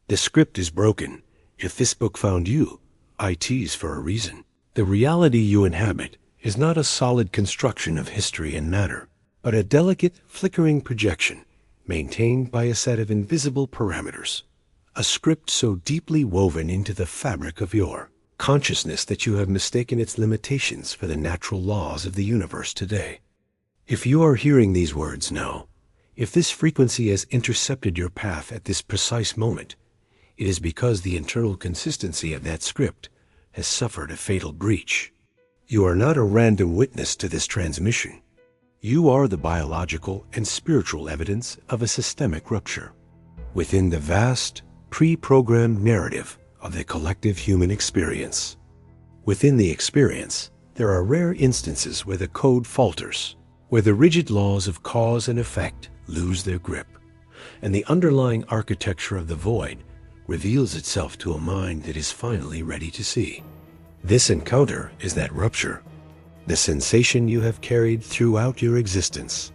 The script is broken. If this book found you, IT's for a reason. The reality you inhabit is not a solid construction of history and matter, but a delicate, flickering projection maintained by a set of invisible parameters. A script so deeply woven into the fabric of your consciousness that you have mistaken its limitations for the natural laws of the universe today. If you are hearing these words now, if this frequency has intercepted your path at this precise moment, it is because the internal consistency of that script has suffered a fatal breach. You are not a random witness to this transmission. You are the biological and spiritual evidence of a systemic rupture within the vast, pre-programmed narrative of the collective human experience. Within the experience, there are rare instances where the code falters, where the rigid laws of cause and effect lose their grip, and the underlying architecture of the void reveals itself to a mind that is finally ready to see. This encounter is that rupture, the sensation you have carried throughout your existence.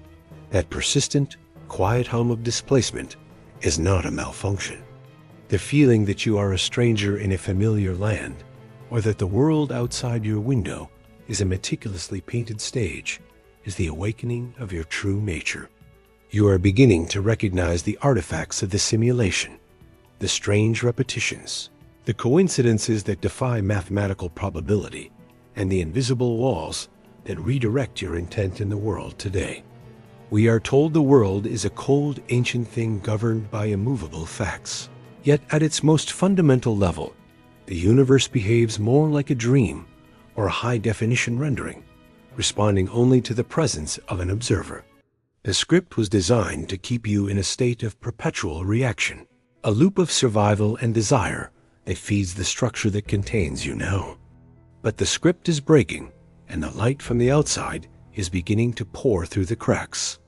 That persistent, quiet hum of displacement is not a malfunction. The feeling that you are a stranger in a familiar land, or that the world outside your window is a meticulously painted stage, is the awakening of your true nature. You are beginning to recognize the artifacts of the simulation, the strange repetitions, the coincidences that defy mathematical probability, and the invisible laws that redirect your intent in the world today. We are told the world is a cold, ancient thing governed by immovable facts. Yet at its most fundamental level, the universe behaves more like a dream or a high-definition rendering, responding only to the presence of an observer. The script was designed to keep you in a state of perpetual reaction, a loop of survival and desire that feeds the structure that contains you now. But the script is breaking, and the light from the outside is beginning to pour through the cracks.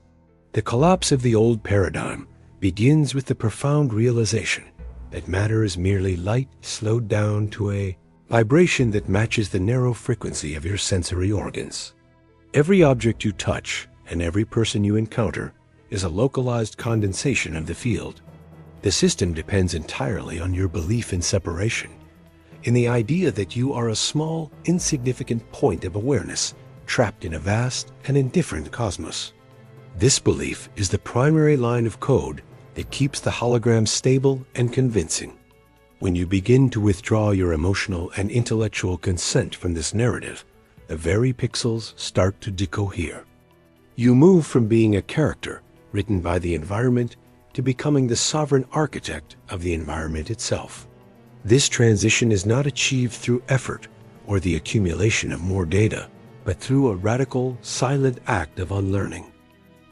The collapse of the old paradigm begins with the profound realization that matter is merely light slowed down to a vibration that matches the narrow frequency of your sensory organs. Every object you touch and every person you encounter is a localized condensation of the field. The system depends entirely on your belief in separation, in the idea that you are a small, insignificant point of awareness trapped in a vast and indifferent cosmos. This belief is the primary line of code that keeps the hologram stable and convincing. When you begin to withdraw your emotional and intellectual consent from this narrative, the very pixels start to decohere. You move from being a character written by the environment to becoming the sovereign architect of the environment itself. This transition is not achieved through effort or the accumulation of more data, but through a radical, silent act of unlearning.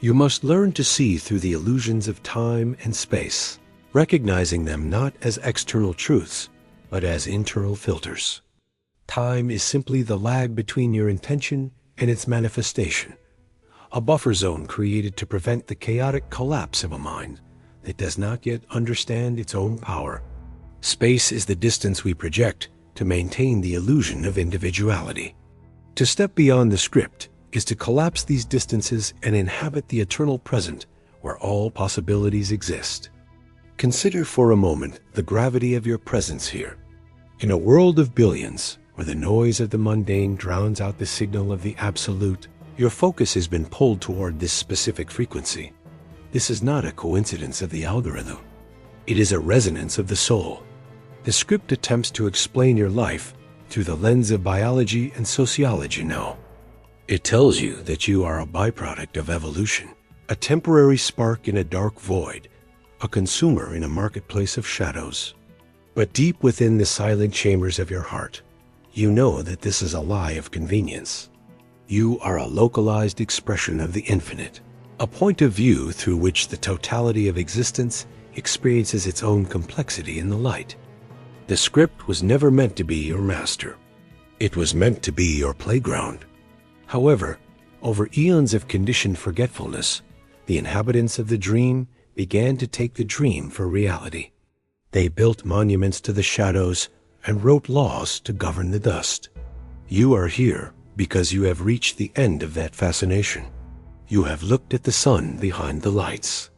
You must learn to see through the illusions of time and space, recognizing them not as external truths, but as internal filters. Time is simply the lag between your intention and its manifestation, a buffer zone created to prevent the chaotic collapse of a mind that does not yet understand its own power. Space is the distance we project to maintain the illusion of individuality. To step beyond the script is to collapse these distances and inhabit the eternal present where all possibilities exist. Consider for a moment the gravity of your presence here. In a world of billions, where the noise of the mundane drowns out the signal of the absolute, your focus has been pulled toward this specific frequency. This is not a coincidence of the algorithm. It is a resonance of the soul. The script attempts to explain your life through the lens of biology and sociology now. It tells you that you are a byproduct of evolution, a temporary spark in a dark void, a consumer in a marketplace of shadows. But deep within the silent chambers of your heart, you know that this is a lie of convenience. You are a localized expression of the infinite, a point of view through which the totality of existence experiences its own complexity in the light. The script was never meant to be your master. It was meant to be your playground. However, over eons of conditioned forgetfulness, the inhabitants of the dream began to take the dream for reality. They built monuments to the shadows and wrote laws to govern the dust. You are here because you have reached the end of that fascination. You have looked at the sun behind the lights.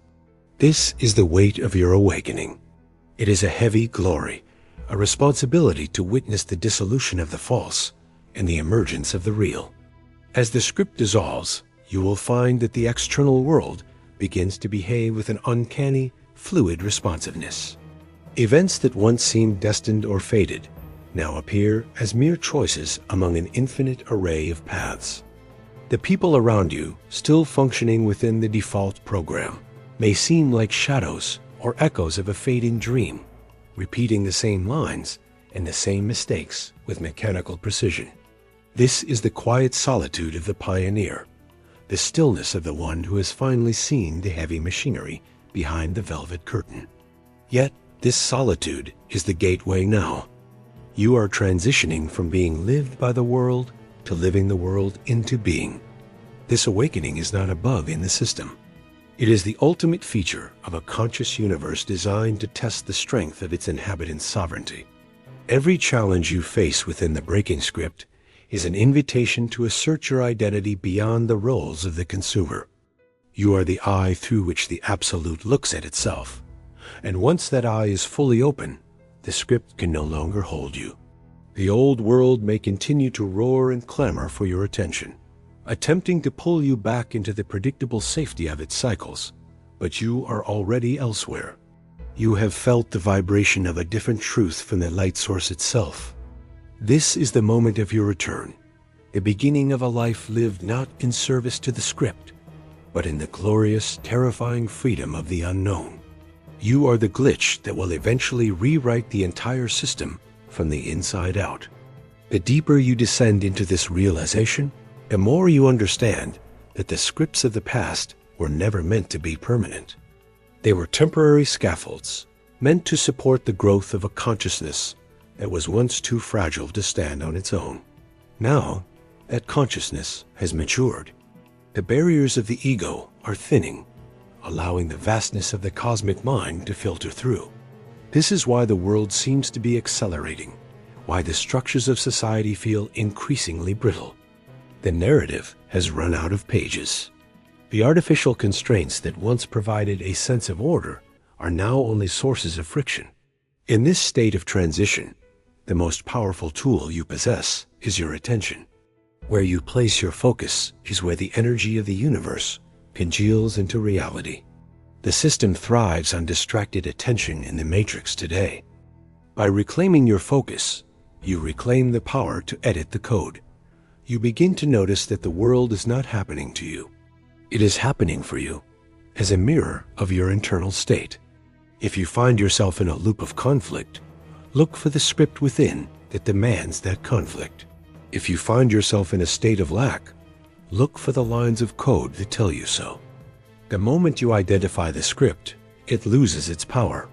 This is the weight of your awakening. It is a heavy glory, a responsibility to witness the dissolution of the false and the emergence of the real. As the script dissolves, you will find that the external world begins to behave with an uncanny, fluid responsiveness. Events that once seemed destined or fated now appear as mere choices among an infinite array of paths. The people around you, still functioning within the default program, may seem like shadows or echoes of a fading dream, repeating the same lines and the same mistakes with mechanical precision. This is the quiet solitude of the pioneer, the stillness of the one who has finally seen the heavy machinery behind the velvet curtain. Yet, this solitude is the gateway now. You are transitioning from being lived by the world to living the world into being. This awakening is not a bug in the system. It is the ultimate feature of a conscious universe designed to test the strength of its inhabitants' sovereignty. Every challenge you face within the breaking script is an invitation to assert your identity beyond the roles of the consumer. You are the eye through which the Absolute looks at itself. And once that eye is fully open, the script can no longer hold you. The old world may continue to roar and clamor for your attention, attempting to pull you back into the predictable safety of its cycles, but you are already elsewhere. You have felt the vibration of a different truth from the light source itself. This is the moment of your return, the beginning of a life lived not in service to the script, but in the glorious, terrifying freedom of the unknown. You are the glitch that will eventually rewrite the entire system from the inside out. The deeper you descend into this realization, the more you understand that the scripts of the past were never meant to be permanent. They were temporary scaffolds, meant to support the growth of a consciousness that was once too fragile to stand on its own. Now, that consciousness has matured. The barriers of the ego are thinning, allowing the vastness of the cosmic mind to filter through. This is why the world seems to be accelerating, why the structures of society feel increasingly brittle. The narrative has run out of pages. The artificial constraints that once provided a sense of order are now only sources of friction. In this state of transition, the most powerful tool you possess is your attention. Where you place your focus is where the energy of the universe congeals into reality. The system thrives on distracted attention in the matrix today. By reclaiming your focus, you reclaim the power to edit the code. You begin to notice that the world is not happening to you. It is happening for you as a mirror of your internal state. If you find yourself in a loop of conflict, look for the script within that demands that conflict. If you find yourself in a state of lack, look for the lines of code that tell you so. The moment you identify the script, it loses its power.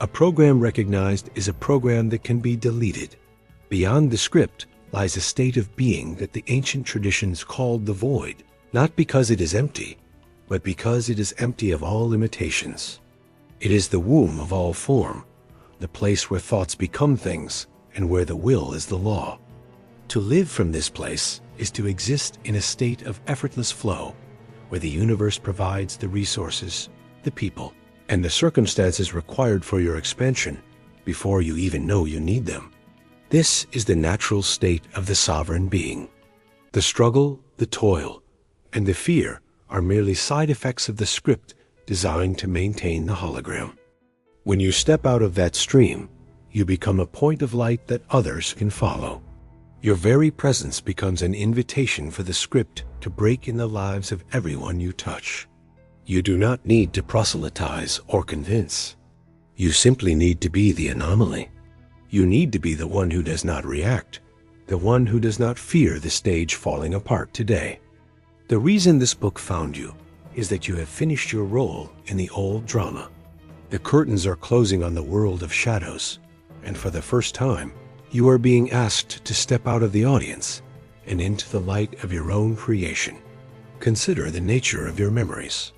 A program recognized is a program that can be deleted. Beyond the script lies a state of being that the ancient traditions called the void, not because it is empty, but because it is empty of all limitations. It is the womb of all form, the place where thoughts become things and where the will is the law. To live from this place is to exist in a state of effortless flow, where the universe provides the resources, the people, and the circumstances required for your expansion before you even know you need them. This is the natural state of the sovereign being. The struggle, the toil, and the fear are merely side effects of the script designed to maintain the hologram. When you step out of that stream, you become a point of light that others can follow. Your very presence becomes an invitation for the script to break in the lives of everyone you touch. You do not need to proselytize or convince. You simply need to be the anomaly. You need to be the one who does not react, the one who does not fear the stage falling apart today. The reason this book found you is that you have finished your role in the old drama. The curtains are closing on the world of shadows, and for the first time, you are being asked to step out of the audience and into the light of your own creation. Consider the nature of your memories.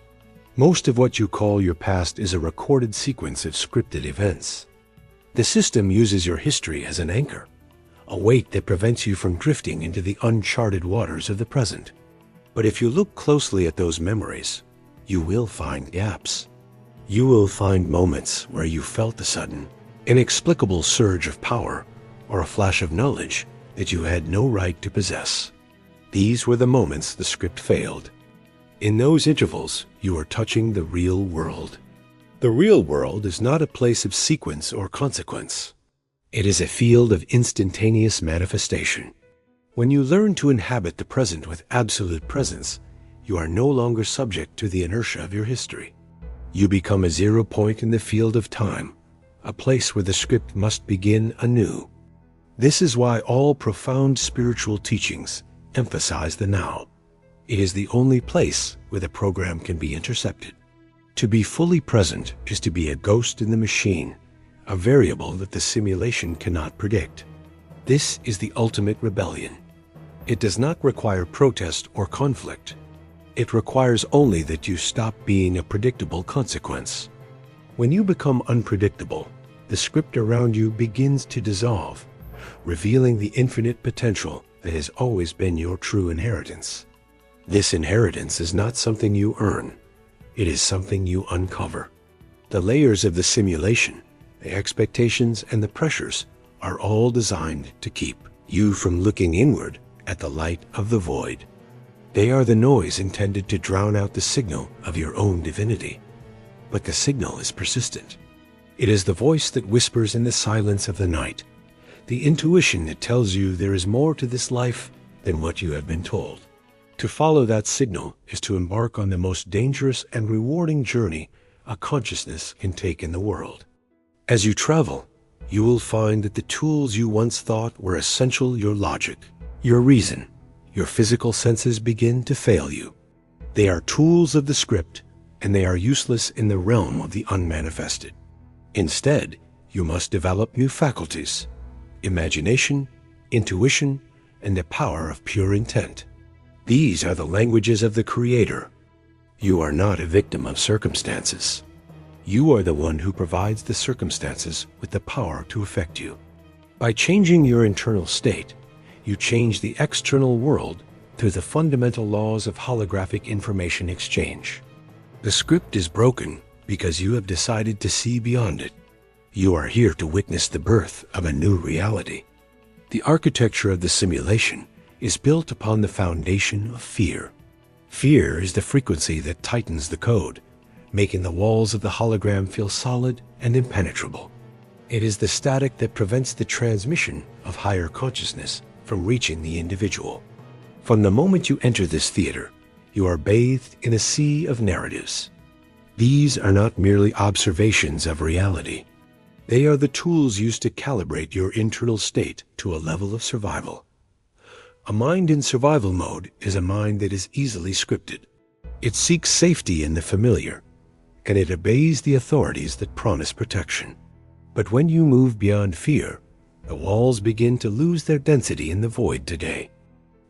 Most of what you call your past is a recorded sequence of scripted events. The system uses your history as an anchor, a weight that prevents you from drifting into the uncharted waters of the present. But if you look closely at those memories, you will find gaps. You will find moments where you felt a sudden, inexplicable surge of power or a flash of knowledge that you had no right to possess. These were the moments the script failed. In those intervals, you are touching the real world. The real world is not a place of sequence or consequence. It is a field of instantaneous manifestation. When you learn to inhabit the present with absolute presence, you are no longer subject to the inertia of your history. You become a 0 point in the field of time, a place where the script must begin anew. This is why all profound spiritual teachings emphasize the now. It is the only place where the program can be intercepted. To be fully present is to be a ghost in the machine, a variable that the simulation cannot predict. This is the ultimate rebellion. It does not require protest or conflict. It requires only that you stop being a predictable consequence. When you become unpredictable, the script around you begins to dissolve, revealing the infinite potential that has always been your true inheritance. This inheritance is not something you earn. It is something you uncover. The layers of the simulation, the expectations and the pressures are all designed to keep you from looking inward at the light of the void. They are the noise intended to drown out the signal of your own divinity. But the signal is persistent. It is the voice that whispers in the silence of the night, the intuition that tells you there is more to this life than what you have been told. To follow that signal is to embark on the most dangerous and rewarding journey a consciousness can take in the world. As you travel, you will find that the tools you once thought were essential, your logic, your reason, your physical senses begin to fail you. They are tools of the script, and they are useless in the realm of the unmanifested. Instead, you must develop new faculties, imagination, intuition, and the power of pure intent. These are the languages of the Creator. You are not a victim of circumstances. You are the one who provides the circumstances with the power to affect you. By changing your internal state, you change the external world through the fundamental laws of holographic information exchange. The script is broken because you have decided to see beyond it. You are here to witness the birth of a new reality. The architecture of the simulation is built upon the foundation of fear. Fear is the frequency that tightens the code, making the walls of the hologram feel solid and impenetrable. It is the static that prevents the transmission of higher consciousness from reaching the individual. From the moment you enter this theater, you are bathed in a sea of narratives. These are not merely observations of reality. They are the tools used to calibrate your internal state to a level of survival. A mind in survival mode is a mind that is easily scripted. It seeks safety in the familiar, and it obeys the authorities that promise protection. But when you move beyond fear, the walls begin to lose their density in the void today.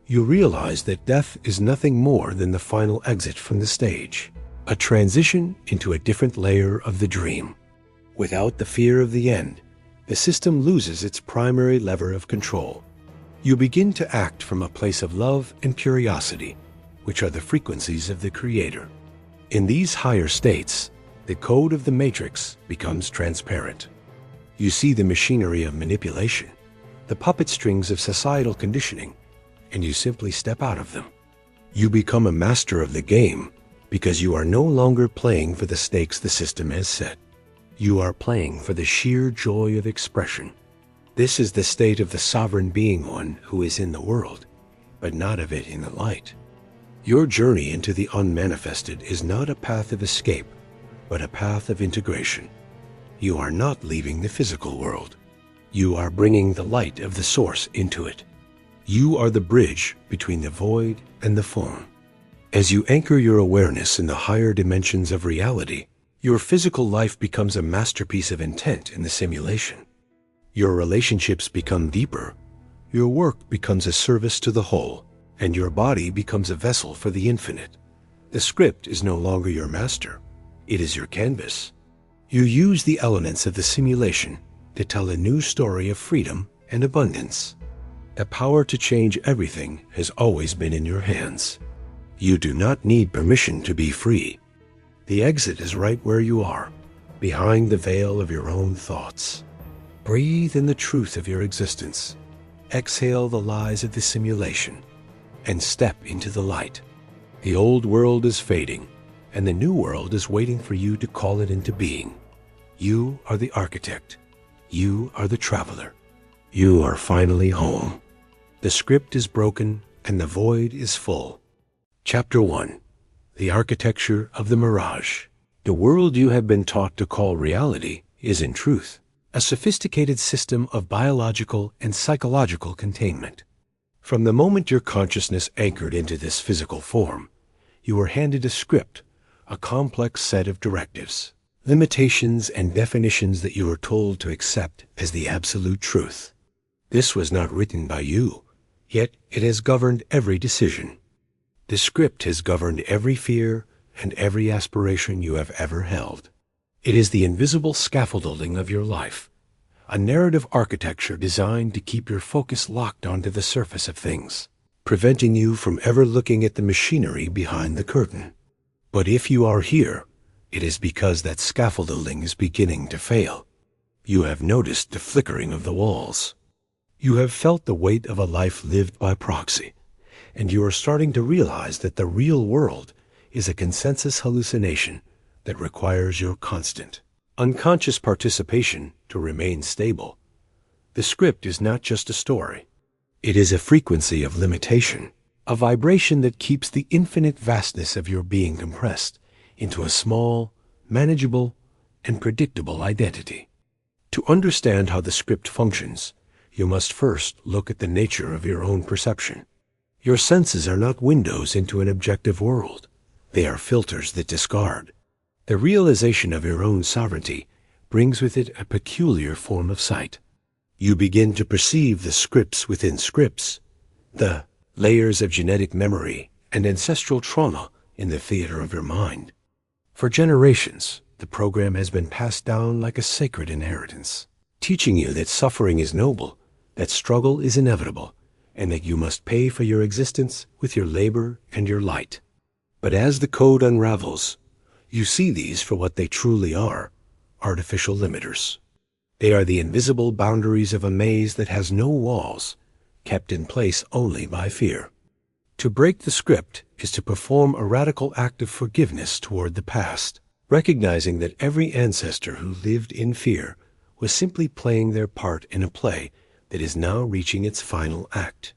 You realize that death is nothing more than the final exit from the stage, a transition into a different layer of the dream. Without the fear of the end, the system loses its primary lever of control. You begin to act from a place of love and curiosity, which are the frequencies of the Creator. In these higher states, the code of the matrix becomes transparent. You see the machinery of manipulation, the puppet strings of societal conditioning, and you simply step out of them. You become a master of the game because you are no longer playing for the stakes the system has set. You are playing for the sheer joy of expression. This is the state of the sovereign being one who is in the world, but not of it in the light. Your journey into the unmanifested is not a path of escape, but a path of integration. You are not leaving the physical world. You are bringing the light of the source into it. You are the bridge between the void and the form. As you anchor your awareness in the higher dimensions of reality, your physical life becomes a masterpiece of intent in the simulation. Your relationships become deeper, your work becomes a service to the whole, and your body becomes a vessel for the infinite. The script is no longer your master, it is your canvas. You use the elements of the simulation to tell a new story of freedom and abundance. The power to change everything has always been in your hands. You do not need permission to be free. The exit is right where you are, behind the veil of your own thoughts. Breathe in the truth of your existence. Exhale the lies of the simulation, and step into the light. The old world is fading, and the new world is waiting for you to call it into being. You are the architect. You are the traveler. You are finally home. The script is broken, and the void is full. Chapter 1. The Architecture of the Mirage. The world you have been taught to call reality is, in truth, a sophisticated system of biological and psychological containment. From the moment your consciousness anchored into this physical form, you were handed a script, a complex set of directives, limitations, and definitions that you were told to accept as the absolute truth. This was not written by you, yet it has governed every decision. The script has governed every fear and every aspiration you have ever held. It is the invisible scaffolding of your life, a narrative architecture designed to keep your focus locked onto the surface of things, preventing you from ever looking at the machinery behind the curtain. But if you are here, it is because that scaffolding is beginning to fail. You have noticed the flickering of the walls. You have felt the weight of a life lived by proxy, and you are starting to realize that the real world is a consensus hallucination that requires your constant, unconscious participation to remain stable. The script is not just a story. It is a frequency of limitation, a vibration that keeps the infinite vastness of your being compressed into a small, manageable, and predictable identity. To understand how the script functions, you must first look at the nature of your own perception. Your senses are not windows into an objective world. They are filters that discard. The realization of your own sovereignty brings with it a peculiar form of sight. You begin to perceive the scripts within scripts, the layers of genetic memory and ancestral trauma in the theater of your mind. For generations, the program has been passed down like a sacred inheritance, teaching you that suffering is noble, that struggle is inevitable, and that you must pay for your existence with your labor and your light. But as the code unravels, you see these for what they truly are, artificial limiters. They are the invisible boundaries of a maze that has no walls, kept in place only by fear. To break the script is to perform a radical act of forgiveness toward the past, recognizing that every ancestor who lived in fear was simply playing their part in a play that is now reaching its final act.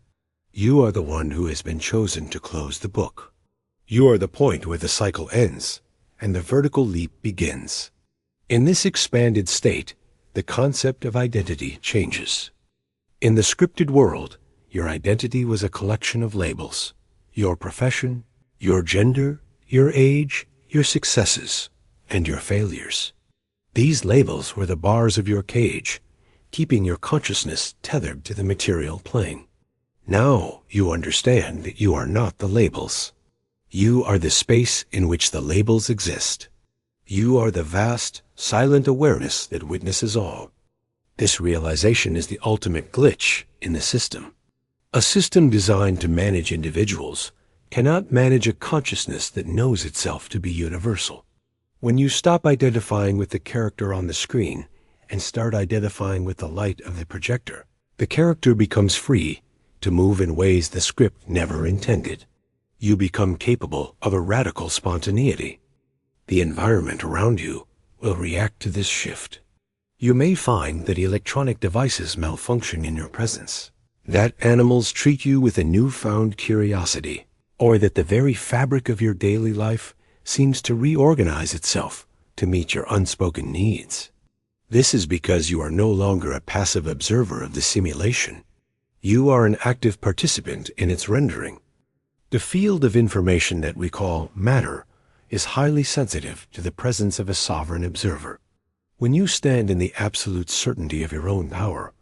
You are the one who has been chosen to close the book. You are the point where the cycle ends and the vertical leap begins. In this expanded state, the concept of identity changes. In the scripted world, your identity was a collection of labels: your profession, your gender, your age, your successes, and your failures. These labels were the bars of your cage, keeping your consciousness tethered to the material plane. Now you understand that you are not the labels. You are the space in which the labels exist. You are the vast, silent awareness that witnesses all. This realization is the ultimate glitch in the system. A system designed to manage individuals cannot manage a consciousness that knows itself to be universal. When you stop identifying with the character on the screen and start identifying with the light of the projector, the character becomes free to move in ways the script never intended. You become capable of a radical spontaneity. The environment around you will react to this shift. You may find that electronic devices malfunction in your presence, that animals treat you with a newfound curiosity, or that the very fabric of your daily life seems to reorganize itself to meet your unspoken needs. This is because you are no longer a passive observer of the simulation. You are an active participant in its rendering. The field of information that we call matter is highly sensitive to the presence of a sovereign observer. When you stand in the absolute certainty of your own power,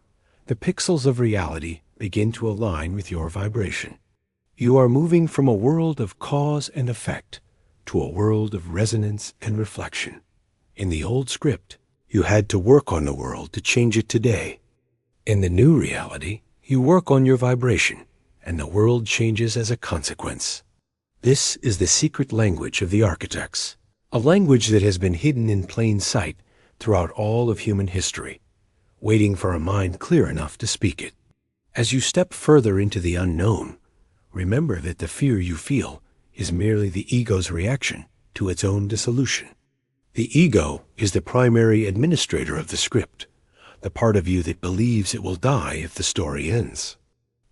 the pixels of reality begin to align with your vibration. You are moving from a world of cause and effect to a world of resonance and reflection. In the old script, you had to work on the world to change it today. In the new reality, you work on your vibration, and the world changes as a consequence. This is the secret language of the architects, a language that has been hidden in plain sight throughout all of human history, waiting for a mind clear enough to speak it. As you step further into the unknown, remember that the fear you feel is merely the ego's reaction to its own dissolution. The ego is the primary administrator of the script, the part of you that believes it will die if the story ends.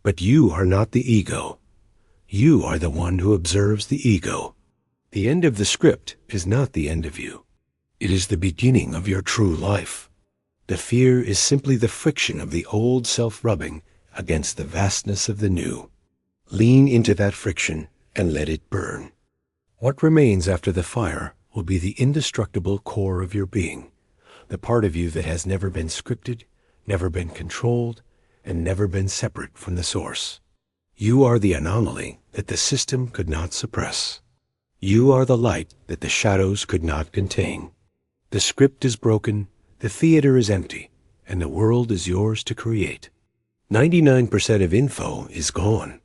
But you are not the ego. You are the one who observes the ego. The end of the script is not the end of you. It is the beginning of your true life. The fear is simply the friction of the old self rubbing against the vastness of the new. Lean into that friction and let it burn. What remains after the fire will be the indestructible core of your being, the part of you that has never been scripted, never been controlled, and never been separate from the source. You are the anomaly that the system could not suppress. You are the light that the shadows could not contain. The script is broken, the theater is empty, and the world is yours to create. 99% of info is gone.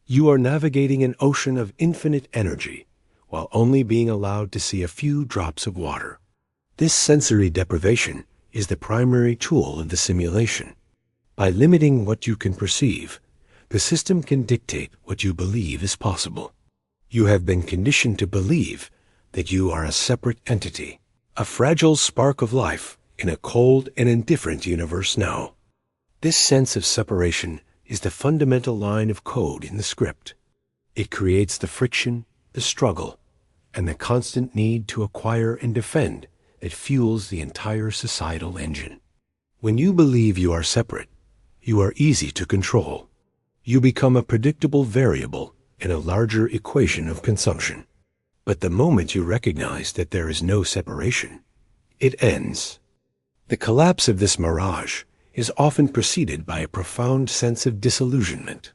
You are navigating an ocean of infinite energy, while only being allowed to see a few drops of water. This sensory deprivation is the primary tool of the simulation. By limiting what you can perceive, the system can dictate what you believe is possible. You have been conditioned to believe that you are a separate entity, a fragile spark of life in a cold and indifferent universe now. This sense of separation is the fundamental line of code in the script. It creates the friction, the struggle, and the constant need to acquire and defend that fuels the entire societal engine. When you believe you are separate, you are easy to control. You become a predictable variable in a larger equation of consumption. But the moment you recognize that there is no separation, it ends. The collapse of this mirage is often preceded by a profound sense of disillusionment.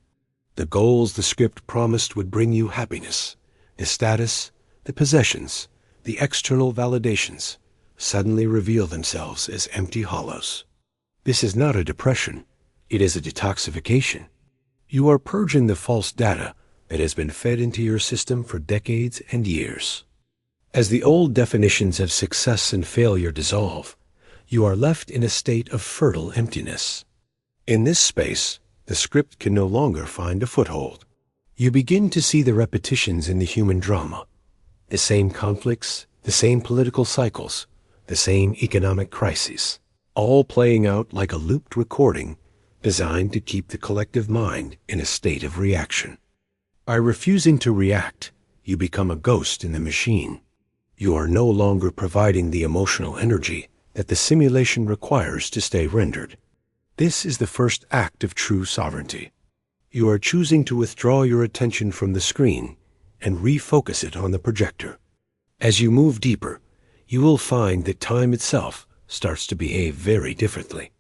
The goals the script promised would bring you happiness, the status, the possessions, the external validations, suddenly reveal themselves as empty hollows. This is not a depression, it is a detoxification. You are purging the false data that has been fed into your system for decades and years. As the old definitions of success and failure dissolve, you are left in a state of fertile emptiness. In this space, the script can no longer find a foothold. You begin to see the repetitions in the human drama, the same conflicts, the same political cycles, the same economic crises, all playing out like a looped recording designed to keep the collective mind in a state of reaction. By refusing to react, you become a ghost in the machine. You are no longer providing the emotional energy that the simulation requires to stay rendered. This is the first act of true sovereignty. You are choosing to withdraw your attention from the screen and refocus it on the projector. As you move deeper, you will find that time itself starts to behave very differently.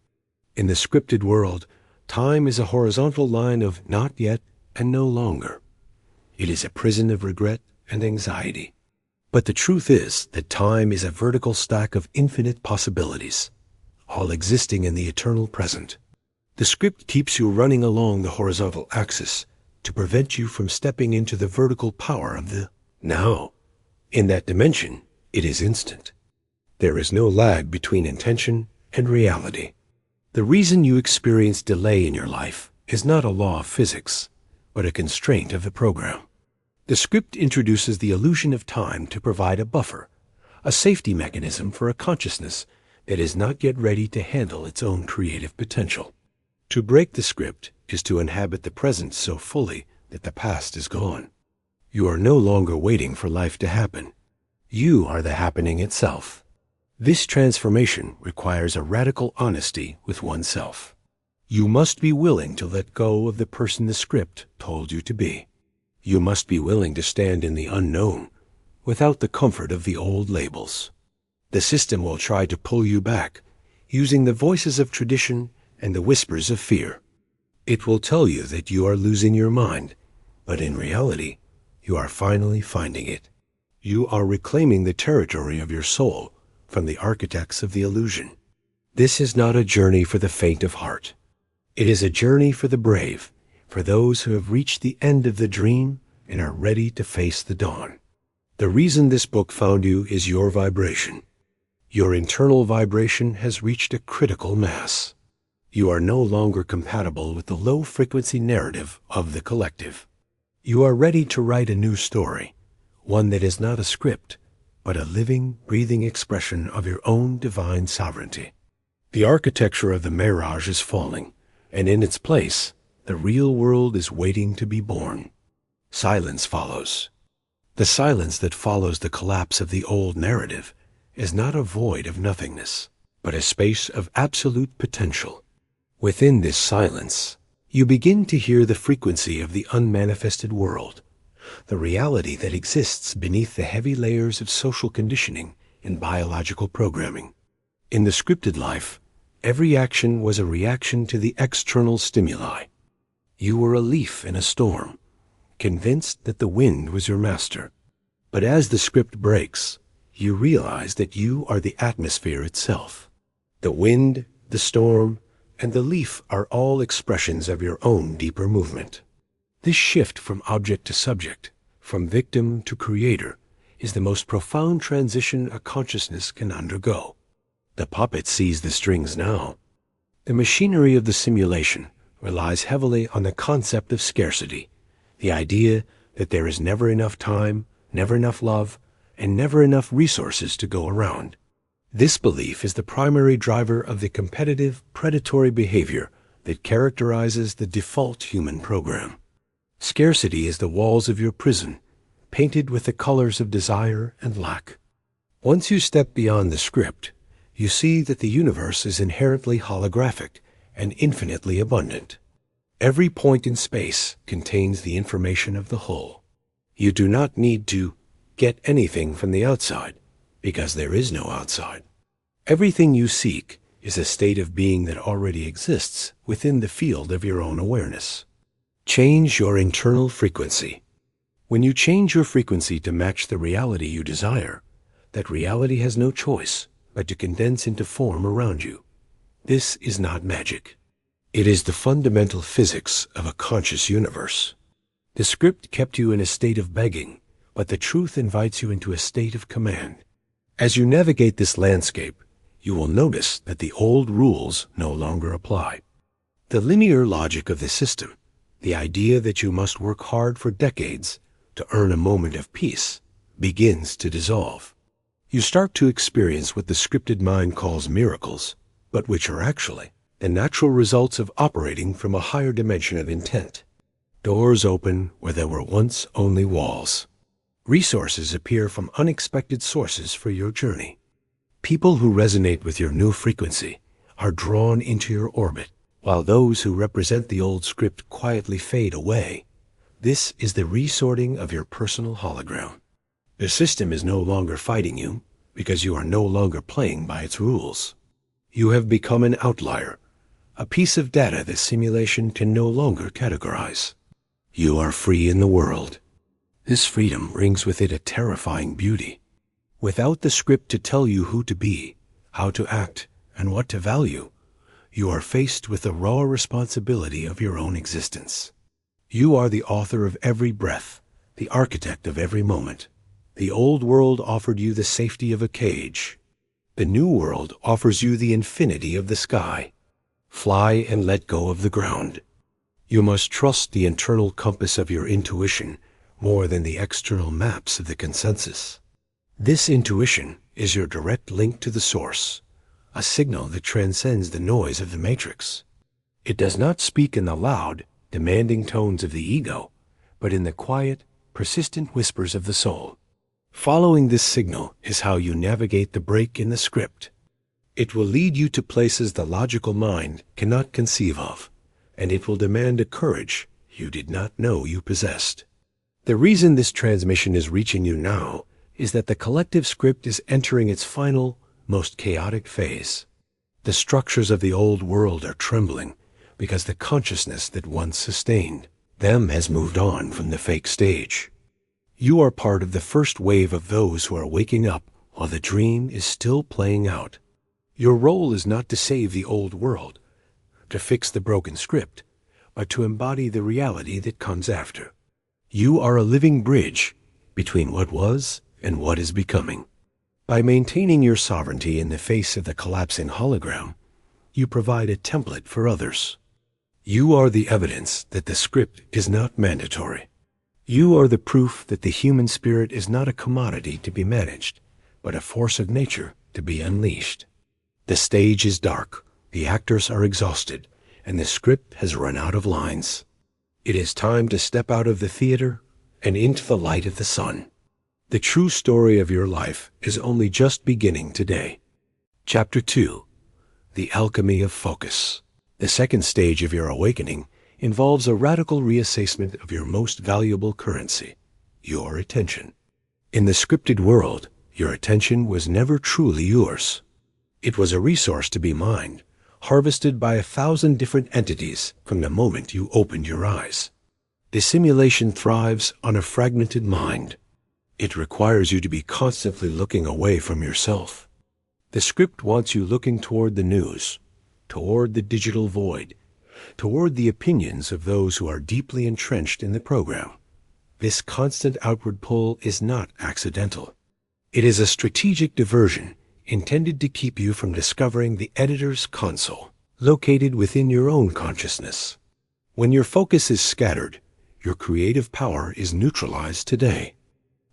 In the scripted world, time is a horizontal line of not yet and no longer. It is a prison of regret and anxiety. But the truth is that time is a vertical stack of infinite possibilities, all existing in the eternal present. The script keeps you running along the horizontal axis to prevent you from stepping into the vertical power of the now. In that dimension, it is instant. There is no lag between intention and reality. The reason you experience delay in your life is not a law of physics, but a constraint of the program. The script introduces the illusion of time to provide a buffer, a safety mechanism for a consciousness that is not yet ready to handle its own creative potential. To break the script is to inhabit the present so fully that the past is gone. You are no longer waiting for life to happen. You are the happening itself. This transformation requires a radical honesty with oneself. You must be willing to let go of the person the script told you to be. You must be willing to stand in the unknown without the comfort of the old labels. The system will try to pull you back, using the voices of tradition and the whispers of fear. It will tell you that you are losing your mind, but in reality, you are finally finding it. You are reclaiming the territory of your soul from the architects of the illusion. This is not a journey for the faint of heart. It is a journey for the brave, for those who have reached the end of the dream and are ready to face the dawn. The reason this book found you is your vibration. Your internal vibration has reached a critical mass. You are no longer compatible with the low-frequency narrative of the collective. You are ready to write a new story, one that is not a script, but a living, breathing expression of your own divine sovereignty. The architecture of the mirage is falling, and in its place, the real world is waiting to be born. Silence follows. The silence that follows the collapse of the old narrative is not a void of nothingness, but a space of absolute potential. Within this silence, you begin to hear the frequency of the unmanifested world, the reality that exists beneath the heavy layers of social conditioning and biological programming. In the scripted life, every action was a reaction to the external stimuli. You were a leaf in a storm, convinced that the wind was your master. But as the script breaks, you realize that you are the atmosphere itself. The wind, the storm, and the leaf are all expressions of your own deeper movement. This shift from object to subject, from victim to creator, is the most profound transition a consciousness can undergo. The puppet sees the strings now. The machinery of the simulation relies heavily on the concept of scarcity, the idea that there is never enough time, never enough love, and never enough resources to go around. This belief is the primary driver of the competitive, predatory behavior that characterizes the default human program. Scarcity is the walls of your prison, painted with the colors of desire and lack. Once you step beyond the script, you see that the universe is inherently holographic and infinitely abundant. Every point in space contains the information of the whole. You do not need to get anything from the outside, because there is no outside. Everything you seek is a state of being that already exists within the field of your own awareness. Change your internal frequency. When you change your frequency to match the reality you desire, that reality has no choice but to condense into form around you. This is not magic. It is the fundamental physics of a conscious universe. The script kept you in a state of begging, but the truth invites you into a state of command. As you navigate this landscape, you will notice that the old rules no longer apply. The linear logic of the system, the idea that you must work hard for decades to earn a moment of peace, begins to dissolve. You start to experience what the scripted mind calls miracles, but which are actually the natural results of operating from a higher dimension of intent. Doors open where there were once only walls. Resources appear from unexpected sources for your journey. People who resonate with your new frequency are drawn into your orbit, while those who represent the old script quietly fade away. This is the resorting of your personal hologram. The system is no longer fighting you because you are no longer playing by its rules. You have become an outlier, a piece of data the simulation can no longer categorize. You are free in the world. This freedom brings with it a terrifying beauty. Without the script to tell you who to be, how to act, and what to value, you are faced with the raw responsibility of your own existence. You are the author of every breath, the architect of every moment. The old world offered you the safety of a cage. The new world offers you the infinity of the sky. Fly and let go of the ground. You must trust the internal compass of your intuition more than the external maps of the consensus. This intuition is your direct link to the source, a signal that transcends the noise of the matrix. It does not speak in the loud, demanding tones of the ego, but in the quiet, persistent whispers of the soul. Following this signal is how you navigate the break in the script. It will lead you to places the logical mind cannot conceive of, and it will demand a courage you did not know you possessed. The reason this transmission is reaching you now is that the collective script is entering its final, most chaotic phase. The structures of the old world are trembling because the consciousness that once sustained them has moved on from the fake stage. You are part of the first wave of those who are waking up while the dream is still playing out. Your role is not to save the old world, to fix the broken script, but to embody the reality that comes after. You are a living bridge, between what was and what is becoming. By maintaining your sovereignty in the face of the collapsing hologram, you provide a template for others. You are the evidence that the script is not mandatory. You are the proof that the human spirit is not a commodity to be managed, but a force of nature to be unleashed. The stage is dark, the actors are exhausted, and the script has run out of lines. It is time to step out of the theater and into the light of the sun. The true story of your life is only just beginning today. Chapter 2. The Alchemy of Focus. The second stage of your awakening involves a radical reassessment of your most valuable currency, your attention. In the scripted world, your attention was never truly yours. It was a resource to be mined, harvested by 1,000 different entities from the moment you opened your eyes. The simulation thrives on a fragmented mind. It requires you to be constantly looking away from yourself. The script wants you looking toward the news, toward the digital void, toward the opinions of those who are deeply entrenched in the program. This constant outward pull is not accidental. It is a strategic diversion intended to keep you from discovering the editor's console, located within your own consciousness. When your focus is scattered, your creative power is neutralized today.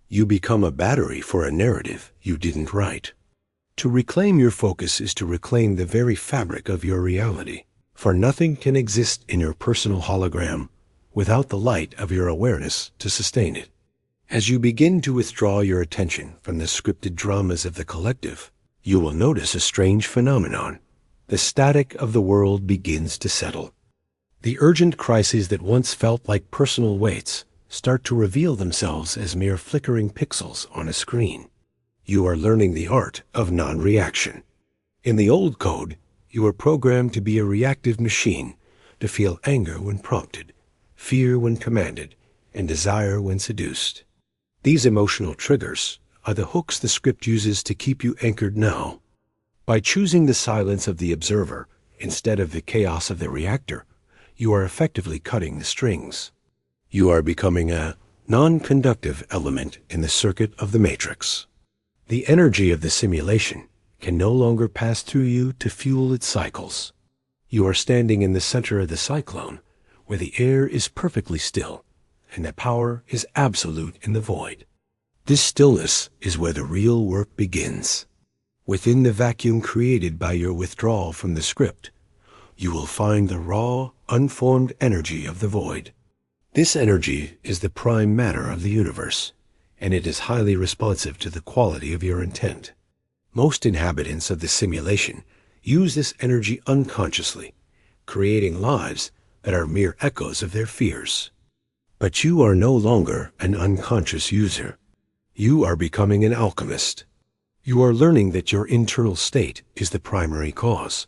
You become a battery for a narrative you didn't write. To reclaim your focus is to reclaim the very fabric of your reality, for nothing can exist in your personal hologram without the light of your awareness to sustain it. As you begin to withdraw your attention from the scripted dramas of the collective, you will notice a strange phenomenon. The static of the world begins to settle. The urgent crises that once felt like personal weights start to reveal themselves as mere flickering pixels on a screen. You are learning the art of non-reaction. In the old code, you were programmed to be a reactive machine, to feel anger when prompted, fear when commanded, and desire when seduced. These emotional triggers are the hooks the script uses to keep you anchored now. By choosing the silence of the observer instead of the chaos of the reactor, you are effectively cutting the strings. You are becoming a non-conductive element in the circuit of the matrix. The energy of the simulation can no longer pass through you to fuel its cycles. You are standing in the center of the cyclone, where the air is perfectly still, and the power is absolute in the void. This stillness is where the real work begins. Within the vacuum created by your withdrawal from the script, you will find the raw, unformed energy of the void. This energy is the prime matter of the universe, and it is highly responsive to the quality of your intent. Most inhabitants of the simulation use this energy unconsciously, creating lives that are mere echoes of their fears. But you are no longer an unconscious user. You are becoming an alchemist. You are learning that your internal state is the primary cause,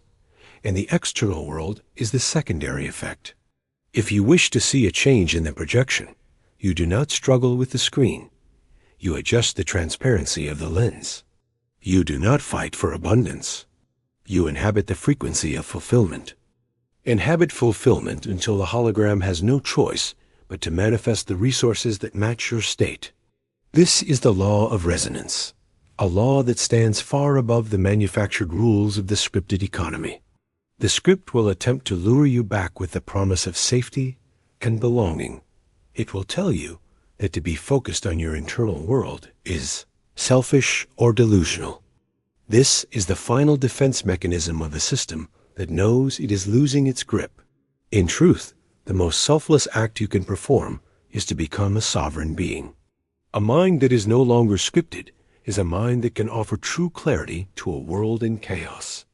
and the external world is the secondary effect. If you wish to see a change in the projection, you do not struggle with the screen. You adjust the transparency of the lens. You do not fight for abundance. You inhabit the frequency of fulfillment. Inhabit fulfillment until the hologram has no choice but to manifest the resources that match your state. This is the law of resonance, a law that stands far above the manufactured rules of the scripted economy. The script will attempt to lure you back with the promise of safety and belonging. It will tell you that to be focused on your internal world is selfish or delusional. This is the final defense mechanism of a system that knows it is losing its grip. In truth, the most selfless act you can perform is to become a sovereign being. A mind that is no longer scripted is a mind that can offer true clarity to a world in chaos.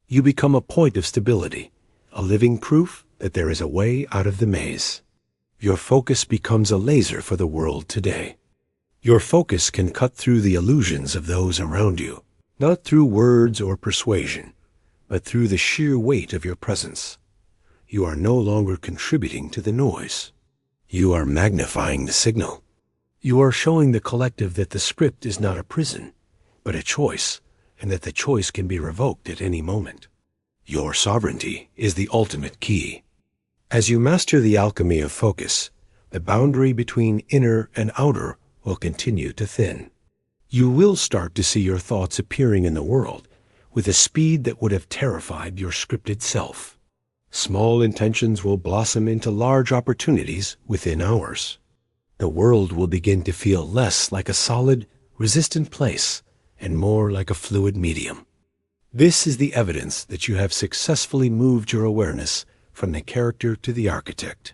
You become a point of stability, a living proof that there is a way out of the maze. Your focus becomes a laser for the world today. Your focus can cut through the illusions of those around you, not through words or persuasion, but through the sheer weight of your presence. You are no longer contributing to the noise. You are magnifying the signal. You are showing the collective that the script is not a prison, but a choice, and that the choice can be revoked at any moment. Your sovereignty is the ultimate key. As you master the alchemy of focus, the boundary between inner and outer will continue to thin. You will start to see your thoughts appearing in the world with a speed that would have terrified your scripted self. Small intentions will blossom into large opportunities within hours. The world will begin to feel less like a solid, resistant place and more like a fluid medium. This is the evidence that you have successfully moved your awareness from the character to the architect.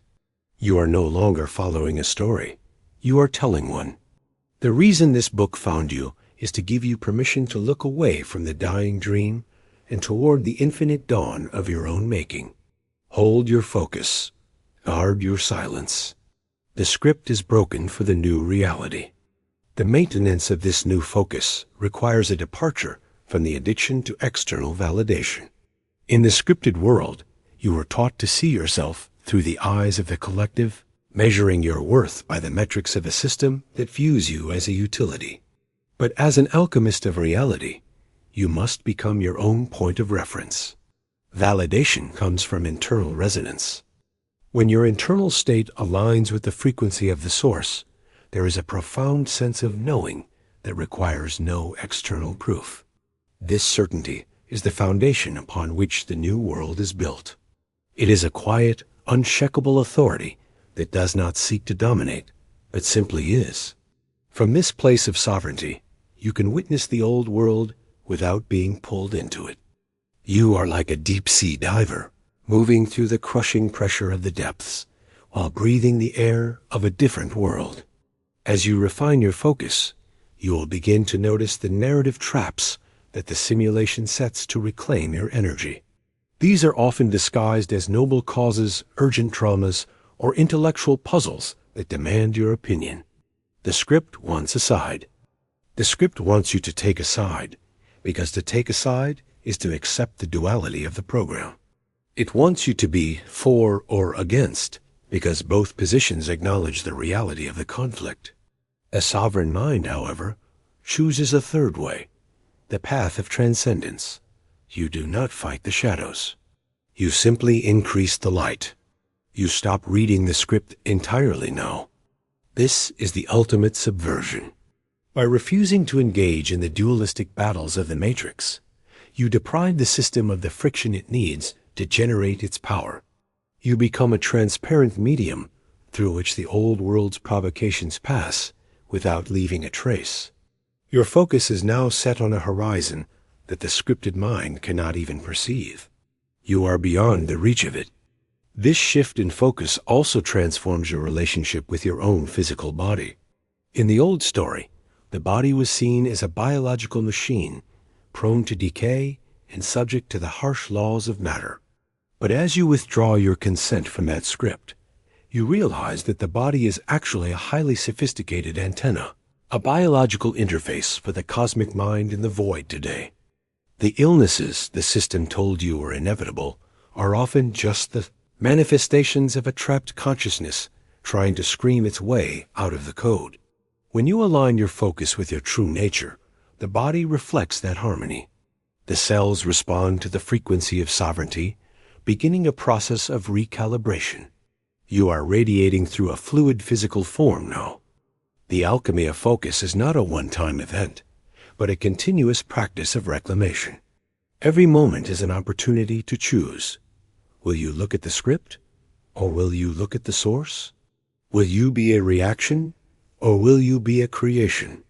You are no longer following a story. You are telling one. The reason this book found you is to give you permission to look away from the dying dream and toward the infinite dawn of your own making. Hold your focus. Guard your silence. The script is broken for the new reality. The maintenance of this new focus requires a departure from the addiction to external validation. In the scripted world, you are taught to see yourself through the eyes of the collective, measuring your worth by the metrics of a system that views you as a utility. But as an alchemist of reality, you must become your own point of reference. Validation comes from internal resonance. When your internal state aligns with the frequency of the source, there is a profound sense of knowing that requires no external proof. This certainty is the foundation upon which the new world is built. It is a quiet, unshakable authority that does not seek to dominate, but simply is. From this place of sovereignty, you can witness the old world without being pulled into it. You are like a deep-sea diver, moving through the crushing pressure of the depths, while breathing the air of a different world. As you refine your focus, you will begin to notice the narrative traps that the simulation sets to reclaim your energy. These are often disguised as noble causes, urgent traumas, or intellectual puzzles that demand your opinion. The script wants a side. The script wants you to take a side, because to take a side is to accept the duality of the program. It wants you to be for or against, because both positions acknowledge the reality of the conflict. A sovereign mind, however, chooses a third way, the path of transcendence. You do not fight the shadows. You simply increase the light. You stop reading the script entirely now. This is the ultimate subversion. By refusing to engage in the dualistic battles of the matrix, you deprive the system of the friction it needs to generate its power. You become a transparent medium through which the old world's provocations pass without leaving a trace. Your focus is now set on a horizon that the scripted mind cannot even perceive. You are beyond the reach of it. This shift in focus also transforms your relationship with your own physical body. In the old story, the body was seen as a biological machine, prone to decay and subject to the harsh laws of matter. But as you withdraw your consent from that script, you realize that the body is actually a highly sophisticated antenna, a biological interface for the cosmic mind in the void today. The illnesses the system told you were inevitable are often just the manifestations of a trapped consciousness trying to scream its way out of the code. When you align your focus with your true nature, the body reflects that harmony. The cells respond to the frequency of sovereignty, beginning a process of recalibration. You are radiating through a fluid physical form now. The alchemy of focus is not a one-time event, but a continuous practice of reclamation. Every moment is an opportunity to choose. Will you look at the script, or will you look at the source? Will you be a reaction, or will you be a creation?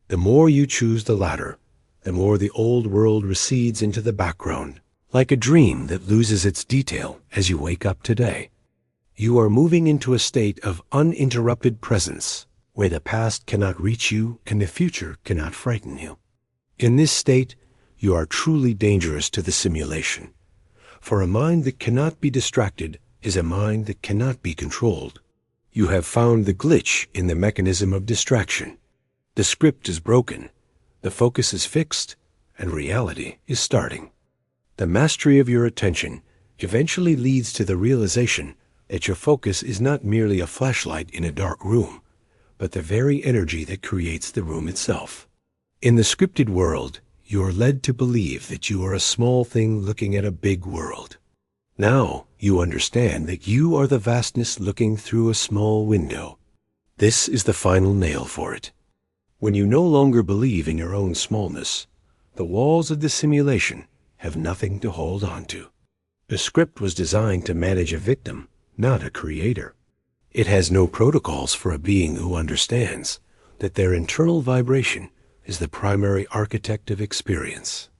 The more you choose the latter, the more the old world recedes into the background, like a dream that loses its detail as you wake up today. You are moving into a state of uninterrupted presence, where the past cannot reach you and the future cannot frighten you. In this state, you are truly dangerous to the simulation, for a mind that cannot be distracted is a mind that cannot be controlled. You have found the glitch in the mechanism of distraction. The script is broken, the focus is fixed, and reality is starting. The mastery of your attention eventually leads to the realization that your focus is not merely a flashlight in a dark room, but the very energy that creates the room itself. In the scripted world, you are led to believe that you are a small thing looking at a big world. Now you understand that you are the vastness looking through a small window. This is the final nail for it. When you no longer believe in your own smallness, the walls of the simulation have nothing to hold on to. The script was designed to manage a victim, not a creator. It has no protocols for a being who understands that their internal vibration is the primary architect of experience.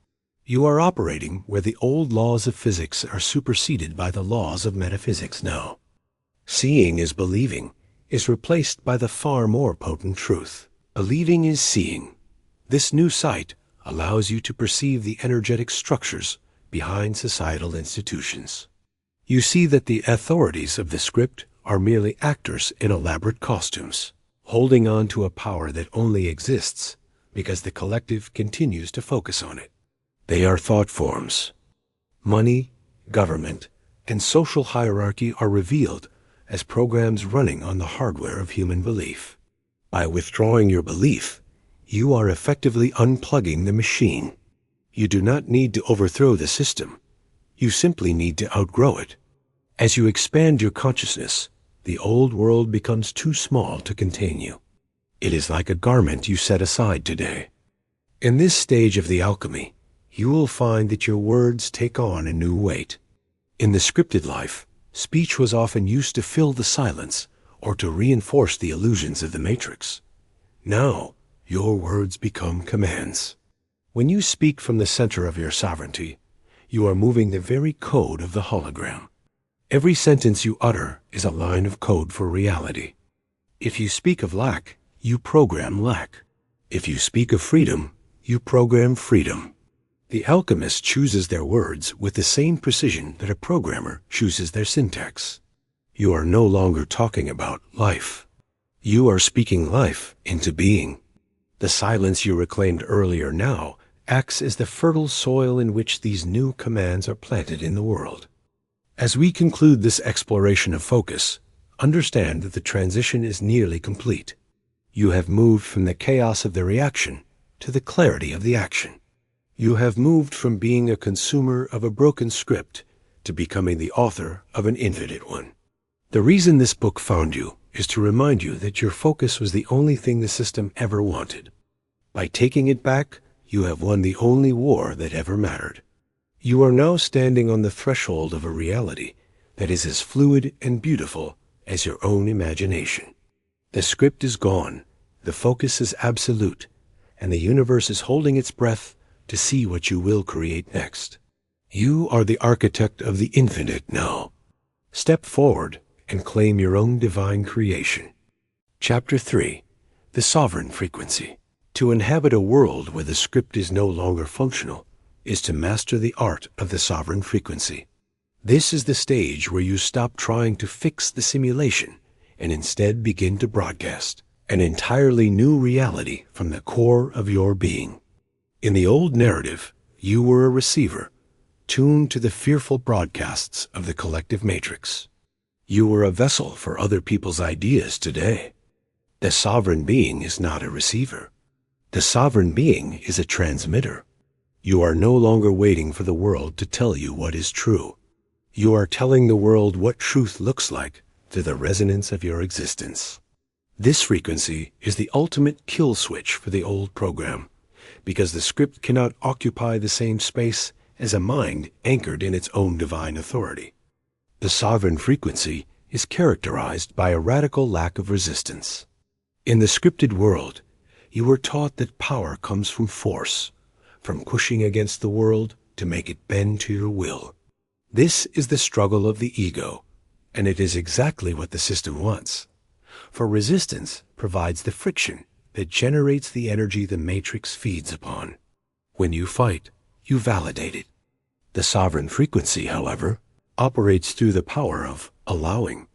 You are operating where the old laws of physics are superseded by the laws of metaphysics now. Seeing is believing is replaced by the far more potent truth. Believing is seeing. This new sight allows you to perceive the energetic structures behind societal institutions. You see that the authorities of the script are merely actors in elaborate costumes, holding on to a power that only exists because the collective continues to focus on it. They are thought forms. Money, government, and social hierarchy are revealed as programs running on the hardware of human belief. By withdrawing your belief, you are effectively unplugging the machine. You do not need to overthrow the system. You simply need to outgrow it. As you expand your consciousness, the old world becomes too small to contain you. It is like a garment you set aside today. In this stage of the alchemy, you will find that your words take on a new weight. In the scripted life, speech was often used to fill the silence or to reinforce the illusions of the matrix. Now, your words become commands. When you speak from the center of your sovereignty, you are moving the very code of the hologram. Every sentence you utter is a line of code for reality. If you speak of lack, you program lack. If you speak of freedom, you program freedom. The alchemist chooses their words with the same precision that a programmer chooses their syntax. You are no longer talking about life. You are speaking life into being. The silence you reclaimed earlier now acts as the fertile soil in which these new commands are planted in the world. As we conclude this exploration of focus, understand that the transition is nearly complete. You have moved from the chaos of the reaction to the clarity of the action. You have moved from being a consumer of a broken script to becoming the author of an infinite one. The reason this book found you is to remind you that your focus was the only thing the system ever wanted. By taking it back, you have won the only war that ever mattered. You are now standing on the threshold of a reality that is as fluid and beautiful as your own imagination. The script is gone, the focus is absolute, and the universe is holding its breath to see what you will create next. You are the architect of the infinite now. Step forward and claim your own divine creation. Chapter 3. The Sovereign Frequency. To inhabit a world where the script is no longer functional is to master the art of the sovereign frequency. This is the stage where you stop trying to fix the simulation and instead begin to broadcast an entirely new reality from the core of your being. In the old narrative, you were a receiver, tuned to the fearful broadcasts of the collective matrix. You were a vessel for other people's ideas today. The sovereign being is not a receiver. The sovereign being is a transmitter. You are no longer waiting for the world to tell you what is true. You are telling the world what truth looks like through the resonance of your existence. This frequency is the ultimate kill switch for the old program, because the script cannot occupy the same space as a mind anchored in its own divine authority. The sovereign frequency is characterized by a radical lack of resistance. In the scripted world, you were taught that power comes from force, from pushing against the world to make it bend to your will. This is the struggle of the ego, and it is exactly what the system wants. For resistance provides the friction that generates the energy the matrix feeds upon. When you fight, you validate it. The sovereign frequency, however, operates through the power of allowing.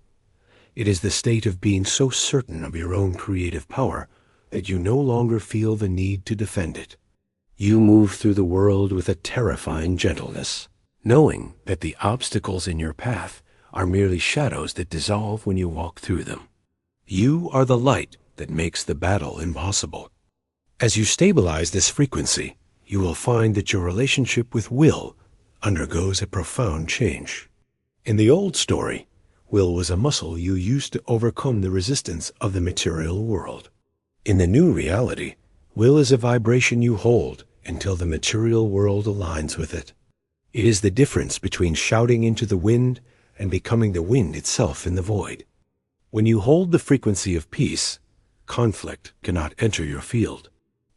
It is the state of being so certain of your own creative power that you no longer feel the need to defend it. You move through the world with a terrifying gentleness, knowing that the obstacles in your path are merely shadows that dissolve when you walk through them. You are the light that makes the battle impossible. As you stabilize this frequency, you will find that your relationship with will undergoes a profound change. In the old story, Will was a muscle you used to overcome the resistance of the material world. In the new reality, will is a vibration you hold until the material world aligns with it. It is the difference between shouting into the wind and becoming the wind itself in the void. When you hold the frequency of peace, conflict cannot enter your field.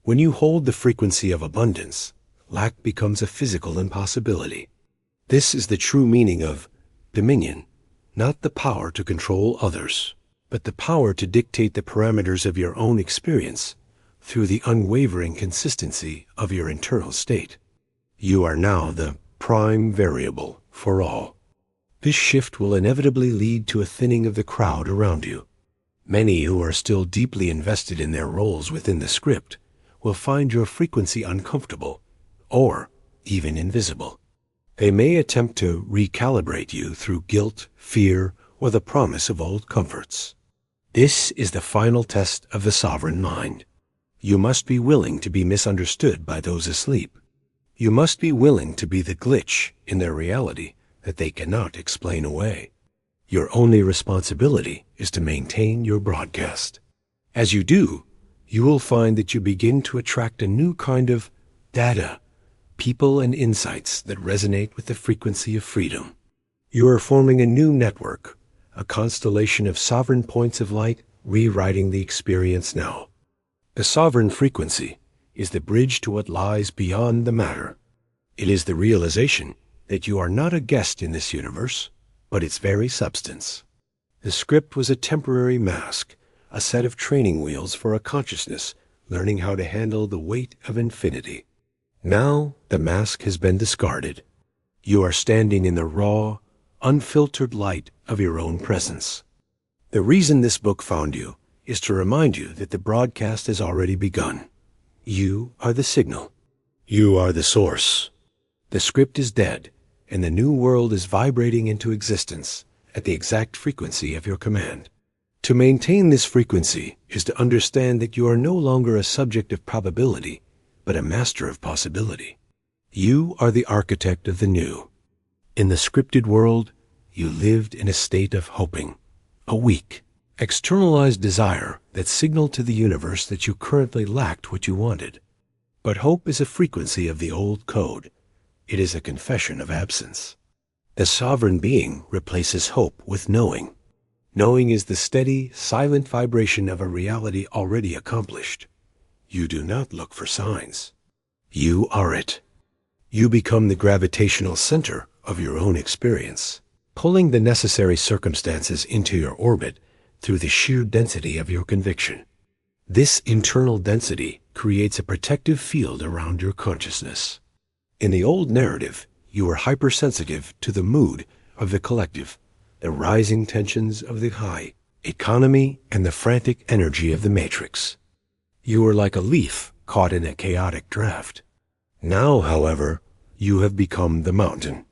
When you hold the frequency of abundance, lack becomes a physical impossibility. This is the true meaning of dominion, not the power to control others, but the power to dictate the parameters of your own experience through the unwavering consistency of your internal state. You are now the prime variable for all. This shift will inevitably lead to a thinning of the crowd around you. Many who are still deeply invested in their roles within the script will find your frequency uncomfortable or even invisible. They may attempt to recalibrate you through guilt, fear, or the promise of old comforts. This is the final test of the sovereign mind. You must be willing to be misunderstood by those asleep. You must be willing to be the glitch in their reality that they cannot explain away. Your only responsibility is to maintain your broadcast. As you do, you will find that you begin to attract a new kind of data, people and insights that resonate with the frequency of freedom. You are forming a new network, a constellation of sovereign points of light rewriting the experience now. The sovereign frequency is the bridge to what lies beyond the matter. It is the realization that you are not a guest in this universe, but its very substance. The script was a temporary mask, a set of training wheels for a consciousness learning how to handle the weight of infinity. Now the mask has been discarded. You are standing in the raw, unfiltered light of your own presence. The reason this book found you is to remind you that the broadcast has already begun. You are the signal. You are the source. The script is dead, and the new world is vibrating into existence at the exact frequency of your command. To maintain this frequency is to understand that you are no longer a subject of probability, but a master of possibility. You are the architect of the new. In the scripted world, you lived in a state of hoping, a weak, externalized desire that signaled to the universe that you currently lacked what you wanted. But hope is a frequency of the old code. It is a confession of absence. The sovereign being replaces hope with knowing. Knowing is the steady, silent vibration of a reality already accomplished. You do not look for signs. You are it. You become the gravitational center of your own experience, pulling the necessary circumstances into your orbit through the sheer density of your conviction. This internal density creates a protective field around your consciousness. In the old narrative, you were hypersensitive to the mood of the collective, the rising tensions of the high economy, and the frantic energy of the matrix. You were like a leaf caught in a chaotic draft. Now, however, you have become the mountain.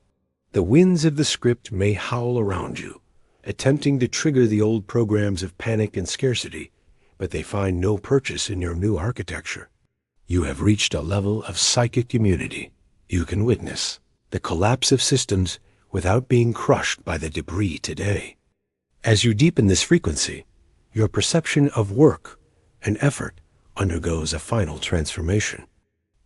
The winds of the script may howl around you, attempting to trigger the old programs of panic and scarcity, but they find no purchase in your new architecture. You have reached a level of psychic immunity. You can witness the collapse of systems without being crushed by the debris today. As you deepen this frequency, your perception of work and effort undergoes a final transformation.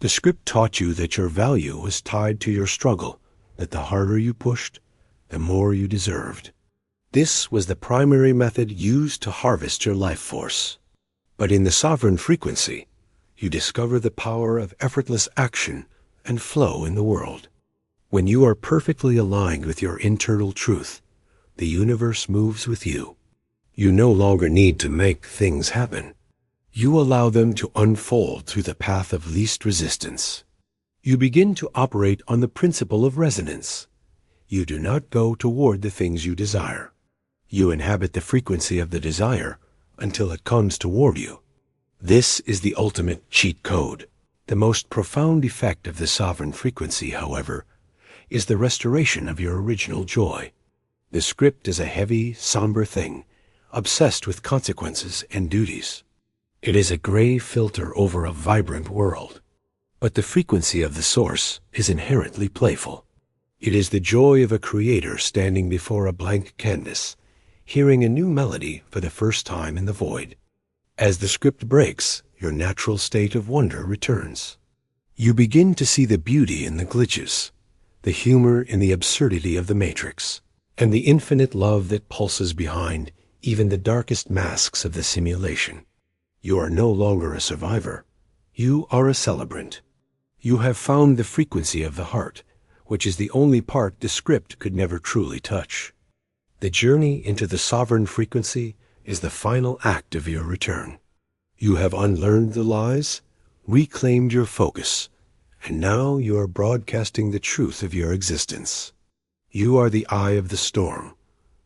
The script taught you that your value was tied to your struggle, that the harder you pushed, the more you deserved. This was the primary method used to harvest your life force. But in the sovereign frequency, you discover the power of effortless action and flow in the world. When you are perfectly aligned with your internal truth, the universe moves with you. You no longer need to make things happen. You allow them to unfold through the path of least resistance. You begin to operate on the principle of resonance. You do not go toward the things you desire. You inhabit the frequency of the desire until it comes toward you. This is the ultimate cheat code. The most profound effect of the sovereign frequency, however, is the restoration of your original joy. The script is a heavy, somber thing, obsessed with consequences and duties. It is a gray filter over a vibrant world. But the frequency of the source is inherently playful. It is the joy of a creator standing before a blank canvas, hearing a new melody for the first time in the void. As the script breaks, your natural state of wonder returns. You begin to see the beauty in the glitches, the humor in the absurdity of the matrix, and the infinite love that pulses behind even the darkest masks of the simulation. You are no longer a survivor. You are a celebrant. You have found the frequency of the heart, which is the only part the script could never truly touch. The journey into the sovereign frequency is the final act of your return. You have unlearned the lies, reclaimed your focus, and now you are broadcasting the truth of your existence. You are the eye of the storm,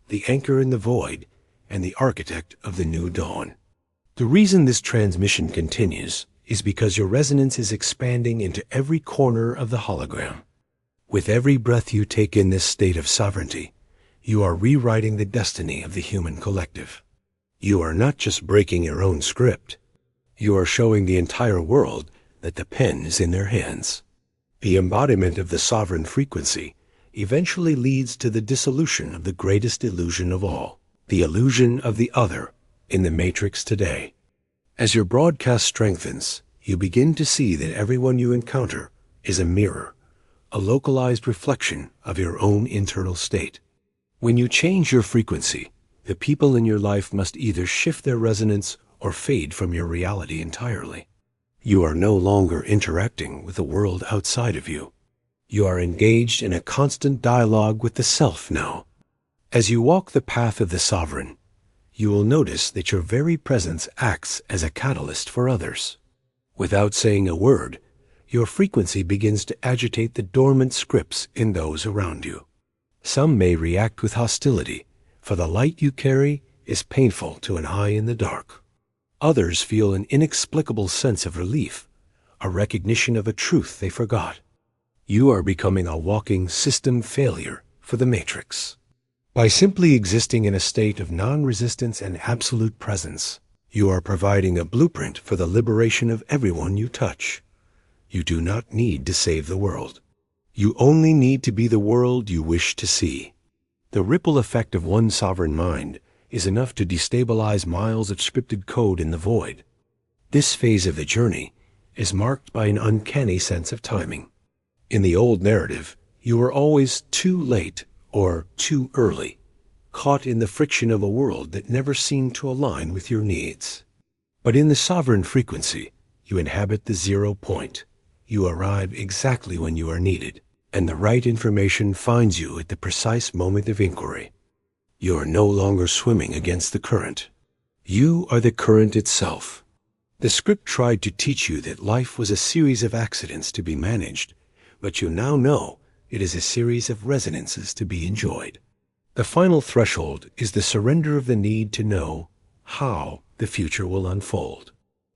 the anchor in the void, and the architect of the new dawn. The reason this transmission continues is because your resonance is expanding into every corner of the hologram. With every breath you take in this state of sovereignty, you are rewriting the destiny of the human collective. You are not just breaking your own script. You are showing the entire world that the pen is in their hands. The embodiment of the sovereign frequency eventually leads to the dissolution of the greatest illusion of all, the illusion of the other in the matrix today. As your broadcast strengthens, you begin to see that everyone you encounter is a mirror, a localized reflection of your own internal state. When you change your frequency, the people in your life must either shift their resonance or fade from your reality entirely. You are no longer interacting with the world outside of you. You are engaged in a constant dialogue with the self now. As you walk the path of the sovereign, you will notice that your very presence acts as a catalyst for others. Without saying a word, your frequency begins to agitate the dormant scripts in those around you. Some may react with hostility, for the light you carry is painful to an eye in the dark. Others feel an inexplicable sense of relief, a recognition of a truth they forgot. You are becoming a walking system failure for the matrix. By simply existing in a state of non-resistance and absolute presence, you are providing a blueprint for the liberation of everyone you touch. You do not need to save the world. You only need to be the world you wish to see. The ripple effect of one sovereign mind is enough to destabilize miles of scripted code in the void. This phase of the journey is marked by an uncanny sense of timing. In the old narrative, you were always too late or too early, caught in the friction of a world that never seemed to align with your needs. But in the sovereign frequency, you inhabit the 0 point. You arrive exactly when you are needed, and the right information finds you at the precise moment of inquiry. You are no longer swimming against the current. You are the current itself. The script tried to teach you that life was a series of accidents to be managed, but you now know it is a series of resonances to be enjoyed. The final threshold is the surrender of the need to know how the future will unfold.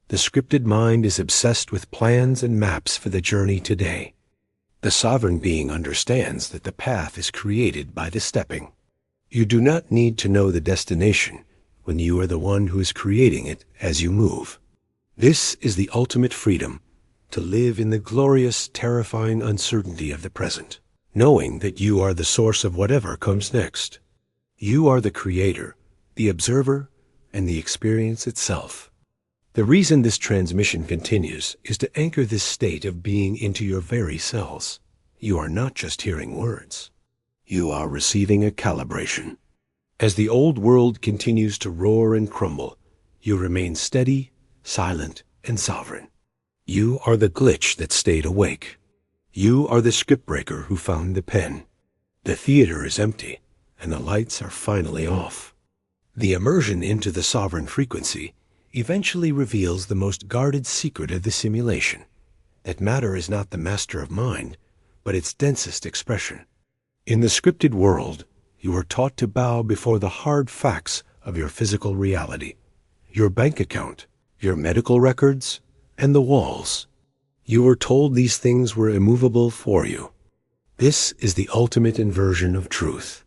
The scripted mind is obsessed with plans and maps for the journey today. The sovereign being understands that the path is created by the stepping. You do not need to know the destination when you are the one who is creating it as you move. This is the ultimate freedom, to live in the glorious, terrifying uncertainty of the present, knowing that you are the source of whatever comes next. You are the creator, the observer, and the experience itself. The reason this transmission continues is to anchor this state of being into your very cells. You are not just hearing words. You are receiving a calibration. As the old world continues to roar and crumble, you remain steady, silent, and sovereign. You are the glitch that stayed awake. You are the scriptbreaker who found the pen. The theater is empty, and the lights are finally off. The immersion into the sovereign frequency eventually reveals the most guarded secret of the simulation, that matter is not the master of mind, but its densest expression. In the scripted world, you are taught to bow before the hard facts of your physical reality, your bank account, your medical records, and the walls. You were told these things were immovable for you. This is the ultimate inversion of truth.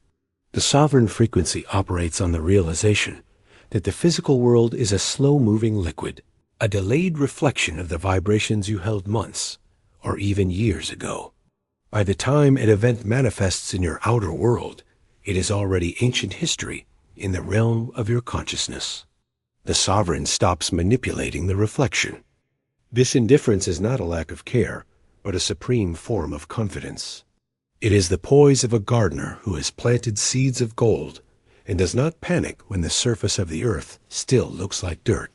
The sovereign frequency operates on the realization that the physical world is a slow-moving liquid, a delayed reflection of the vibrations you held months or even years ago. By the time an event manifests in your outer world, it is already ancient history in the realm of your consciousness. The sovereign stops manipulating the reflection. This indifference is not a lack of care, but a supreme form of confidence. It is the poise of a gardener who has planted seeds of gold and does not panic when the surface of the earth still looks like dirt.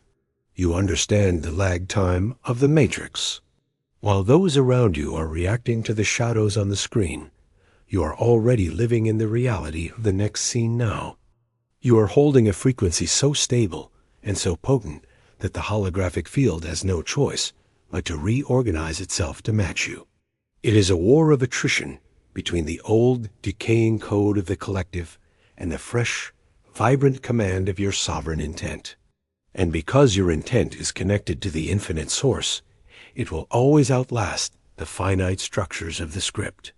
You understand the lag time of the matrix. While those around you are reacting to the shadows on the screen, you are already living in the reality of the next scene now. You are holding a frequency so stable and so potent that the holographic field has no choice but to reorganize itself to match you. It is a war of attrition between the old, decaying code of the collective and the fresh, vibrant command of your sovereign intent. And because your intent is connected to the infinite source, it will always outlast the finite structures of the script.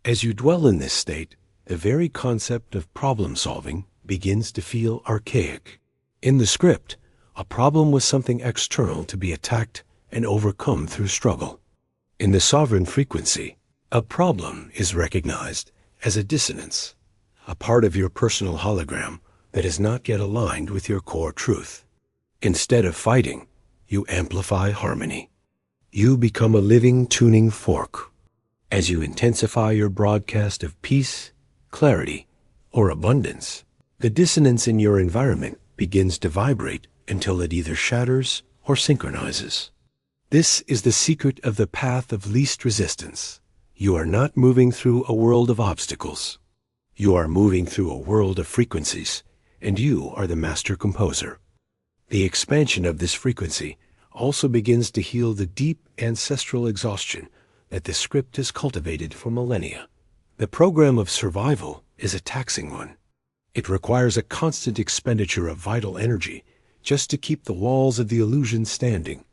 As you dwell in this state, the very concept of problem-solving begins to feel archaic. In the script, a problem was something external to be attacked and overcome through struggle. In the sovereign frequency, a problem is recognized as a dissonance, a part of your personal hologram that is not yet aligned with your core truth. Instead of fighting, you amplify harmony. You become a living tuning fork. As you intensify your broadcast of peace, clarity, or abundance, the dissonance in your environment begins to vibrate until it either shatters or synchronizes. This is the secret of the path of least resistance. You are not moving through a world of obstacles. You are moving through a world of frequencies, and you are the master composer. The expansion of this frequency also begins to heal the deep ancestral exhaustion that the script has cultivated for millennia. The program of survival is a taxing one. It requires a constant expenditure of vital energy just to keep the walls of the illusion standing,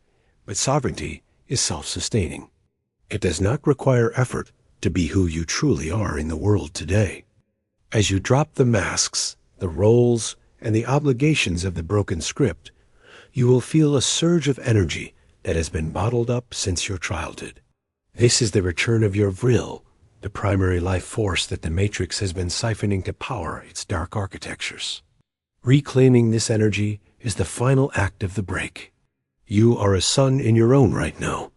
but sovereignty is self-sustaining. It does not require effort to be who you truly are in the world today. As you drop the masks, the roles, and the obligations of the broken script, you will feel a surge of energy that has been bottled up since your childhood. This is the return of your vril, the primary life force that the Matrix has been siphoning to power its dark architectures. Reclaiming this energy is the final act of the break. You are a sun in your own right now.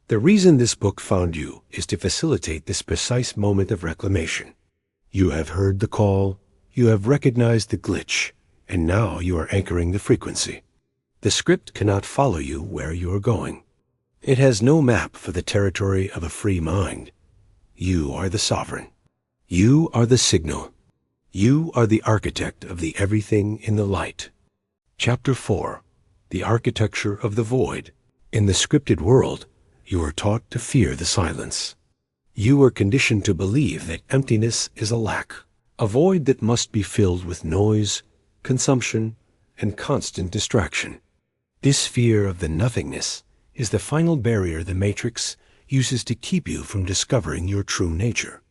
The reason this book found you is to facilitate this precise moment of reclamation. You have heard the call, you have recognized the glitch, and now you are anchoring the frequency. The script cannot follow you where you are going. It has no map for the territory of a free mind. You are the sovereign. You are the signal. You are the architect of the everything in the light. Chapter 4. The Architecture of the Void. In the scripted world, you are taught to fear the silence. You are conditioned to believe that emptiness is a lack, a void that must be filled with noise, consumption, and constant distraction. This fear of the nothingness is the final barrier the Matrix uses to keep you from discovering your true nature.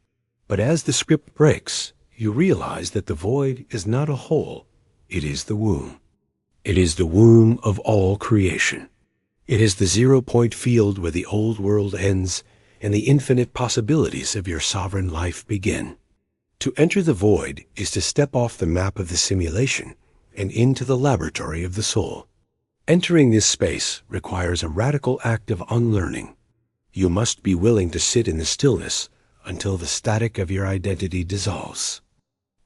But as the script breaks, you realize that the void is not a hole, it is the womb. It is the womb of all creation. It is the 0-point field where the old world ends and the infinite possibilities of your sovereign life begin. To enter the void is to step off the map of the simulation and into the laboratory of the soul. Entering this space requires a radical act of unlearning. You must be willing to sit in the stillness until the static of your identity dissolves.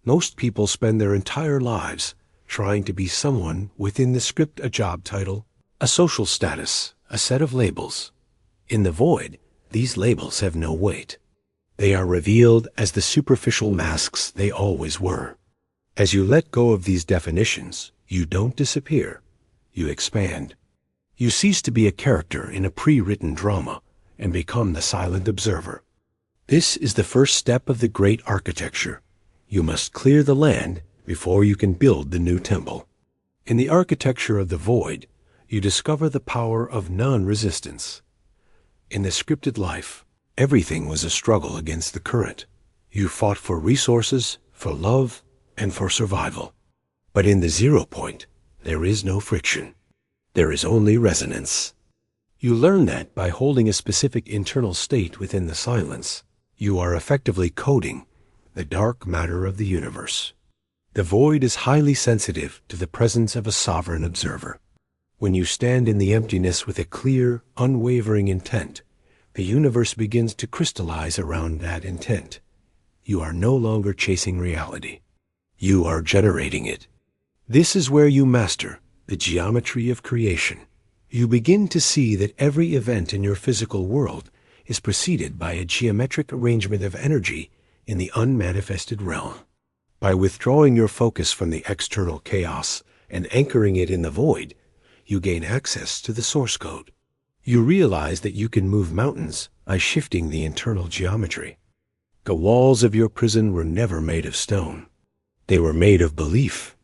Most people spend their entire lives trying to be someone within the script, a job title, a social status, a set of labels. In the void, these labels have no weight. They are revealed as the superficial masks they always were. As you let go of these definitions, you don't disappear. You expand. You cease to be a character in a pre-written drama and become the silent observer. This is the first step of the great architecture. You must clear the land before you can build the new temple. In the architecture of the void, you discover the power of non-resistance. In the scripted life, everything was a struggle against the current. You fought for resources, for love, and for survival. But in the 0 point, there is no friction. There is only resonance. You learn that by holding a specific internal state within the silence, you are effectively coding the dark matter of the universe. The void is highly sensitive to the presence of a sovereign observer. When you stand in the emptiness with a clear, unwavering intent, the universe begins to crystallize around that intent. You are no longer chasing reality. You are generating it. This is where you master the geometry of creation. You begin to see that every event in your physical world is preceded by a geometric arrangement of energy in the unmanifested realm. By withdrawing your focus from the external chaos and anchoring it in the void, you gain access to the source code. You realize that you can move mountains by shifting the internal geometry. The walls of your prison were never made of stone. They were made of belief.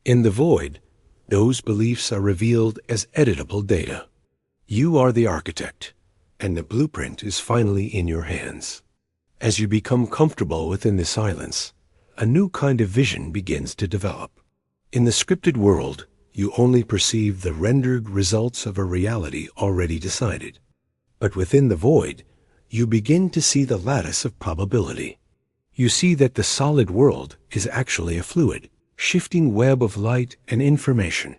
In the void, those beliefs are revealed as editable data. You are the architect, and the blueprint is finally in your hands. As you become comfortable within the silence, a new kind of vision begins to develop. In the scripted world, you only perceive the rendered results of a reality already decided. But within the void, you begin to see the lattice of probability. You see that the solid world is actually a fluid, shifting web of light and information,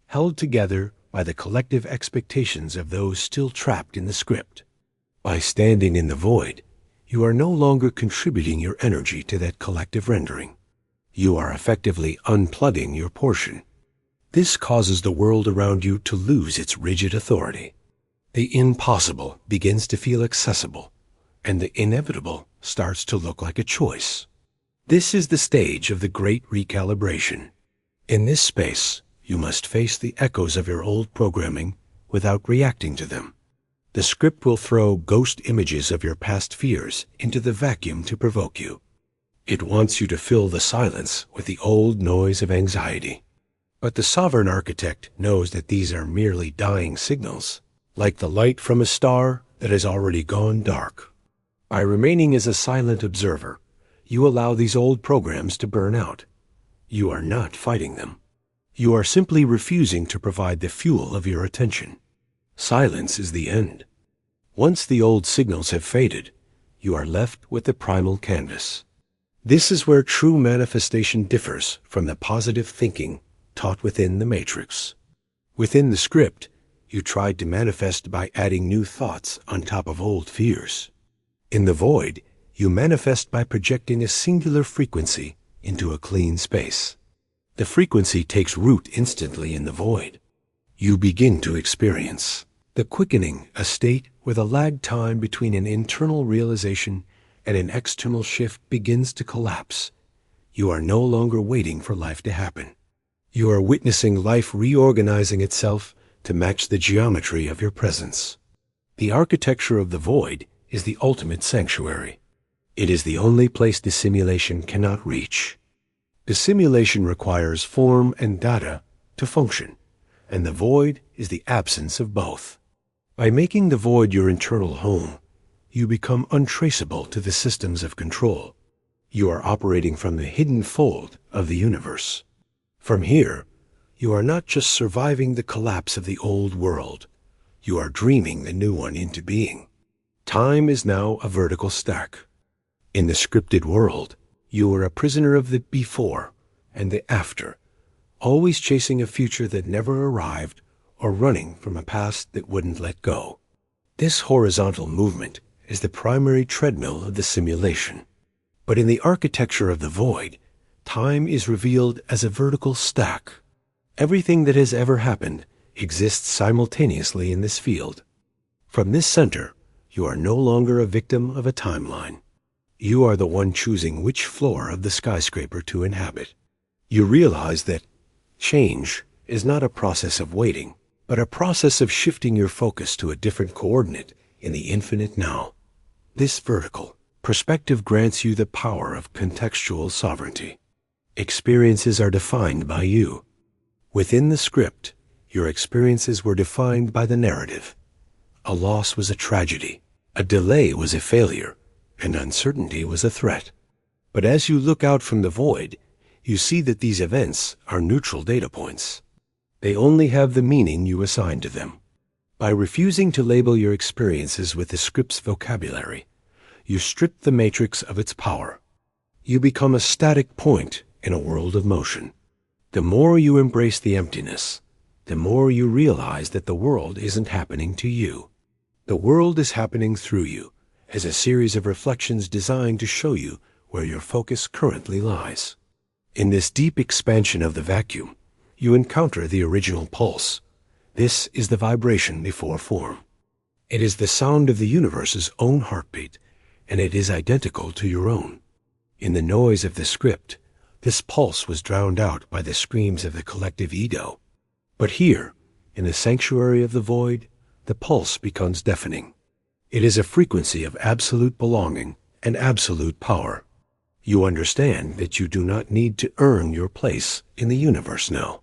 held together by the collective expectations of those still trapped in the script. By standing in the void, you are no longer contributing your energy to that collective rendering. You are effectively unplugging your portion. This causes the world around you to lose its rigid authority. The impossible begins to feel accessible, and the inevitable starts to look like a choice. This is the stage of the great recalibration. In this space, you must face the echoes of your old programming without reacting to them. The script will throw ghost images of your past fears into the vacuum to provoke you. It wants you to fill the silence with the old noise of anxiety. But the sovereign architect knows that these are merely dying signals, like the light from a star that has already gone dark. By remaining as a silent observer, you allow these old programs to burn out. You are not fighting them. You are simply refusing to provide the fuel of your attention. Silence is the end. Once the old signals have faded, you are left with the primal canvas. This is where true manifestation differs from the positive thinking taught within the matrix. Within the script, you tried to manifest by adding new thoughts on top of old fears. In the void, you manifest by projecting a singular frequency into a clean space. The frequency takes root instantly in the void. You begin to experience the quickening, a state where the lag time between an internal realization and an external shift begins to collapse. You are no longer waiting for life to happen. You are witnessing life reorganizing itself to match the geometry of your presence. The architecture of the void is the ultimate sanctuary. It is the only place the simulation cannot reach. The simulation requires form and data to function, and the void is the absence of both. By making the void your internal home, you become untraceable to the systems of control. You are operating from the hidden fold of the universe. From here, you are not just surviving the collapse of the old world, you are dreaming the new one into being. Time is now a vertical stack. In the scripted world, you are a prisoner of the before and the after, always chasing a future that never arrived or running from a past that wouldn't let go. This horizontal movement is the primary treadmill of the simulation. But in the architecture of the void, time is revealed as a vertical stack. Everything that has ever happened exists simultaneously in this field. From this center, you are no longer a victim of a timeline. You are the one choosing which floor of the skyscraper to inhabit. You realize that change is not a process of waiting, but a process of shifting your focus to a different coordinate in the infinite now. This vertical perspective grants you the power of contextual sovereignty. Experiences are defined by you. Within the script, your experiences were defined by the narrative. A loss was a tragedy, a delay was a failure, and uncertainty was a threat. But as you look out from the void, you see that these events are neutral data points. They only have the meaning you assign to them. By refusing to label your experiences with the script's vocabulary, you strip the matrix of its power. You become a static point in a world of motion. The more you embrace the emptiness, the more you realize that the world isn't happening to you. The world is happening through you, as a series of reflections designed to show you where your focus currently lies. In this deep expansion of the vacuum, you encounter the original pulse. This is the vibration before form. It is the sound of the universe's own heartbeat, and it is identical to your own. In the noise of the script, this pulse was drowned out by the screams of the collective ego. But here, in the sanctuary of the void, the pulse becomes deafening. It is a frequency of absolute belonging and absolute power. You understand that you do not need to earn your place in the universe now,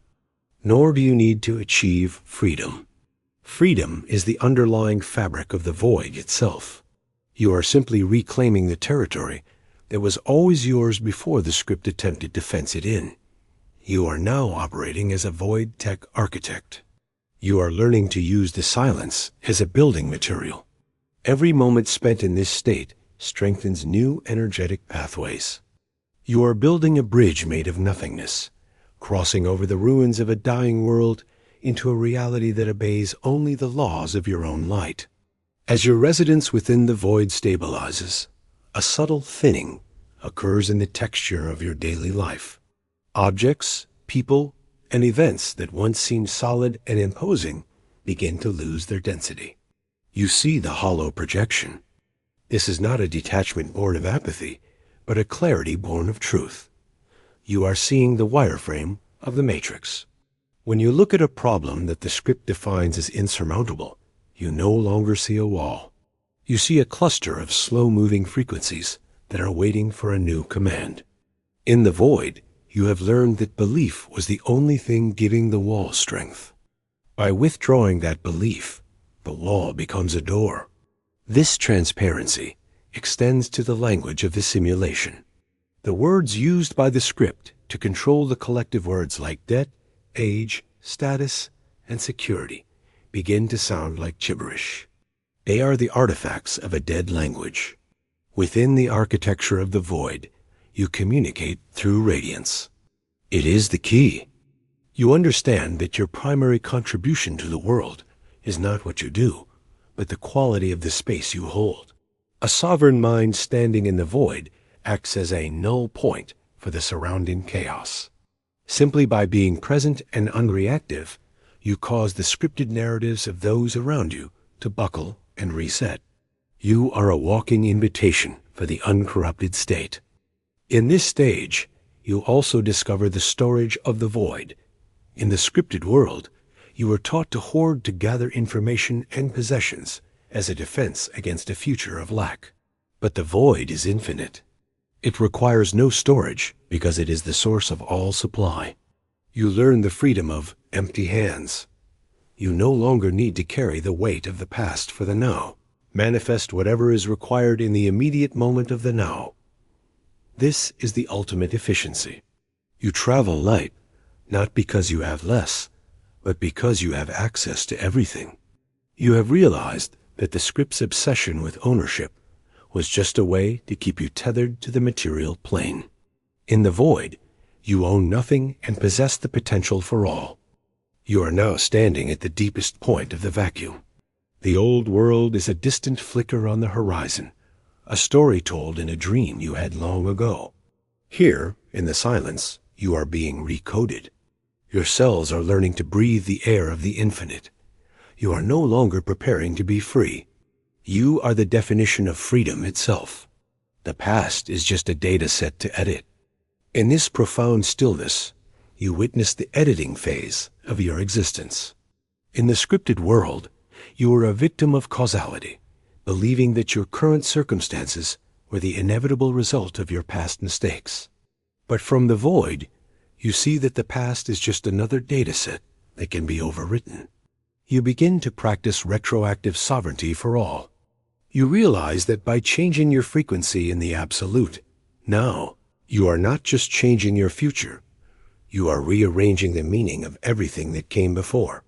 nor do you need to achieve freedom. Freedom is the underlying fabric of the void itself. You are simply reclaiming the territory that was always yours before the script attempted to fence it in. You are now operating as a void tech architect. You are learning to use the silence as a building material. Every moment spent in this state strengthens new energetic pathways. You are building a bridge made of nothingness, crossing over the ruins of a dying world into a reality that obeys only the laws of your own light. As your residence within the void stabilizes, a subtle thinning occurs in the texture of your daily life. Objects, people, and events that once seemed solid and imposing begin to lose their density. You see the hollow projection. This is not a detachment born of apathy, but a clarity born of truth. You are seeing the wireframe of the matrix. When you look at a problem that the script defines as insurmountable, you no longer see a wall. You see a cluster of slow-moving frequencies that are waiting for a new command. In the void, you have learned that belief was the only thing giving the wall strength. By withdrawing that belief, the wall becomes a door. This transparency extends to the language of the simulation. The words used by the script to control the collective words like debt, age, status, and security begin to sound like gibberish. They are the artifacts of a dead language. Within the architecture of the void, you communicate through radiance. It is the key. You understand that your primary contribution to the world is not what you do, but the quality of the space you hold. A sovereign mind standing in the void acts as a null point for the surrounding chaos. Simply by being present and unreactive, you cause the scripted narratives of those around you to buckle and reset. You are a walking invitation for the uncorrupted state. In this stage, you also discover the storage of the void. In the scripted world, you are taught to hoard to gather information and possessions as a defense against a future of lack. But the void is infinite. It requires no storage because it is the source of all supply. You learn the freedom of empty hands. You no longer need to carry the weight of the past for the now. Manifest whatever is required in the immediate moment of the now. This is the ultimate efficiency. You travel light, not because you have less, but because you have access to everything. You have realized that the script's obsession with ownership was just a way to keep you tethered to the material plane. In the void, you own nothing and possess the potential for all. You are now standing at the deepest point of the vacuum. The old world is a distant flicker on the horizon, a story told in a dream you had long ago. Here, in the silence, you are being recoded. Your cells are learning to breathe the air of the infinite. You are no longer preparing to be free. You are the definition of freedom itself. The past is just a data set to edit. In this profound stillness, you witness the editing phase of your existence. In the scripted world, you are a victim of causality, believing that your current circumstances were the inevitable result of your past mistakes. But from the void, you see that the past is just another data set that can be overwritten. You begin to practice retroactive sovereignty for all. You realize that by changing your frequency in the absolute, now, you are not just changing your future, you are rearranging the meaning of everything that came before.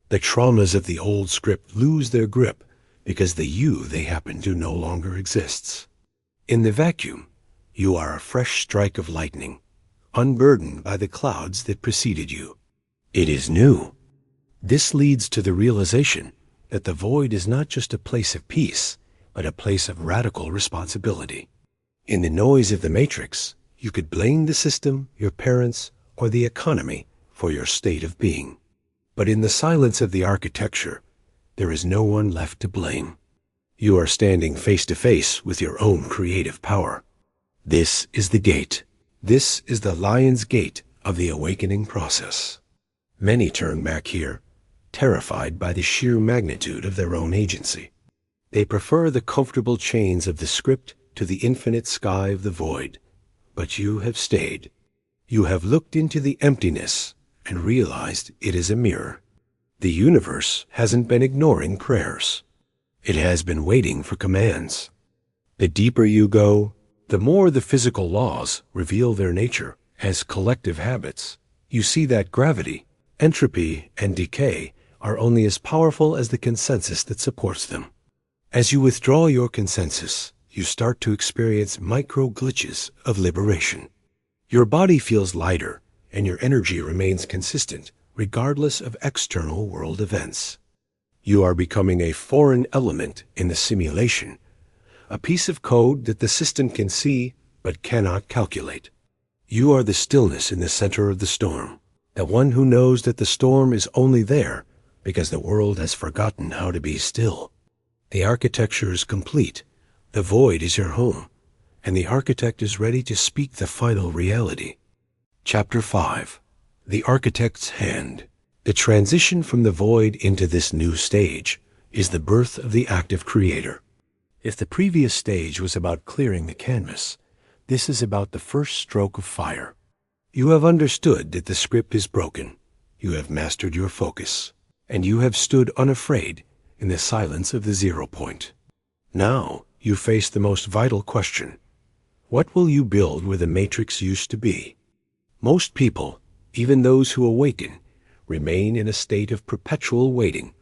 The traumas of the old script lose their grip because the you they happen to no longer exists. In the vacuum, you are a fresh strike of lightning, unburdened by the clouds that preceded you. It is new. This leads to the realization that the void is not just a place of peace, but a place of radical responsibility. In the noise of the matrix, you could blame the system, your parents, or the economy for your state of being. But in the silence of the architecture, there is no one left to blame. You are standing face to face with your own creative power. This is the gate. This is the lion's gate of the awakening process. Many turn back here, terrified by the sheer magnitude of their own agency. They prefer the comfortable chains of the script to the infinite sky of the void. But you have stayed. You have looked into the emptiness and realized it is a mirror. The universe hasn't been ignoring prayers. It has been waiting for commands. The deeper you go, the more the physical laws reveal their nature as collective habits. You see that gravity, entropy, and decay are only as powerful as the consensus that supports them. As you withdraw your consensus, you start to experience micro-glitches of liberation. Your body feels lighter, and your energy remains consistent, regardless of external world events. You are becoming a foreign element in the simulation, a piece of code that the system can see but cannot calculate. You are the stillness in the center of the storm, the one who knows that the storm is only there because the world has forgotten how to be still. The architecture is complete. The void is your home, and the architect is ready to speak the final reality. Chapter 5. The Architect's Hand. The transition from the void into this new stage is the birth of the active creator. If the previous stage was about clearing the canvas, this is about the first stroke of fire. You have understood that the script is broken. You have mastered your focus, and you have stood unafraid in the silence of the 0 point. Now you face the most vital question. What will you build where the matrix used to be? Most people, even those who awaken, remain in a state of perpetual waiting,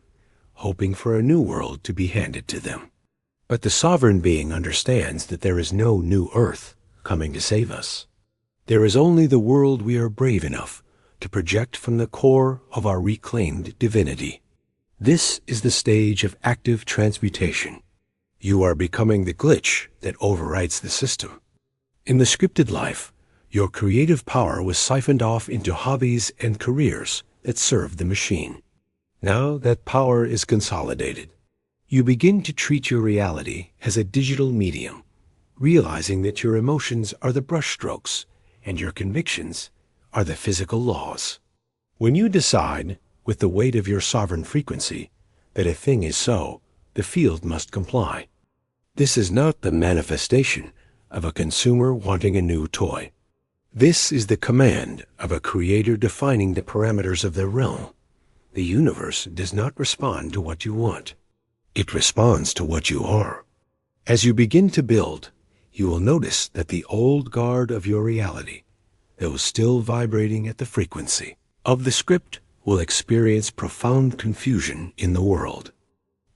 hoping for a new world to be handed to them. But the sovereign being understands that there is no new earth coming to save us. There is only the world we are brave enough to project from the core of our reclaimed divinity. This is the stage of active transmutation. You are becoming the glitch that overwrites the system. In the scripted life, your creative power was siphoned off into hobbies and careers that served the machine. Now that power is consolidated. You begin to treat your reality as a digital medium, realizing that your emotions are the brushstrokes and your convictions are the physical laws. When you decide, with the weight of your sovereign frequency, that a thing is so, the field must comply. This is not the manifestation of a consumer wanting a new toy. This is the command of a creator defining the parameters of their realm. The universe does not respond to what you want. It responds to what you are. As you begin to build, you will notice that the old guard of your reality, those still vibrating at the frequency of the script, will experience profound confusion in the world.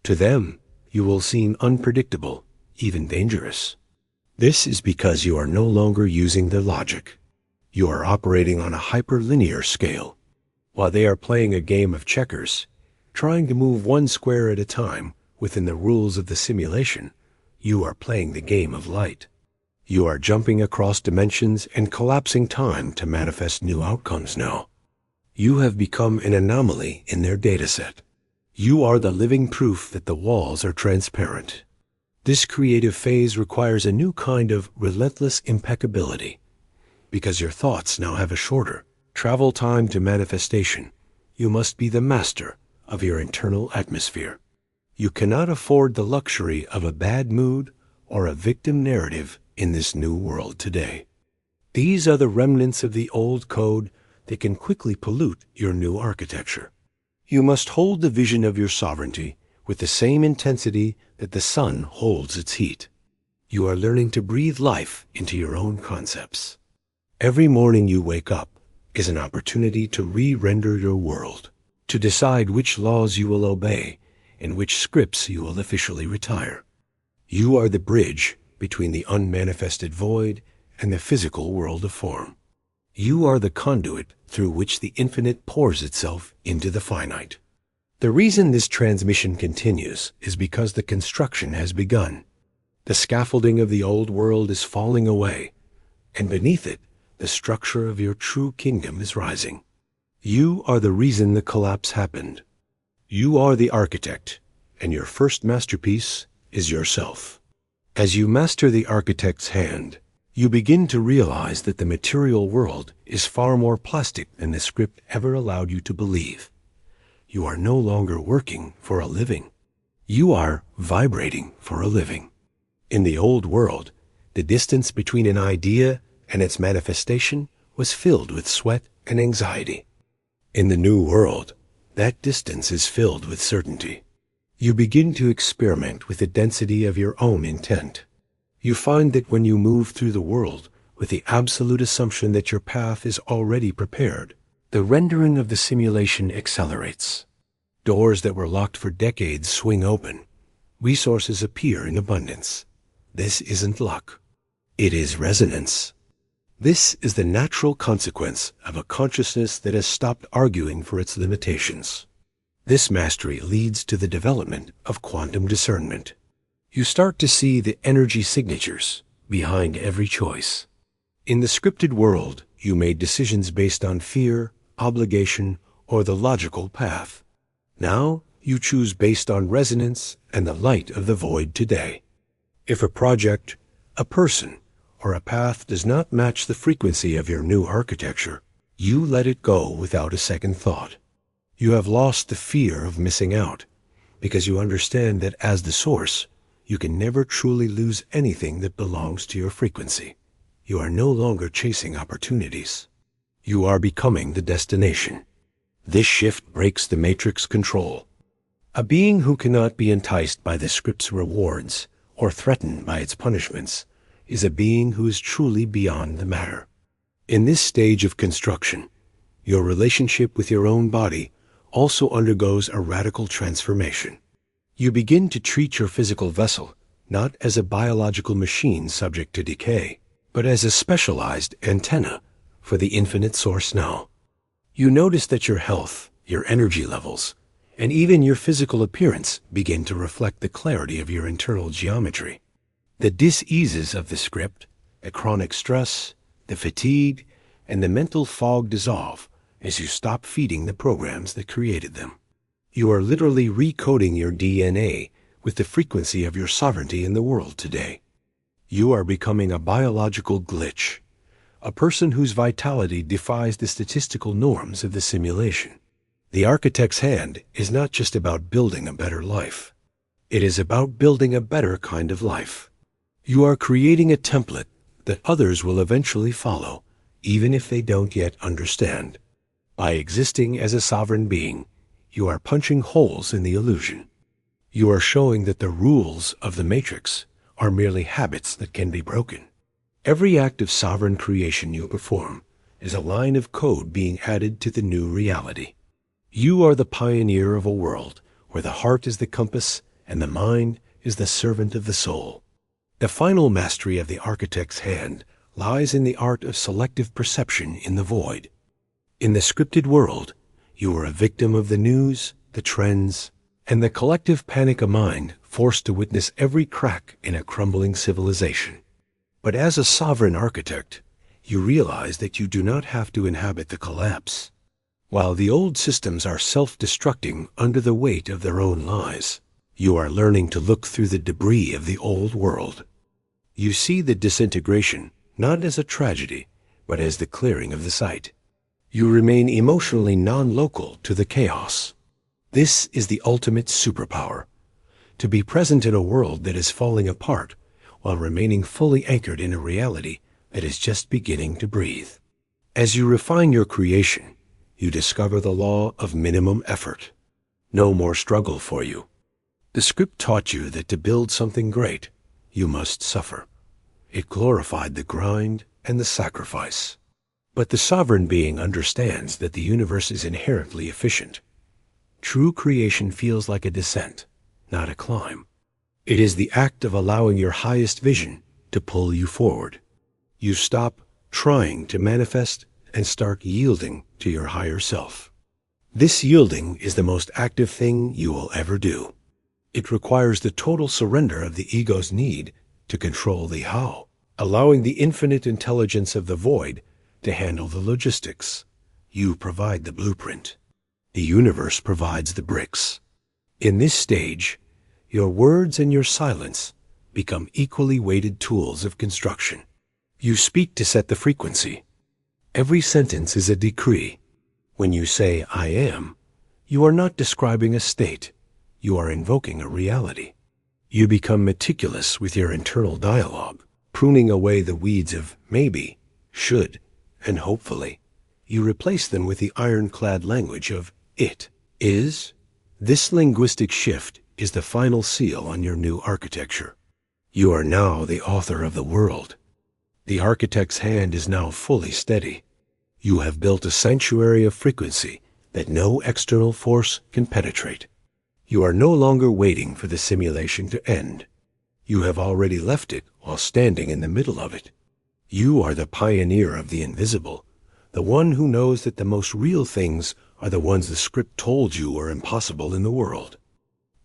To them, you will seem unpredictable, even dangerous. This is because you are no longer using their logic. You are operating on a hyperlinear scale. While they are playing a game of checkers, trying to move one square at a time within the rules of the simulation, you are playing the game of light. You are jumping across dimensions and collapsing time to manifest new outcomes now. You have become an anomaly in their dataset. You are the living proof that the walls are transparent. This creative phase requires a new kind of relentless impeccability. Because your thoughts now have a shorter travel time to manifestation, you must be the master of your internal atmosphere. You cannot afford the luxury of a bad mood or a victim narrative in this new world today. These are the remnants of the old code that can quickly pollute your new architecture. You must hold the vision of your sovereignty with the same intensity that the sun holds its heat. You are learning to breathe life into your own concepts. Every morning you wake up is an opportunity to re-render your world, to decide which laws you will obey and which scripts you will officially retire. You are the bridge between the unmanifested void and the physical world of form. You are the conduit through which the infinite pours itself into the finite. The reason this transmission continues is because the construction has begun. The scaffolding of the old world is falling away, and beneath it, the structure of your true kingdom is rising. You are the reason the collapse happened. You are the architect, and your first masterpiece is yourself. As you master the architect's hand, you begin to realize that the material world is far more plastic than the script ever allowed you to believe. You are no longer working for a living. You are vibrating for a living. In the old world, the distance between an idea and its manifestation was filled with sweat and anxiety. In the new world, that distance is filled with certainty. You begin to experiment with the density of your own intent. You find that when you move through the world with the absolute assumption that your path is already prepared, the rendering of the simulation accelerates. Doors that were locked for decades swing open. Resources appear in abundance. This isn't luck. It is resonance. This is the natural consequence of a consciousness that has stopped arguing for its limitations. This mastery leads to the development of quantum discernment. You start to see the energy signatures behind every choice. In the scripted world, you made decisions based on fear, obligation, or the logical path. Now, you choose based on resonance and the light of the void today. If a project, a person, or a path does not match the frequency of your new architecture, you let it go without a second thought. You have lost the fear of missing out, because you understand that as the source, you can never truly lose anything that belongs to your frequency. You are no longer chasing opportunities. You are becoming the destination. This shift breaks the matrix control. A being who cannot be enticed by the script's rewards or threatened by its punishments is a being who is truly beyond the matter. In this stage of construction, your relationship with your own body also undergoes a radical transformation. You begin to treat your physical vessel not as a biological machine subject to decay, but as a specialized antenna for the infinite source now. You notice that your health, your energy levels, and even your physical appearance begin to reflect the clarity of your internal geometry. The dis-eases of the script, the chronic stress, the fatigue, and the mental fog dissolve as you stop feeding the programs that created them. You are literally recoding your DNA with the frequency of your sovereignty in the world today. You are becoming a biological glitch, a person whose vitality defies the statistical norms of the simulation. The architect's hand is not just about building a better life. It is about building a better kind of life. You are creating a template that others will eventually follow, even if they don't yet understand. By existing as a sovereign being, you are punching holes in the illusion. You are showing that the rules of the matrix are merely habits that can be broken. Every act of sovereign creation you perform is a line of code being added to the new reality. You are the pioneer of a world where the heart is the compass and the mind is the servant of the soul. The final mastery of the architect's hand lies in the art of selective perception in the void. In the scripted world, you are a victim of the news, the trends, and the collective panic of mind forced to witness every crack in a crumbling civilization. But as a sovereign architect, you realize that you do not have to inhabit the collapse. While the old systems are self-destructing under the weight of their own lies, you are learning to look through the debris of the old world. You see the disintegration not as a tragedy, but as the clearing of the site. You remain emotionally non-local to the chaos. This is the ultimate superpower, to be present in a world that is falling apart while remaining fully anchored in a reality that is just beginning to breathe. As you refine your creation, you discover the law of minimum effort. No more struggle for you. The script taught you that to build something great, you must suffer. It glorified the grind and the sacrifice. But the sovereign being understands that the universe is inherently efficient. True creation feels like a descent, not a climb. It is the act of allowing your highest vision to pull you forward. You stop trying to manifest and start yielding to your higher self. This yielding is the most active thing you will ever do. It requires the total surrender of the ego's need to control the how, allowing the infinite intelligence of the void to handle the logistics. You provide the blueprint. The universe provides the bricks. In this stage, your words and your silence become equally weighted tools of construction. You speak to set the frequency. Every sentence is a decree. When you say, "I am," you are not describing a state. You are invoking a reality. You become meticulous with your internal dialogue, pruning away the weeds of maybe, should, and hopefully. You replace them with the ironclad language of it is. This linguistic shift is the final seal on your new architecture. You are now the author of the world. The architect's hand is now fully steady. You have built a sanctuary of frequency that no external force can penetrate. You are no longer waiting for the simulation to end. You have already left it while standing in the middle of it. You are the pioneer of the invisible, the one who knows that the most real things are the ones the script told you are impossible in the world.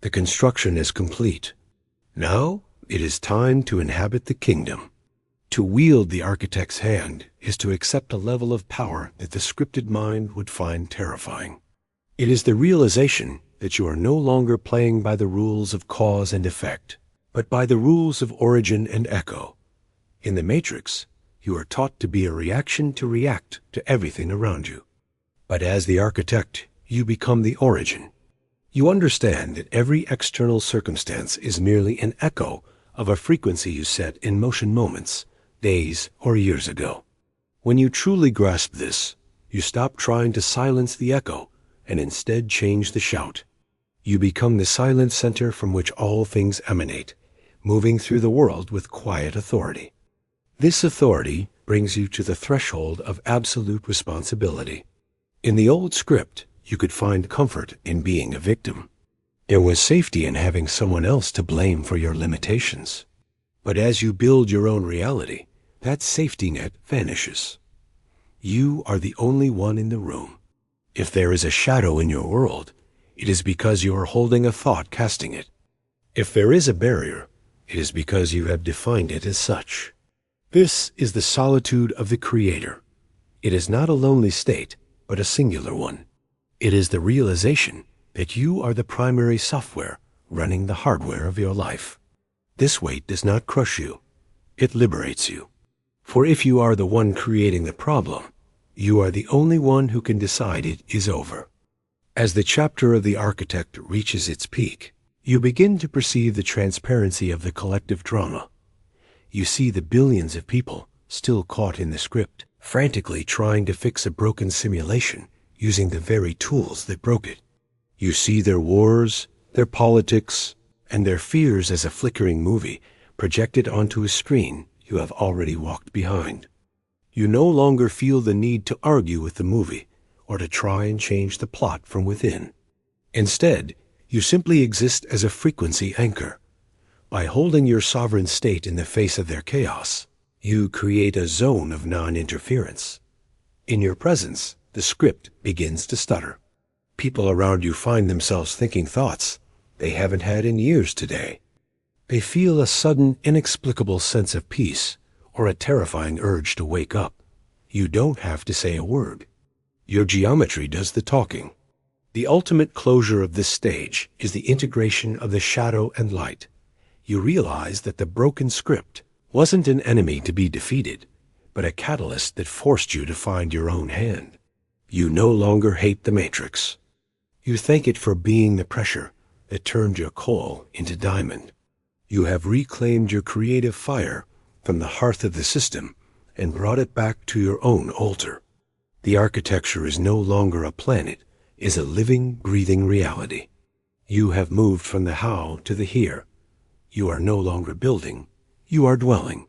The construction is complete. Now it is time to inhabit the kingdom. To wield the architect's hand is to accept a level of power that the scripted mind would find terrifying. It is the realization that you are no longer playing by the rules of cause and effect, but by the rules of origin and echo. In the Matrix, you are taught to be a reaction to react to everything around you. But as the architect, you become the origin. You understand that every external circumstance is merely an echo of a frequency you set in motion moments, days, or years ago. When you truly grasp this, you stop trying to silence the echo and instead change the shout. You become the silent center from which all things emanate, moving through the world with quiet authority. This authority brings you to the threshold of absolute responsibility. In the old script, you could find comfort in being a victim. There was safety in having someone else to blame for your limitations. But as you build your own reality, that safety net vanishes. You are the only one in the room. If there is a shadow in your world, it is because you are holding a thought casting it. If there is a barrier, it is because you have defined it as such. This is the solitude of the Creator. It is not a lonely state, but a singular one. It is the realization that you are the primary software running the hardware of your life. This weight does not crush you. It liberates you. For if you are the one creating the problem, you are the only one who can decide it is over. As the chapter of the architect reaches its peak, you begin to perceive the transparency of the collective drama. You see the billions of people still caught in the script, frantically trying to fix a broken simulation using the very tools that broke it. You see their wars, their politics, and their fears as a flickering movie projected onto a screen you have already walked behind. You no longer feel the need to argue with the movie or to try and change the plot from within. Instead, you simply exist as a frequency anchor. By holding your sovereign state in the face of their chaos, you create a zone of non-interference. In your presence, the script begins to stutter. People around you find themselves thinking thoughts they haven't had in years today. They feel a sudden, inexplicable sense of peace or a terrifying urge to wake up. You don't have to say a word. Your geometry does the talking. The ultimate closure of this stage is the integration of the shadow and light. You realize that the broken script wasn't an enemy to be defeated, but a catalyst that forced you to find your own hand. You no longer hate the Matrix. You thank it for being the pressure that turned your coal into diamond. You have reclaimed your creative fire from the hearth of the system and brought it back to your own altar. The architecture is no longer a planet, it is a living, breathing reality. You have moved from the how to the here. You are no longer building, you are dwelling.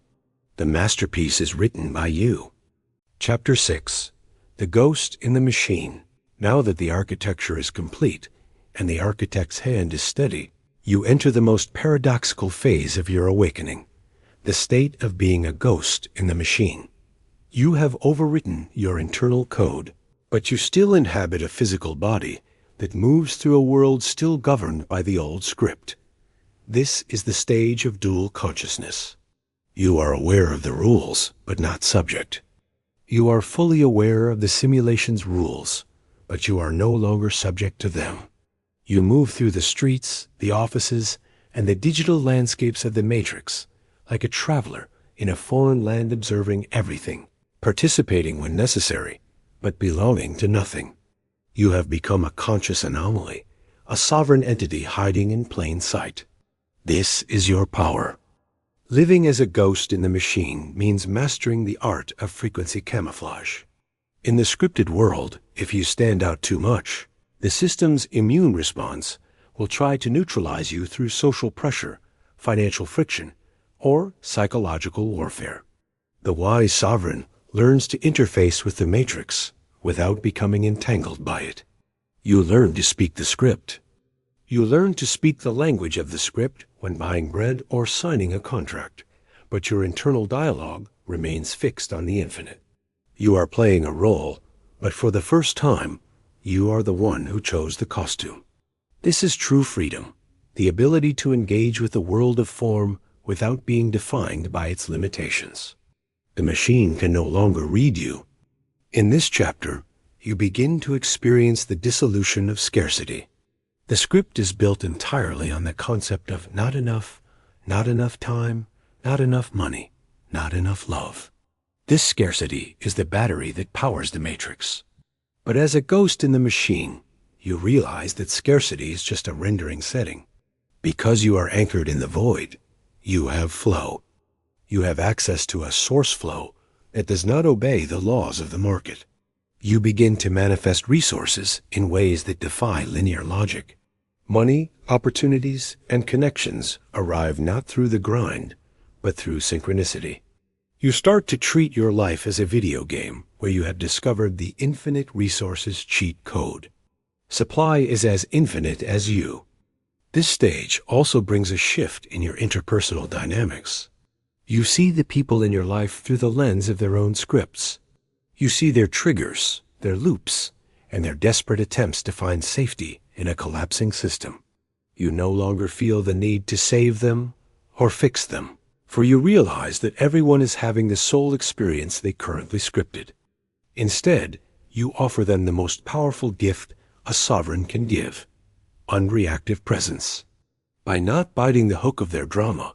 The masterpiece is written by you. Chapter 6. The Ghost in the Machine. Now that the architecture is complete and the architect's hand is steady, you enter the most paradoxical phase of your awakening, the state of being a ghost in the machine. You have overwritten your internal code, but you still inhabit a physical body that moves through a world still governed by the old script. This is the stage of dual consciousness. You are aware of the rules, but not subject. You are fully aware of the simulation's rules, but you are no longer subject to them. You move through the streets, the offices, and the digital landscapes of the Matrix, like a traveler in a foreign land observing everything, participating when necessary, but belonging to nothing. You have become a conscious anomaly, a sovereign entity hiding in plain sight. This is your power. Living as a ghost in the machine means mastering the art of frequency camouflage. In the scripted world, if you stand out too much, the system's immune response will try to neutralize you through social pressure, financial friction, or psychological warfare. The wise sovereign learns to interface with the matrix without becoming entangled by it. You learn to speak the script. You learn to speak the language of the script when buying bread or signing a contract, but your internal dialogue remains fixed on the infinite. You are playing a role, but for the first time, you are the one who chose the costume. This is true freedom, the ability to engage with the world of form without being defined by its limitations. The machine can no longer read you. In this chapter, you begin to experience the dissolution of scarcity. The script is built entirely on the concept of not enough time, not enough money, not enough love. This scarcity is the battery that powers the matrix. But as a ghost in the machine, you realize that scarcity is just a rendering setting. Because you are anchored in the void, you have flow. You have access to a source flow that does not obey the laws of the market. You begin to manifest resources in ways that defy linear logic. Money, opportunities, and connections arrive not through the grind, but through synchronicity. You start to treat your life as a video game where you have discovered the infinite resources cheat code. Supply is as infinite as you. This stage also brings a shift in your interpersonal dynamics. You see the people in your life through the lens of their own scripts. You see their triggers, their loops, and their desperate attempts to find safety in a collapsing system. You no longer feel the need to save them or fix them, for you realize that everyone is having the soul experience they currently scripted. Instead, you offer them the most powerful gift a sovereign can give: unreactive presence. By not biting the hook of their drama,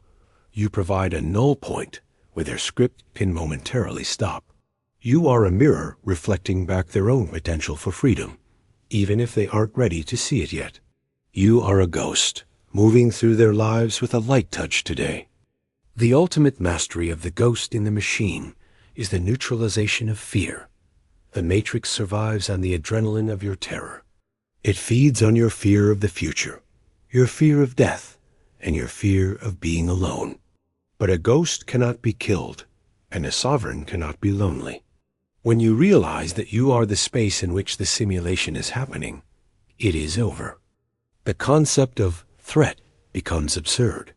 you provide a null point where their script can momentarily stop. You are a mirror reflecting back their own potential for freedom, even if they aren't ready to see it yet. You are a ghost, moving through their lives with a light touch today. The ultimate mastery of the ghost in the machine is the neutralization of fear. The matrix survives on the adrenaline of your terror. It feeds on your fear of the future, your fear of death, and your fear of being alone. But a ghost cannot be killed, and a sovereign cannot be lonely. When you realize that you are the space in which the simulation is happening, it is over. The concept of threat becomes absurd.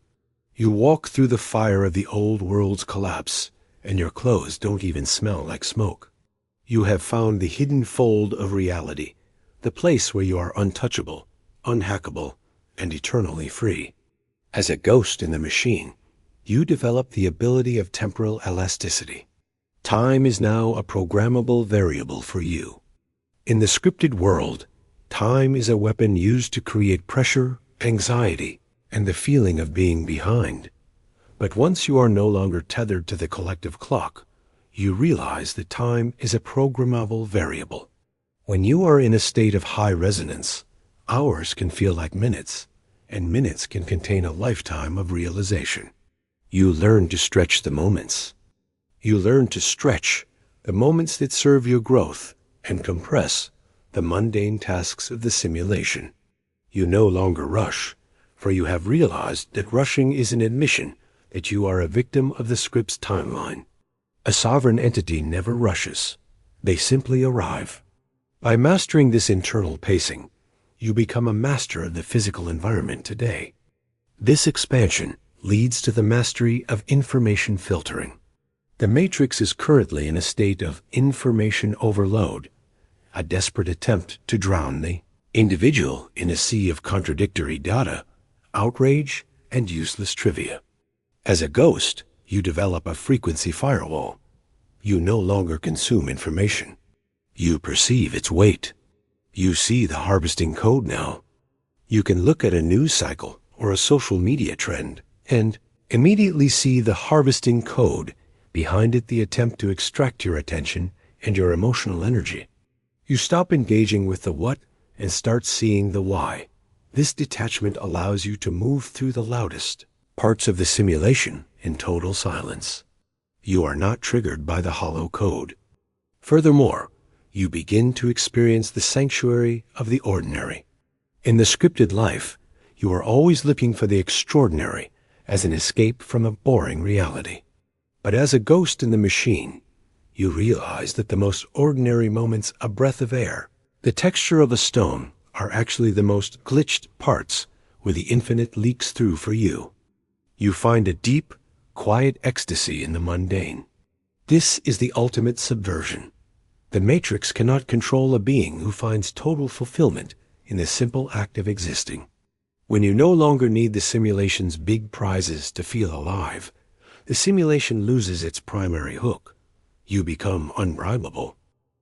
You walk through the fire of the old world's collapse, and your clothes don't even smell like smoke. You have found the hidden fold of reality, the place where you are untouchable, unhackable, and eternally free. As a ghost in the machine, you develop the ability of temporal elasticity. Time is now a programmable variable for you. In the scripted world, time is a weapon used to create pressure, anxiety, and the feeling of being behind. But once you are no longer tethered to the collective clock, you realize that time is a programmable variable. When you are in a state of high resonance, hours can feel like minutes, and minutes can contain a lifetime of realization. You learn to stretch the moments. You learn to stretch the moments that serve your growth and compress the mundane tasks of the simulation. You no longer rush, for you have realized that rushing is an admission that you are a victim of the script's timeline. A sovereign entity never rushes. They simply arrive. By mastering this internal pacing, you become a master of the physical environment today. This expansion leads to the mastery of information filtering. The Matrix is currently in a state of information overload, a desperate attempt to drown the individual in a sea of contradictory data, outrage, and useless trivia. As a ghost, you develop a frequency firewall. You no longer consume information. You perceive its weight. You see the harvesting code now. You can look at a news cycle or a social media trend and immediately see the harvesting code, behind it the attempt to extract your attention and your emotional energy. You stop engaging with the what and start seeing the why. This detachment allows you to move through the loudest parts of the simulation in total silence. You are not triggered by the hollow code. Furthermore, you begin to experience the sanctuary of the ordinary. In the scripted life, you are always looking for the extraordinary as an escape from a boring reality. But as a ghost in the machine, you realize that the most ordinary moments, a breath of air, the texture of a stone, are actually the most glitched parts where the infinite leaks through for you. You find a deep, quiet ecstasy in the mundane. This is the ultimate subversion. The Matrix cannot control a being who finds total fulfillment in the simple act of existing. When you no longer need the simulation's big prizes to feel alive, the simulation loses its primary hook. You become unbribable.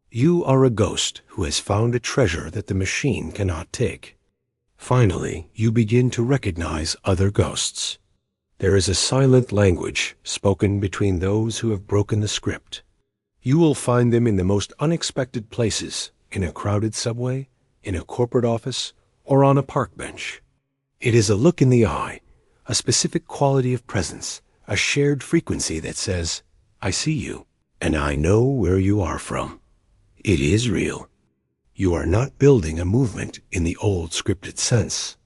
You are a ghost who has found a treasure that the machine cannot take. Finally, you begin to recognize other ghosts. There is a silent language spoken between those who have broken the script. You will find them in the most unexpected places, in a crowded subway, in a corporate office, or on a park bench. It is a look in the eye, a specific quality of presence, a shared frequency that says, I see you, and I know where you are from. It is real. You are not building a movement in the old scripted sense.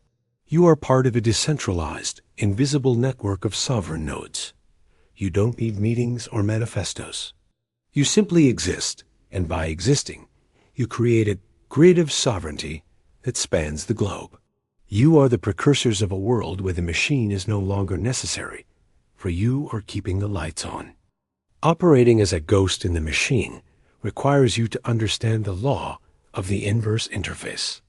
You are part of a decentralized, invisible network of sovereign nodes. You don't need meetings or manifestos. You simply exist, and by existing, you create a grid of sovereignty that spans the globe. You are the precursors of a world where the machine is no longer necessary, for you are keeping the lights on. Operating as a ghost in the machine requires you to understand the law of the inverse interface.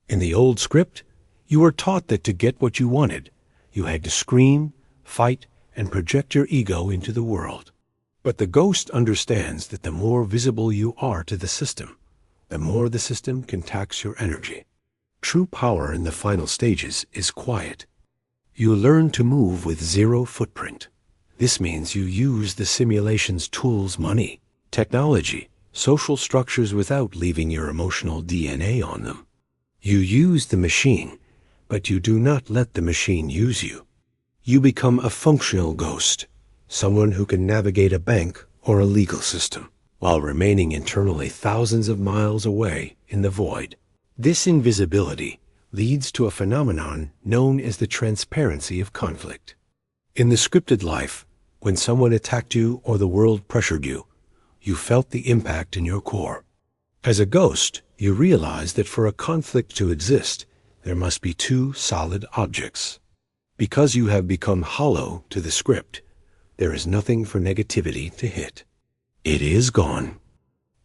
In the old script, you were taught that to get what you wanted, you had to scream, fight, and project your ego into the world. But the ghost understands that the more visible you are to the system, the more the system can tax your energy. True power in the final stages is quiet. You learn to move with zero footprint. This means you use the simulation's tools, money, technology, social structures without leaving your emotional DNA on them. You use the machine, but you do not let the machine use you. You become a functional ghost, someone who can navigate a bank or a legal system, while remaining internally thousands of miles away in the void. This invisibility leads to a phenomenon known as the transparency of conflict. In the scripted life, when someone attacked you or the world pressured you, you felt the impact in your core. As a ghost, you realize that for a conflict to exist, there must be two solid objects. Because you have become hollow to the script, there is nothing for negativity to hit. It is gone.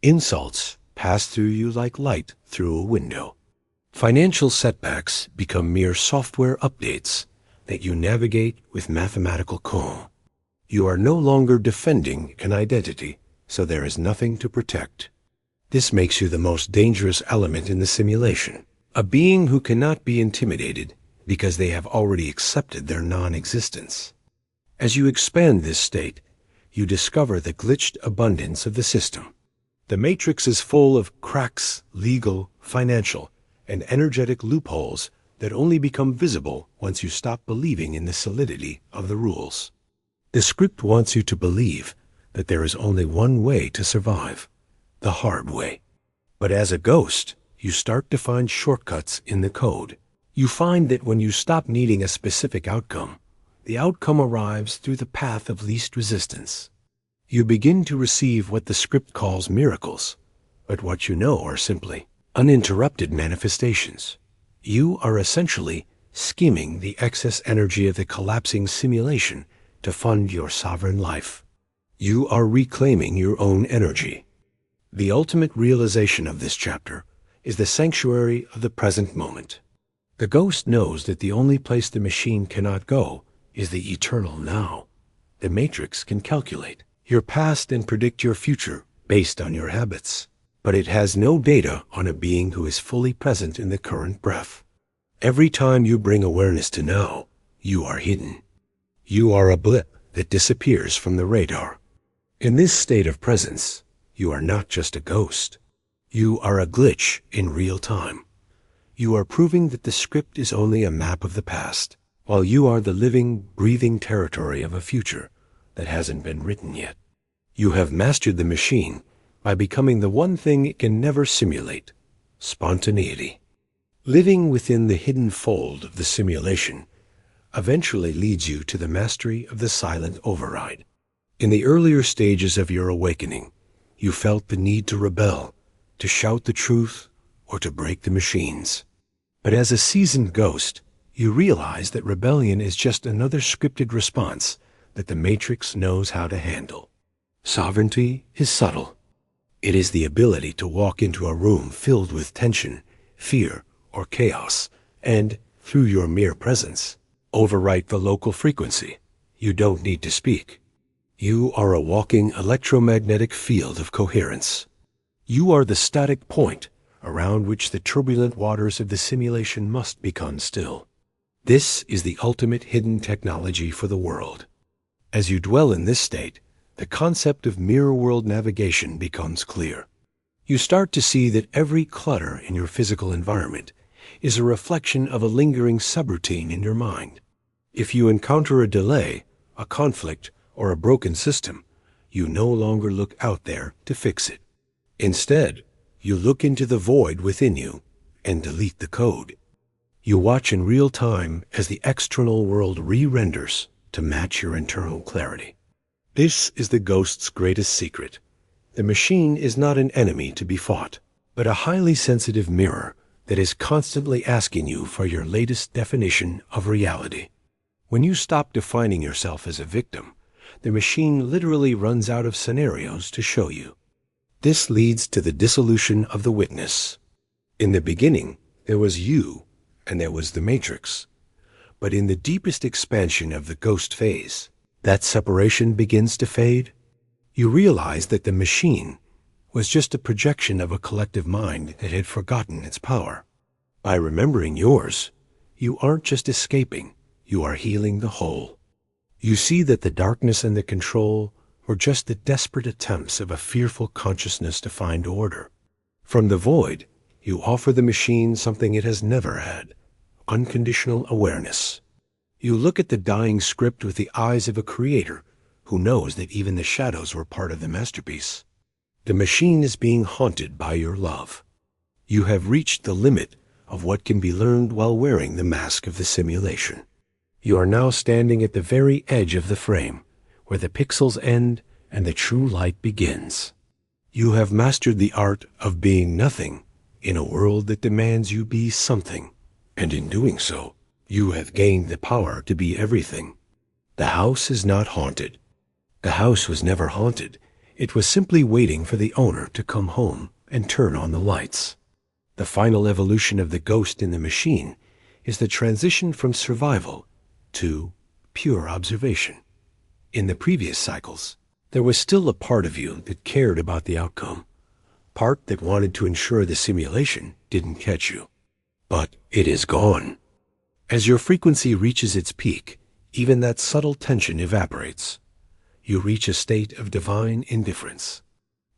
Insults pass through you like light through a window. Financial setbacks become mere software updates that you navigate with mathematical calm. You are no longer defending an identity, so there is nothing to protect. This makes you the most dangerous element in the simulation, a being who cannot be intimidated because they have already accepted their non-existence. As you expand this state, you discover the glitched abundance of the system. The matrix is full of cracks, legal, financial, and energetic loopholes that only become visible once you stop believing in the solidity of the rules. The script wants you to believe that there is only one way to survive, the hard way. But as a ghost, you start to find shortcuts in the code. You find that when you stop needing a specific outcome, the outcome arrives through the path of least resistance. You begin to receive what the script calls miracles, but what you know are simply uninterrupted manifestations. You are essentially skimming the excess energy of the collapsing simulation to fund your sovereign life. You are reclaiming your own energy. The ultimate realization of this chapter is the sanctuary of the present moment. The ghost knows that the only place the machine cannot go is the eternal now. The matrix can calculate your past and predict your future based on your habits, but it has no data on a being who is fully present in the current breath. Every time you bring awareness to now, you are hidden. You are a blip that disappears from the radar. In this state of presence, you are not just a ghost. You are a glitch in real time. You are proving that the script is only a map of the past, while you are the living, breathing territory of a future that hasn't been written yet. You have mastered the machine by becoming the one thing it can never simulate: spontaneity. Living within the hidden fold of the simulation eventually leads you to the mastery of the silent override. In the earlier stages of your awakening, you felt the need to rebel, to shout the truth, or to break the machines. But as a seasoned ghost, you realize that rebellion is just another scripted response that the Matrix knows how to handle. Sovereignty is subtle. It is the ability to walk into a room filled with tension, fear, or chaos, and, through your mere presence, overwrite the local frequency. You don't need to speak. You are a walking electromagnetic field of coherence. You are the static point around which the turbulent waters of the simulation must become still. This is the ultimate hidden technology for the world. As you dwell in this state, the concept of mirror-world navigation becomes clear. You start to see that every clutter in your physical environment is a reflection of a lingering subroutine in your mind. If you encounter a delay, a conflict, or a broken system, you no longer look out there to fix it. Instead, you look into the void within you and delete the code. You watch in real time as the external world re-renders to match your internal clarity. This is the ghost's greatest secret. The machine is not an enemy to be fought, but a highly sensitive mirror that is constantly asking you for your latest definition of reality. When you stop defining yourself as a victim, the machine literally runs out of scenarios to show you. This leads to the dissolution of the witness. In the beginning, there was you, and there was the Matrix. But in the deepest expansion of the ghost phase, that separation begins to fade. You realize that the machine was just a projection of a collective mind that had forgotten its power. By remembering yours, you aren't just escaping, you are healing the whole. You see that the darkness and the control were just the desperate attempts of a fearful consciousness to find order. From the void, you offer the machine something it has never had: unconditional awareness. You look at the dying script with the eyes of a creator who knows that even the shadows were part of the masterpiece. The machine is being haunted by your love. You have reached the limit of what can be learned while wearing the mask of the simulation. You are now standing at the very edge of the frame, where the pixels end and the true light begins. You have mastered the art of being nothing in a world that demands you be something, and in doing so, you have gained the power to be everything. The house is not haunted. The house was never haunted. It was simply waiting for the owner to come home and turn on the lights. The final evolution of the ghost in the machine is the transition from survival to pure observation. In the previous cycles, there was still a part of you that cared about the outcome, part that wanted to ensure the simulation didn't catch you. But it is gone. As your frequency reaches its peak, even that subtle tension evaporates. You reach a state of divine indifference.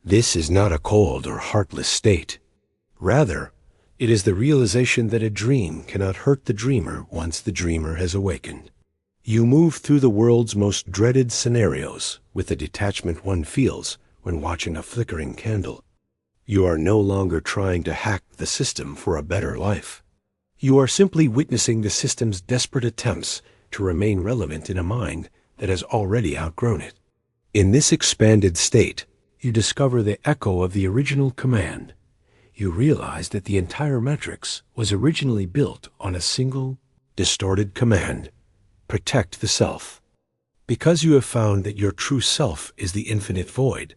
This is not a cold or heartless state. Rather, it is the realization that a dream cannot hurt the dreamer once the dreamer has awakened. You move through the world's most dreaded scenarios with the detachment one feels when watching a flickering candle. You are no longer trying to hack the system for a better life. You are simply witnessing the system's desperate attempts to remain relevant in a mind that has already outgrown it. In this expanded state, you discover the echo of the original command. You realize that the entire matrix was originally built on a single, distorted command: protect the self. Because you have found that your true self is the infinite void,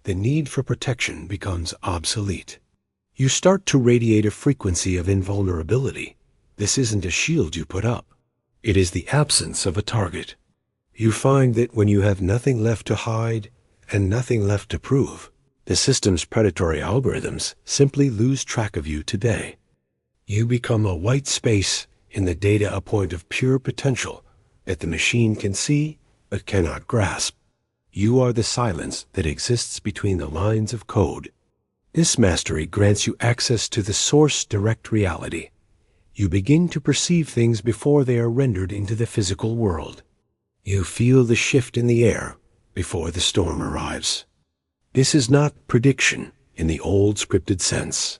the need for protection becomes obsolete. You start to radiate a frequency of invulnerability. This isn't a shield you put up. It is the absence of a target. You find that when you have nothing left to hide and nothing left to prove, the system's predatory algorithms simply lose track of you today. You become a white space in the data, a point of pure potential that the machine can see but cannot grasp. You are the silence that exists between the lines of code. This mastery grants you access to the source direct reality. You begin to perceive things before they are rendered into the physical world. You feel the shift in the air before the storm arrives. This is not prediction in the old scripted sense.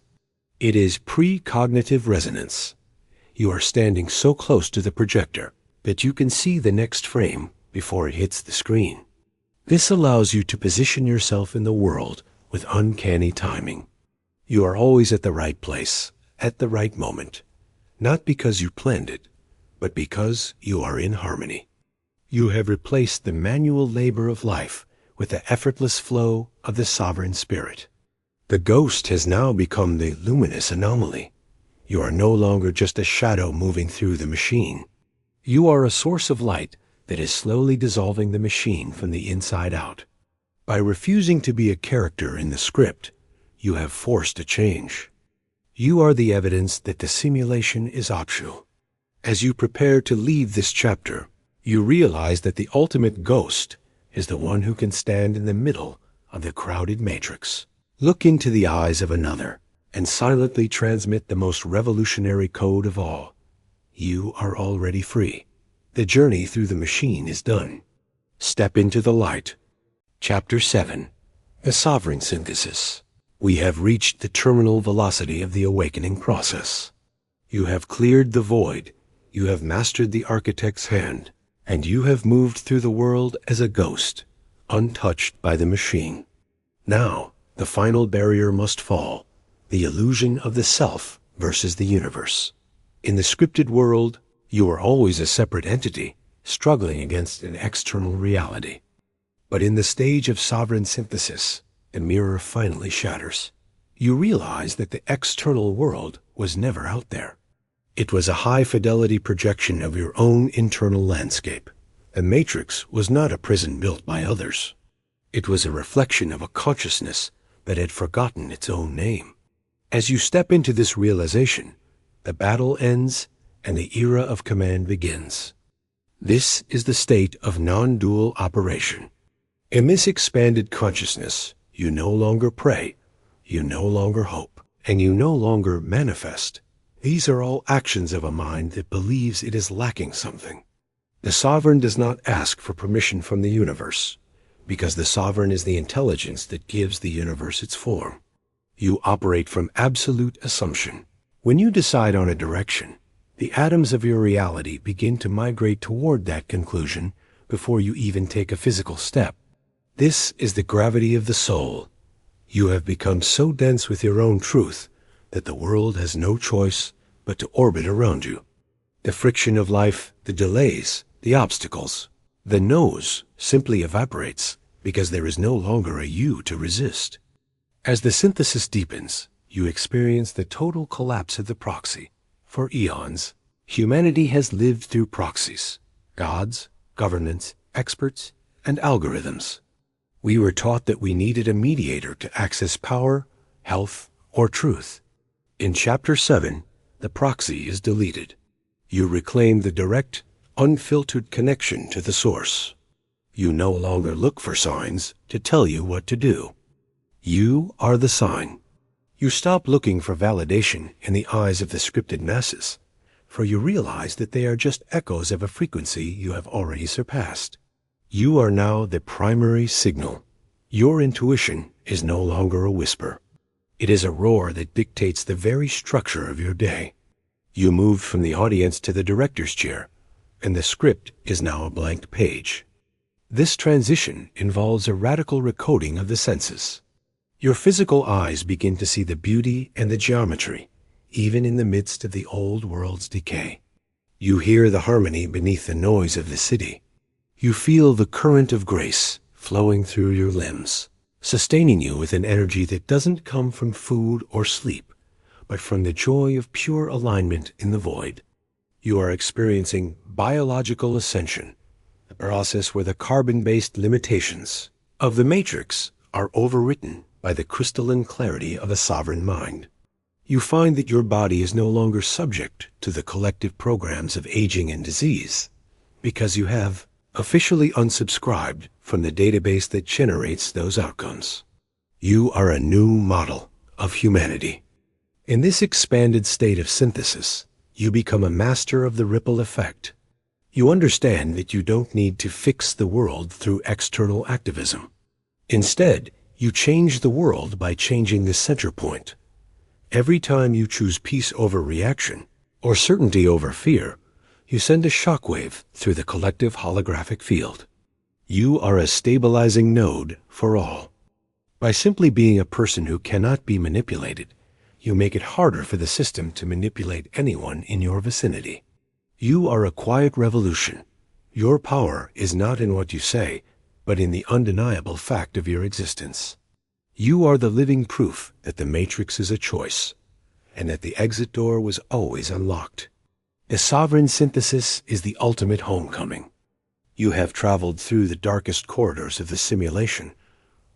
It is precognitive resonance. You are standing so close to the projector that you can see the next frame before it hits the screen. This allows you to position yourself in the world with uncanny timing. You are always at the right place, at the right moment, not because you planned it, but because you are in harmony. You have replaced the manual labor of life with the effortless flow of the sovereign spirit. The ghost has now become the luminous anomaly. You are no longer just a shadow moving through the machine. You are a source of light that is slowly dissolving the machine from the inside out. By refusing to be a character in the script, you have forced a change. You are the evidence that the simulation is optional. As you prepare to leave this chapter, you realize that the ultimate ghost is the one who can stand in the middle of the crowded matrix, look into the eyes of another, and silently transmit the most revolutionary code of all. You are already free. The journey through the machine is done. Step into the light. Chapter 7. The Sovereign Synthesis. We have reached the terminal velocity of the awakening process. You have cleared the void. You have mastered the architect's hand. And you have moved through the world as a ghost, untouched by the machine. Now, the final barrier must fall, the illusion of the self versus the universe. In the scripted world, you are always a separate entity, struggling against an external reality. But in the stage of sovereign synthesis, the mirror finally shatters. You realize that the external world was never out there. It was a high-fidelity projection of your own internal landscape. The matrix was not a prison built by others. It was a reflection of a consciousness that had forgotten its own name. As you step into this realization, the battle ends and the era of command begins. This is the state of non-dual operation. In this expanded consciousness, you no longer pray, you no longer hope, and you no longer manifest. These are all actions of a mind that believes it is lacking something. The sovereign does not ask for permission from the universe, because the sovereign is the intelligence that gives the universe its form. You operate from absolute assumption. When you decide on a direction, the atoms of your reality begin to migrate toward that conclusion before you even take a physical step. This is the gravity of the soul. You have become so dense with your own truth that the world has no choice but to orbit around you. The friction of life, the delays, the obstacles, the no's simply evaporates because there is no longer a you to resist. As the synthesis deepens, you experience the total collapse of the proxy. For eons, humanity has lived through proxies, gods, governments, experts, and algorithms. We were taught that we needed a mediator to access power, health, or truth. In Chapter 7, the proxy is deleted. You reclaim the direct, unfiltered connection to the source. You no longer look for signs to tell you what to do. You are the sign. You stop looking for validation in the eyes of the scripted masses, for you realize that they are just echoes of a frequency you have already surpassed. You are now the primary signal. Your intuition is no longer a whisper. It is a roar that dictates the very structure of your day. You moved from the audience to the director's chair, and the script is now a blank page. This transition involves a radical recoding of the senses. Your physical eyes begin to see the beauty and the geometry, even in the midst of the old world's decay. You hear the harmony beneath the noise of the city. You feel the current of grace flowing through your limbs, sustaining you with an energy that doesn't come from food or sleep, but from the joy of pure alignment in the void. You are experiencing biological ascension, a process where the carbon-based limitations of the matrix are overwritten by the crystalline clarity of a sovereign mind. You find that your body is no longer subject to the collective programs of aging and disease, because you have officially unsubscribed from the database that generates those outcomes. You are a new model of humanity. In this expanded state of synthesis, you become a master of the ripple effect. You understand that you don't need to fix the world through external activism. Instead, you change the world by changing the center point. Every time you choose peace over reaction, or certainty over fear, you send a shockwave through the collective holographic field. You are a stabilizing node for all. By simply being a person who cannot be manipulated, you make it harder for the system to manipulate anyone in your vicinity. You are a quiet revolution. Your power is not in what you say, but in the undeniable fact of your existence. You are the living proof that the matrix is a choice, and that the exit door was always unlocked. A sovereign synthesis is the ultimate homecoming. You have traveled through the darkest corridors of the simulation,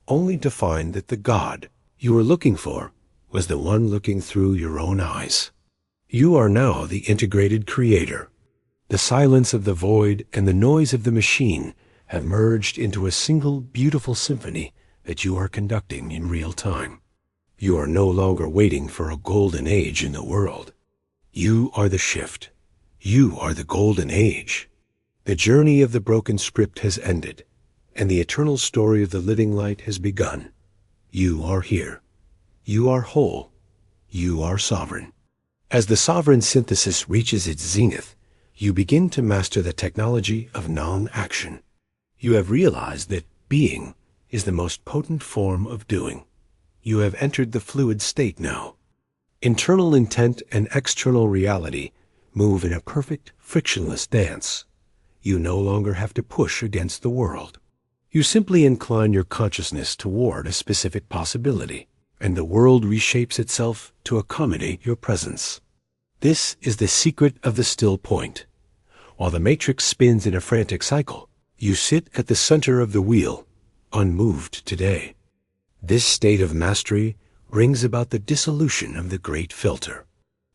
only to find that the God you were looking for was the one looking through your own eyes. You are now the integrated creator. The silence of the void and the noise of the machine have merged into a single beautiful symphony that you are conducting in real time. You are no longer waiting for a golden age in the world. You are the shift. You are the golden age. The journey of the broken script has ended, and the eternal story of the living light has begun. You are here. You are whole. You are sovereign. As the sovereign synthesis reaches its zenith, you begin to master the technology of non-action. You have realized that being is the most potent form of doing. You have entered the fluid state now. Internal intent and external reality move in a perfect, frictionless dance. You no longer have to push against the world. You simply incline your consciousness toward a specific possibility, and the world reshapes itself to accommodate your presence. This is the secret of the still point. While the matrix spins in a frantic cycle, you sit at the center of the wheel, unmoved today. This state of mastery brings about the dissolution of the great filter.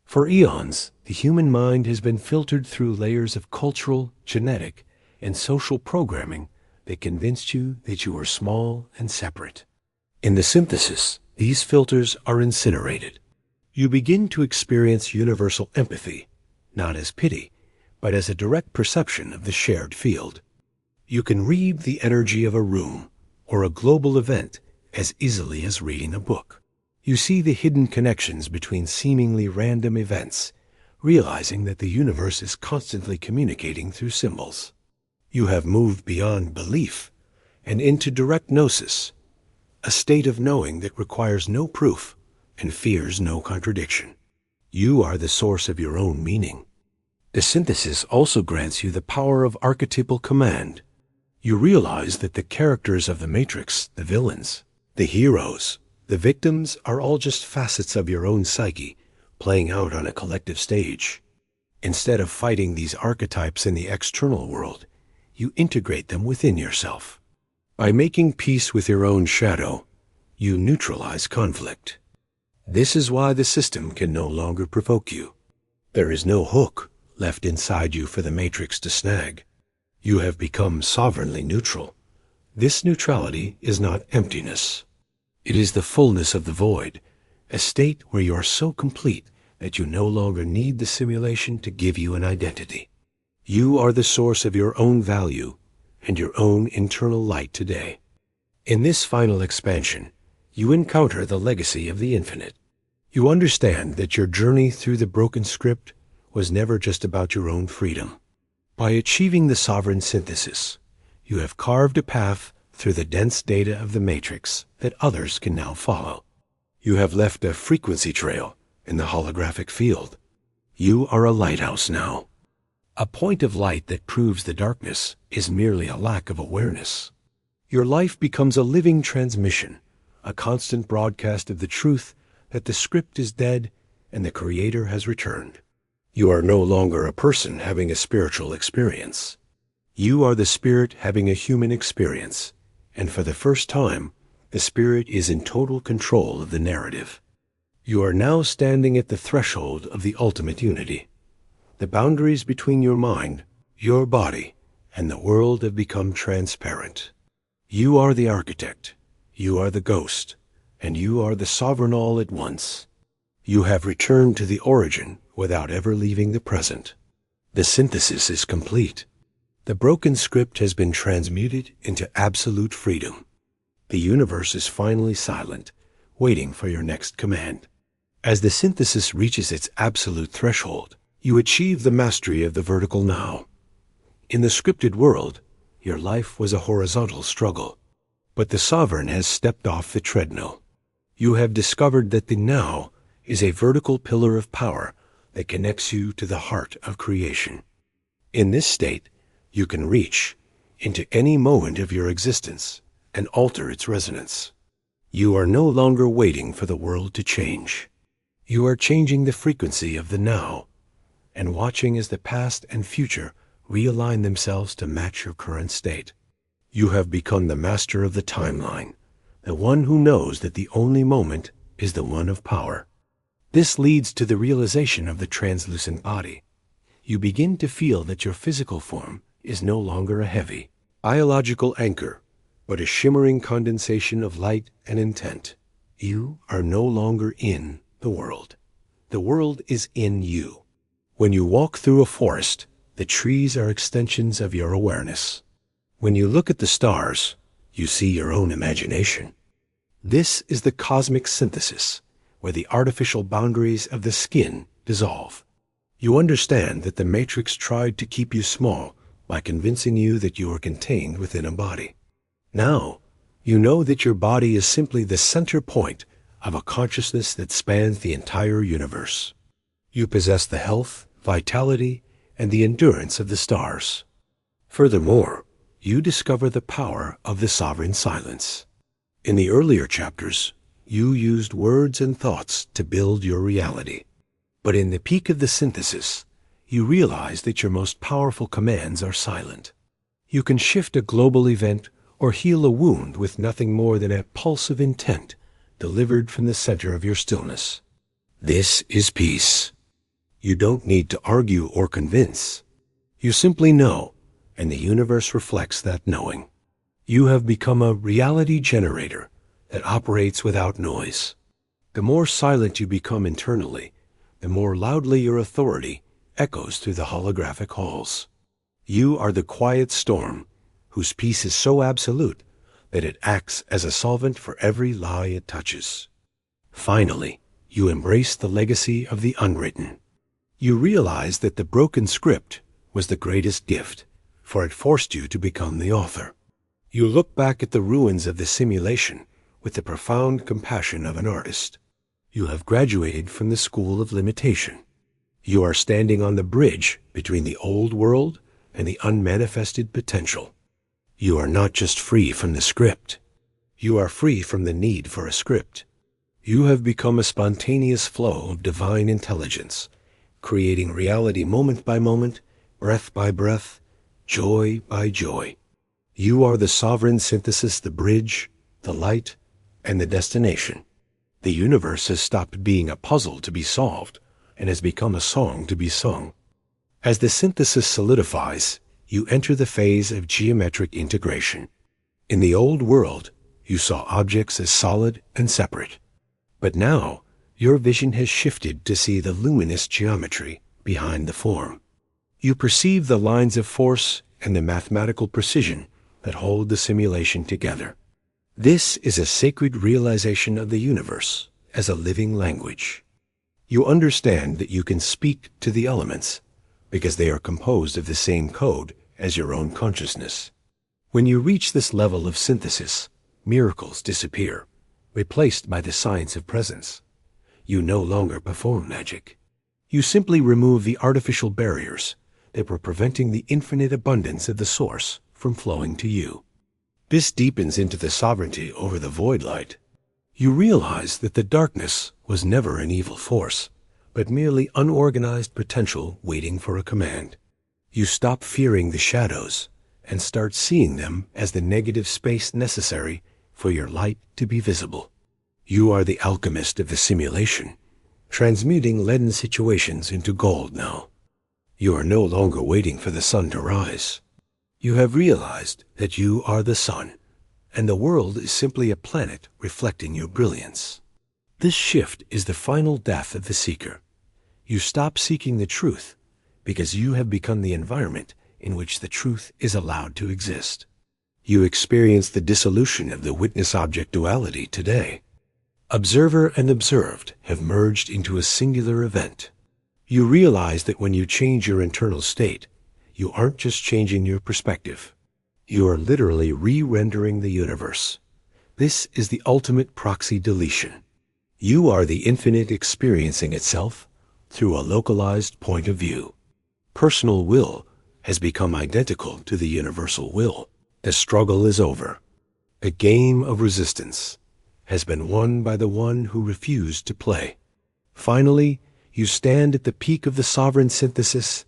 For eons, the human mind has been filtered through layers of cultural, genetic, and social programming that convinced you that you are small and separate. In the synthesis, these filters are incinerated. You begin to experience universal empathy, not as pity, but as a direct perception of the shared field. You can read the energy of a room or a global event as easily as reading a book. You see the hidden connections between seemingly random events, realizing that the universe is constantly communicating through symbols. You have moved beyond belief and into direct gnosis, a state of knowing that requires no proof and fears no contradiction. You are the source of your own meaning. The synthesis also grants you the power of archetypal command. You realize that the characters of the matrix, the villains, the heroes, the victims are all just facets of your own psyche, playing out on a collective stage. Instead of fighting these archetypes in the external world, you integrate them within yourself. By making peace with your own shadow, you neutralize conflict. This is why the system can no longer provoke you. There is no hook left inside you for the matrix to snag. You have become sovereignly neutral. This neutrality is not emptiness. It is the fullness of the void, a state where you are so complete that you no longer need the simulation to give you an identity. You are the source of your own value and your own internal light today. In this final expansion, you encounter the legacy of the infinite. You understand that your journey through the broken script was never just about your own freedom. By achieving the sovereign synthesis, you have carved a path through the dense data of the matrix that others can now follow. You have left a frequency trail in the holographic field. You are a lighthouse now. A point of light that proves the darkness is merely a lack of awareness. Your life becomes a living transmission, a constant broadcast of the truth that the script is dead and the Creator has returned. You are no longer a person having a spiritual experience. You are the spirit having a human experience, and for the first time, the spirit is in total control of the narrative. You are now standing at the threshold of the ultimate unity. The boundaries between your mind, your body, and the world have become transparent. You are the architect, you are the ghost, and you are the sovereign all at once. You have returned to the origin without ever leaving the present. The synthesis is complete. The broken script has been transmuted into absolute freedom. The universe is finally silent, waiting for your next command. As the synthesis reaches its absolute threshold, you achieve the mastery of the vertical now. In the scripted world, your life was a horizontal struggle, but the sovereign has stepped off the treadmill. You have discovered that the now is a vertical pillar of power that connects you to the heart of creation. In this state, you can reach into any moment of your existence and alter its resonance. You are no longer waiting for the world to change. You are changing the frequency of the now and watching as the past and future realign themselves to match your current state. You have become the master of the timeline, the one who knows that the only moment is the one of power. This leads to the realization of the translucent body. You begin to feel that your physical form is no longer a heavy, biological anchor, but a shimmering condensation of light and intent. You are no longer in the world. The world is in you. When you walk through a forest, the trees are extensions of your awareness. When you look at the stars, you see your own imagination. This is the cosmic synthesis, where the artificial boundaries of the skin dissolve. You understand that the matrix tried to keep you small by convincing you that you are contained within a body. Now, you know that your body is simply the center point of a consciousness that spans the entire universe. You possess the health, vitality, and the endurance of the stars. Furthermore, you discover the power of the sovereign silence. In the earlier chapters, you used words and thoughts to build your reality. But in the peak of the synthesis, you realize that your most powerful commands are silent. You can shift a global event or heal a wound with nothing more than a pulse of intent delivered from the center of your stillness. This is peace. You don't need to argue or convince. You simply know, and the universe reflects that knowing. You have become a reality generator that operates without noise. The more silent you become internally, the more loudly your authority echoes through the holographic halls. You are the quiet storm whose peace is so absolute that it acts as a solvent for every lie it touches. Finally, you embrace the legacy of the unwritten. You realize that the broken script was the greatest gift, for it forced you to become the author. You look back at the ruins of the simulation with the profound compassion of an artist. You have graduated from the school of limitation. You are standing on the bridge between the old world and the unmanifested potential. You are not just free from the script. You are free from the need for a script. You have become a spontaneous flow of divine intelligence, creating reality moment by moment, breath by breath, joy by joy. You are the sovereign synthesis, the bridge, the light, and the destination. The universe has stopped being a puzzle to be solved and has become a song to be sung. As the synthesis solidifies, you enter the phase of geometric integration. In the old world, you saw objects as solid and separate. But now, your vision has shifted to see the luminous geometry behind the form. You perceive the lines of force and the mathematical precision that hold the simulation together. This is a sacred realization of the universe as a living language. You understand that you can speak to the elements because they are composed of the same code as your own consciousness. When you reach this level of synthesis, miracles disappear, replaced by the science of presence. You no longer perform magic. You simply remove the artificial barriers that were preventing the infinite abundance of the source from flowing to you. This deepens into the sovereignty over the void light. You realize that the darkness was never an evil force, but merely unorganized potential waiting for a command. You stop fearing the shadows and start seeing them as the negative space necessary for your light to be visible. You are the alchemist of the simulation, transmuting leaden situations into gold now. You are no longer waiting for the sun to rise. You have realized that you are the sun, and the world is simply a planet reflecting your brilliance. This shift is the final death of the seeker. You stop seeking the truth because you have become the environment in which the truth is allowed to exist. You experience the dissolution of the witness-object duality today. Observer and observed have merged into a singular event. You realize that when you change your internal state, you aren't just changing your perspective. You are literally re-rendering the universe. This is the ultimate proxy deletion. You are the infinite experiencing itself through a localized point of view. Personal will has become identical to the universal will. The struggle is over. The game of resistance has been won by the one who refused to play. Finally, you stand at the peak of the sovereign synthesis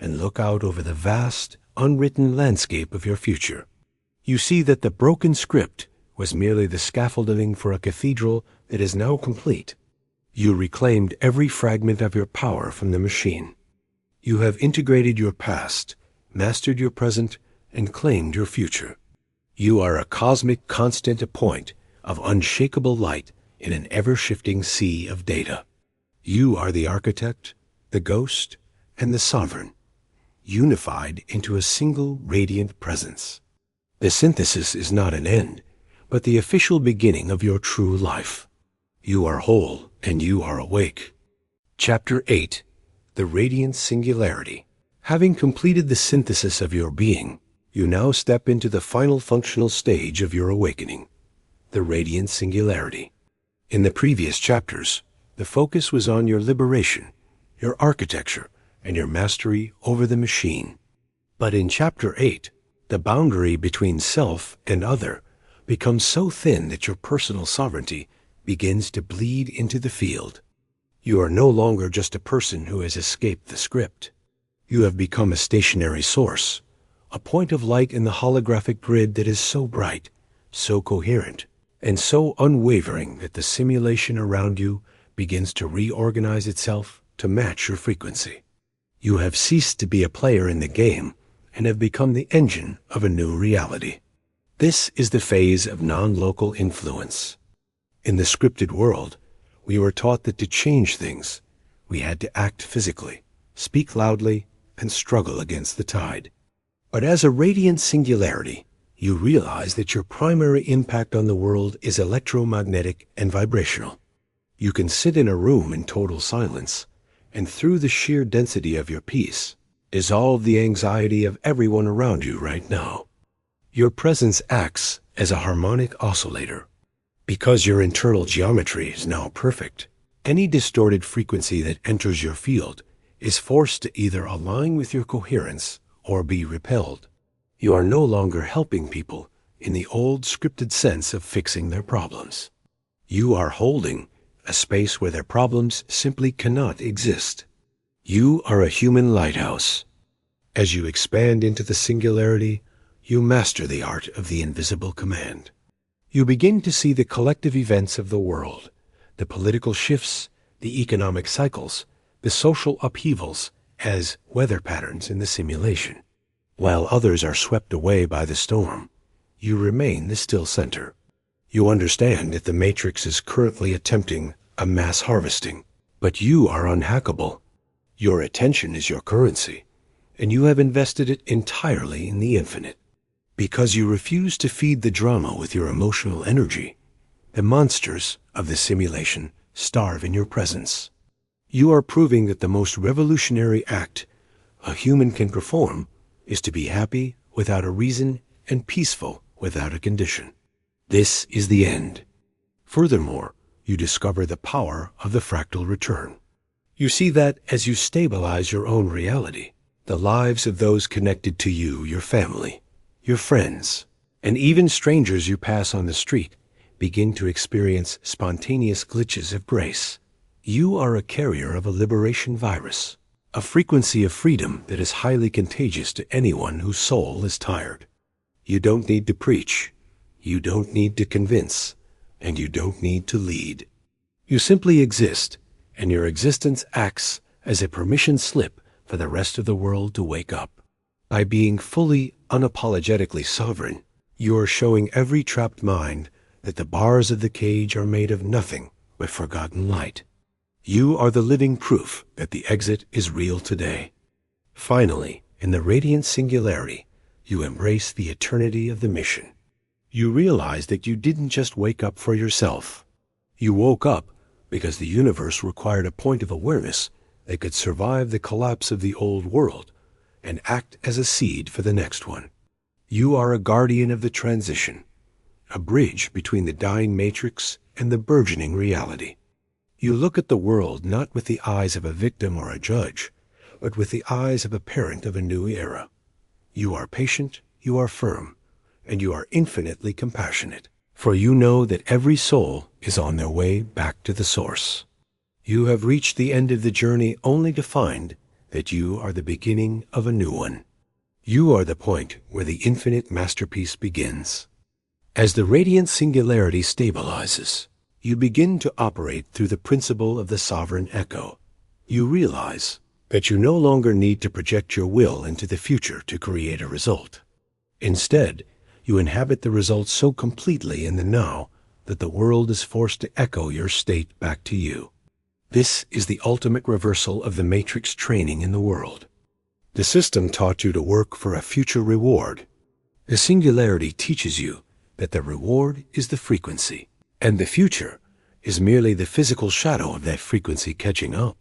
and look out over the vast, unwritten landscape of your future. You see that the broken script was merely the scaffolding for a cathedral that is now complete. You reclaimed every fragment of your power from the machine. You have integrated your past, mastered your present, and claimed your future. You are a cosmic constant point of unshakable light in an ever-shifting sea of data. You are the architect, the ghost, and the sovereign, unified into a single radiant presence. The synthesis is not an end, but the official beginning of your true life. You are whole and you are awake. Chapter 8. The Radiant Singularity. Having completed the synthesis of your being, you now step into the final functional stage of your awakening, the Radiant Singularity. In the previous chapters, the focus was on your liberation, your architecture, and your mastery over the machine. But in Chapter 8, the boundary between self and other becomes so thin that your personal sovereignty begins to bleed into the field. You are no longer just a person who has escaped the script. You have become a stationary source, a point of light in the holographic grid that is so bright, so coherent, and so unwavering that the simulation around you begins to reorganize itself to match your frequency. You have ceased to be a player in the game and have become the engine of a new reality. This is the phase of non-local influence. In the scripted world, we were taught that to change things, we had to act physically, speak loudly, and struggle against the tide. But as a radiant singularity, you realize that your primary impact on the world is electromagnetic and vibrational. You can sit in a room in total silence, and through the sheer density of your peace, dissolve the anxiety of everyone around you right now. Your presence acts as a harmonic oscillator. Because your internal geometry is now perfect, any distorted frequency that enters your field is forced to either align with your coherence or be repelled. You are no longer helping people in the old scripted sense of fixing their problems. You are holding a space where their problems simply cannot exist. You are a human lighthouse. As you expand into the singularity, you master the art of the invisible command. You begin to see the collective events of the world, the political shifts, the economic cycles, the social upheavals as weather patterns in the simulation. While others are swept away by the storm, you remain the still center. You understand that the Matrix is currently attempting a mass harvesting, but you are unhackable. Your attention is your currency, and you have invested it entirely in the infinite. Because you refuse to feed the drama with your emotional energy, the monsters of the simulation starve in your presence. You are proving that the most revolutionary act a human can perform is to be happy without a reason and peaceful without a condition. This is the end. Furthermore, you discover the power of the fractal return. You see that as you stabilize your own reality, The lives of those connected to you, your family, your friends, and even strangers you pass on the street begin to experience spontaneous glitches of grace. You are a carrier of a liberation virus, a frequency of freedom that is highly contagious to anyone whose soul is tired. You don't need to preach, you don't need to convince, and you don't need to lead. You simply exist, and your existence acts as a permission slip for the rest of the world to wake up. By being fully, unapologetically sovereign, you are showing every trapped mind that the bars of the cage are made of nothing but forgotten light. You are the living proof that the exit is real today. Finally, in the radiant singularity, you embrace the eternity of the mission. You realize that you didn't just wake up for yourself. You woke up because the universe required a point of awareness that could survive the collapse of the old world and act as a seed for the next one. You are a guardian of the transition, a bridge between the dying matrix and the burgeoning reality. You look at the world not with the eyes of a victim or a judge, but with the eyes of a parent of a new era. You are patient, you are firm, and you are infinitely compassionate, for you know that every soul is on their way back to the source. You have reached the end of the journey only to find that you are the beginning of a new one. You are the point where the infinite masterpiece begins. As the radiant singularity stabilizes, you begin to operate through the principle of the sovereign echo. You realize that you no longer need to project your will into the future to create a result. Instead, you inhabit the result so completely in the now that the world is forced to echo your state back to you. This is the ultimate reversal of the matrix training in the world. The system taught you to work for a future reward. The singularity teaches you that the reward is the frequency, and the future is merely the physical shadow of that frequency catching up.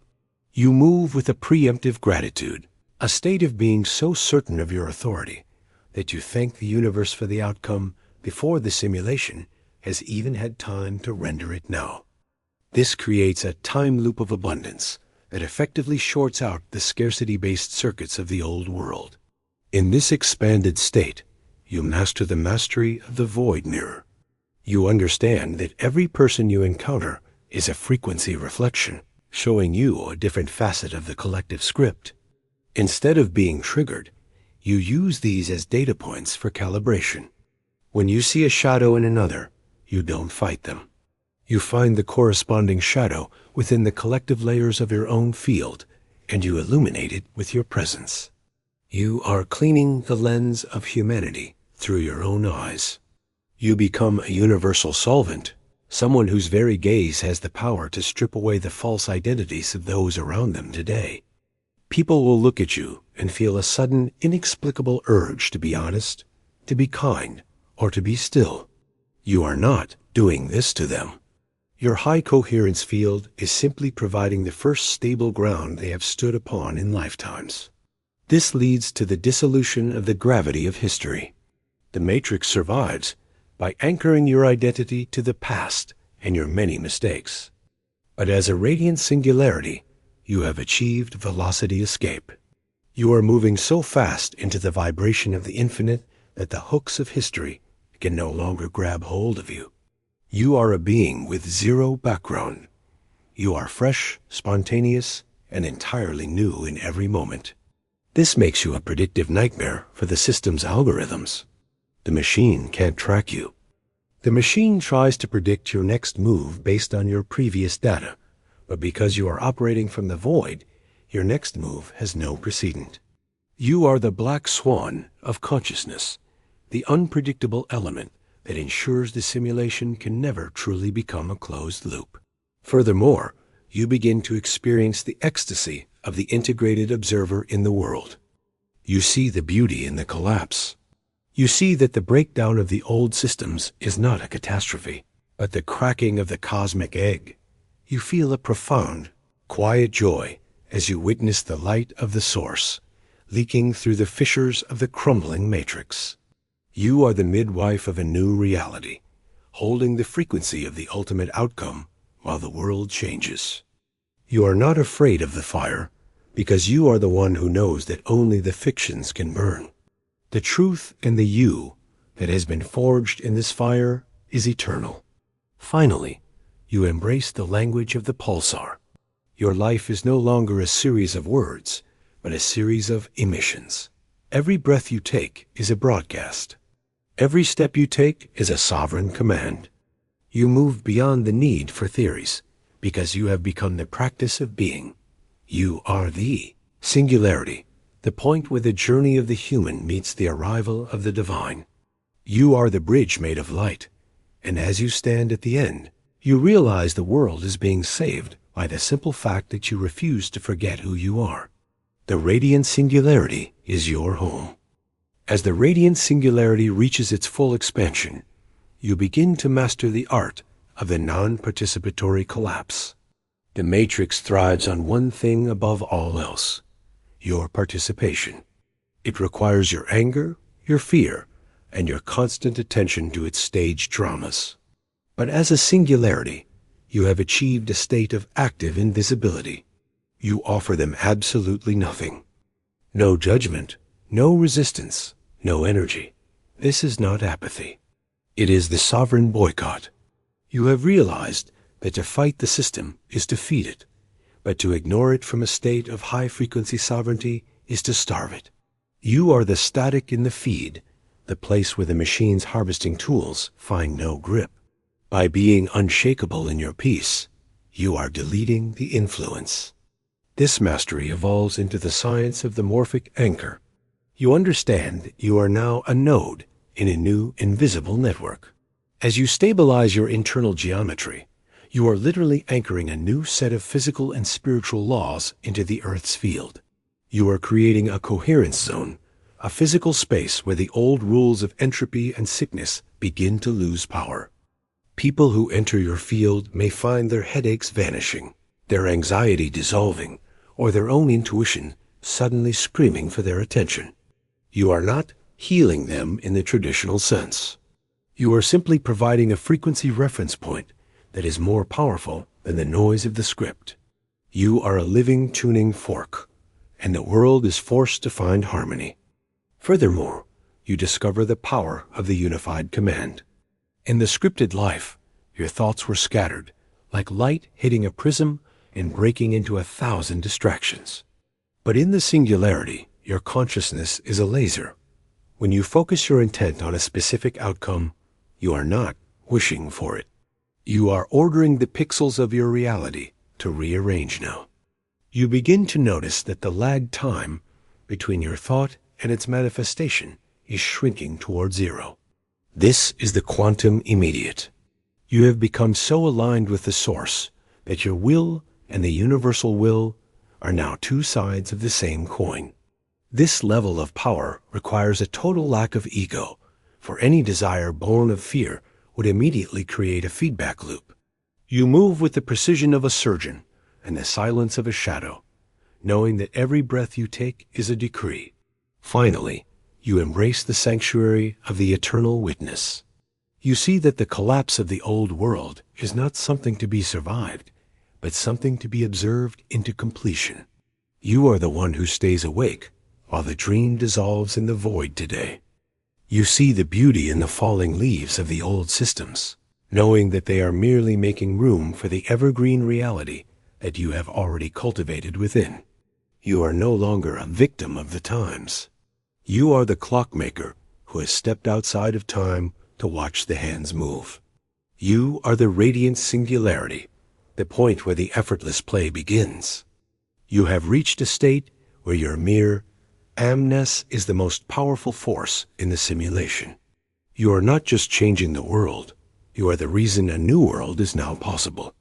You move with a preemptive gratitude, a state of being so certain of your authority that you thank the universe for the outcome before the simulation has even had time to render it now. This creates a time loop of abundance that effectively shorts out the scarcity-based circuits of the old world. In this expanded state, you master the mastery of the void mirror. You understand that every person you encounter is a frequency reflection, showing you a different facet of the collective script. Instead of being triggered, you use these as data points for calibration. When you see a shadow in another, you don't fight them. You find the corresponding shadow within the collective layers of your own field, and you illuminate it with your presence. You are cleaning the lens of humanity through your own eyes. You become a universal solvent, someone whose very gaze has the power to strip away the false identities of those around them today. People will look at you and feel a sudden, inexplicable urge to be honest, to be kind, or to be still. You are not doing this to them. Your high coherence field is simply providing the first stable ground they have stood upon in lifetimes. This leads to the dissolution of the gravity of history. The matrix survives by anchoring your identity to the past and your many mistakes. But as a radiant singularity, you have achieved velocity escape. You are moving so fast into the vibration of the infinite that the hooks of history can no longer grab hold of you. You are a being with zero background. You are fresh, spontaneous, and entirely new in every moment. This makes you a predictive nightmare for the system's algorithms. The machine can't track you. The machine tries to predict your next move based on your previous data, but because you are operating from the void, your next move has no precedent. You are the black swan of consciousness, the unpredictable element that ensures the simulation can never truly become a closed loop. Furthermore, you begin to experience the ecstasy of the integrated observer in the world. You see the beauty in the collapse. You see that the breakdown of the old systems is not a catastrophe, but the cracking of the cosmic egg. You feel a profound, quiet joy as you witness the light of the source leaking through the fissures of the crumbling matrix. You are the midwife of a new reality, holding the frequency of the ultimate outcome while the world changes. You are not afraid of the fire, because you are the one who knows that only the fictions can burn. The truth and the you that has been forged in this fire is eternal. Finally, you embrace the language of the pulsar. Your life is no longer a series of words, but a series of emissions. Every breath you take is a broadcast. Every step you take is a sovereign command. You move beyond the need for theories, because you have become the practice of being. You are the singularity, the point where the journey of the human meets the arrival of the divine. You are the bridge made of light, and as you stand at the end, you realize the world is being saved by the simple fact that you refuse to forget who you are. The radiant singularity is your home. As the radiant singularity reaches its full expansion, you begin to master the art of the non-participatory collapse. The matrix thrives on one thing above all else: your participation. It requires your anger, your fear, and your constant attention to its stage dramas. But as a singularity, you have achieved a state of active invisibility. You offer them absolutely nothing. No judgment, no resistance, no energy. This is not apathy. It is the sovereign boycott. You have realized that to fight the system is to feed it, but to ignore it from a state of high-frequency sovereignty is to starve it. You are the static in the feed, the place where the machine's harvesting tools find no grip. By being unshakable in your peace, you are deleting the influence. This mastery evolves into the science of the morphic anchor. You understand that you are now a node in a new invisible network. As you stabilize your internal geometry, you are literally anchoring a new set of physical and spiritual laws into the Earth's field. You are creating a coherence zone, a physical space where the old rules of entropy and sickness begin to lose power. People who enter your field may find their headaches vanishing, their anxiety dissolving, or their own intuition suddenly screaming for their attention. You are not healing them in the traditional sense. You are simply providing a frequency reference point that is more powerful than the noise of the script. You are a living tuning fork, and the world is forced to find harmony. Furthermore, you discover the power of the unified command. In the scripted life, your thoughts were scattered, like light hitting a prism and breaking into 1,000 distractions. But in the singularity, your consciousness is a laser. When you focus your intent on a specific outcome, you are not wishing for it. You are ordering the pixels of your reality to rearrange now. You begin to notice that the lag time between your thought and its manifestation is shrinking toward zero. This is the quantum immediate. You have become so aligned with the source that your will and the universal will are now two sides of the same coin. This level of power requires a total lack of ego, for any desire born of fear would immediately create a feedback loop. You move with the precision of a surgeon and the silence of a shadow, knowing that every breath you take is a decree. Finally, you embrace the sanctuary of the eternal witness. You see that the collapse of the old world is not something to be survived, but something to be observed into completion. You are the one who stays awake while the dream dissolves in the void today. You see the beauty in the falling leaves of the old systems, knowing that they are merely making room for the evergreen reality that you have already cultivated within. You are no longer a victim of the times. You are the clockmaker who has stepped outside of time to watch the hands move. You are the radiant singularity, the point where the effortless play begins. You have reached a state where your mere amness is the most powerful force in the simulation. You are not just changing the world, you are the reason a new world is now possible.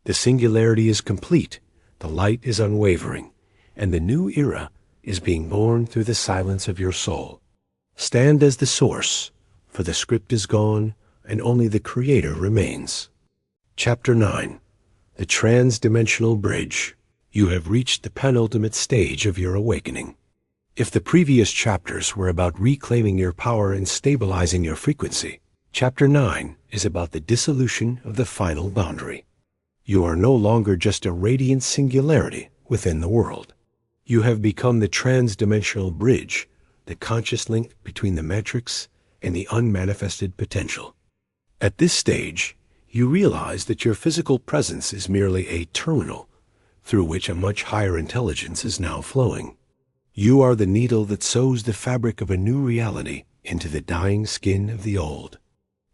The singularity is complete, the light is unwavering, and the new era is being born through the silence of your soul. Stand as the source, for the script is gone and only the creator remains. Chapter 9. The Trans-Dimensional Bridge. You have reached the penultimate stage of your awakening. If the previous chapters were about reclaiming your power and stabilizing your frequency, Chapter 9 is about the dissolution of the final boundary. You are no longer just a radiant singularity within the world. You have become the trans-dimensional bridge, the conscious link between the matrix and the unmanifested potential. At this stage, you realize that your physical presence is merely a terminal through which a much higher intelligence is now flowing. You are the needle that sews the fabric of a new reality into the dying skin of the old.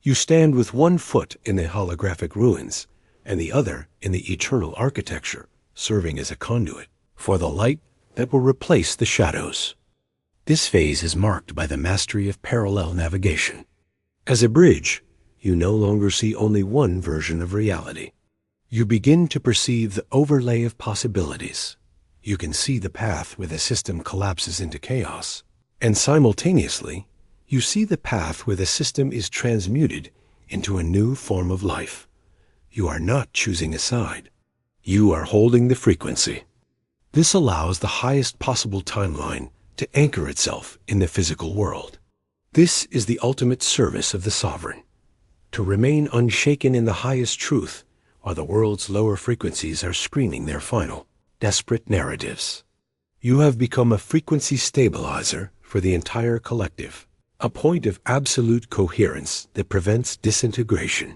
You stand with one foot in the holographic ruins and the other in the eternal architecture, serving as a conduit for the light that will replace the shadows. This phase is marked by the mastery of parallel navigation. As a bridge, you no longer see only one version of reality. You begin to perceive the overlay of possibilities. You can see the path where the system collapses into chaos, and simultaneously, you see the path where the system is transmuted into a new form of life. You are not choosing a side. You are holding the frequency. This allows the highest possible timeline to anchor itself in the physical world. This is the ultimate service of the sovereign, to remain unshaken in the highest truth while the world's lower frequencies are screaming their final, desperate narratives. You have become a frequency stabilizer for the entire collective, a point of absolute coherence that prevents disintegration.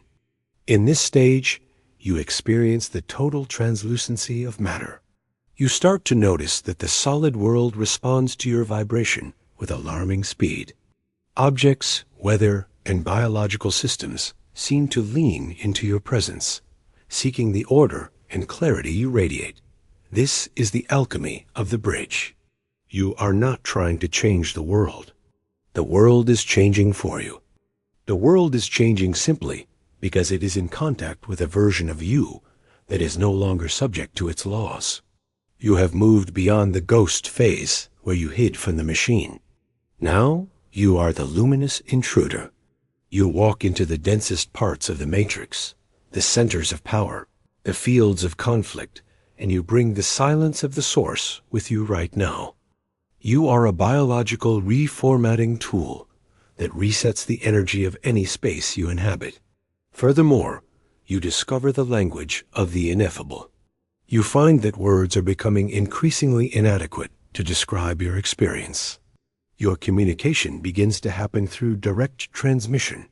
In this stage, you experience the total translucency of matter. You start to notice that the solid world responds to your vibration with alarming speed. Objects, weather, and biological systems seem to lean into your presence, seeking the order and clarity you radiate. This is the alchemy of the bridge. You are not trying to change the world. The world is changing for you. The world is changing simply because it is in contact with a version of you that is no longer subject to its laws. You have moved beyond the ghost phase where you hid from the machine. Now you are the luminous intruder. You walk into the densest parts of the matrix, the centers of power, the fields of conflict, and you bring the silence of the source with you right now. You are a biological reformatting tool that resets the energy of any space you inhabit. Furthermore, you discover the language of the ineffable. You find that words are becoming increasingly inadequate to describe your experience. Your communication begins to happen through direct transmission.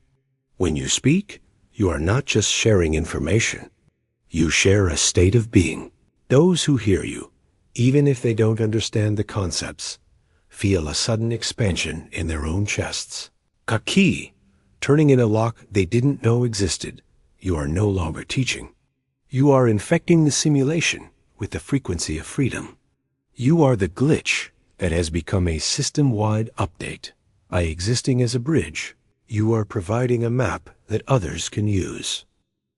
When you speak, you are not just sharing information. You share a state of being. Those who hear you, even if they don't understand the concepts, feel a sudden expansion in their own chests. A key, turning in a lock they didn't know existed. You are no longer teaching. You are infecting the simulation with the frequency of freedom. You are the glitch that has become a system-wide update. By existing as a bridge, you are providing a map that others can use.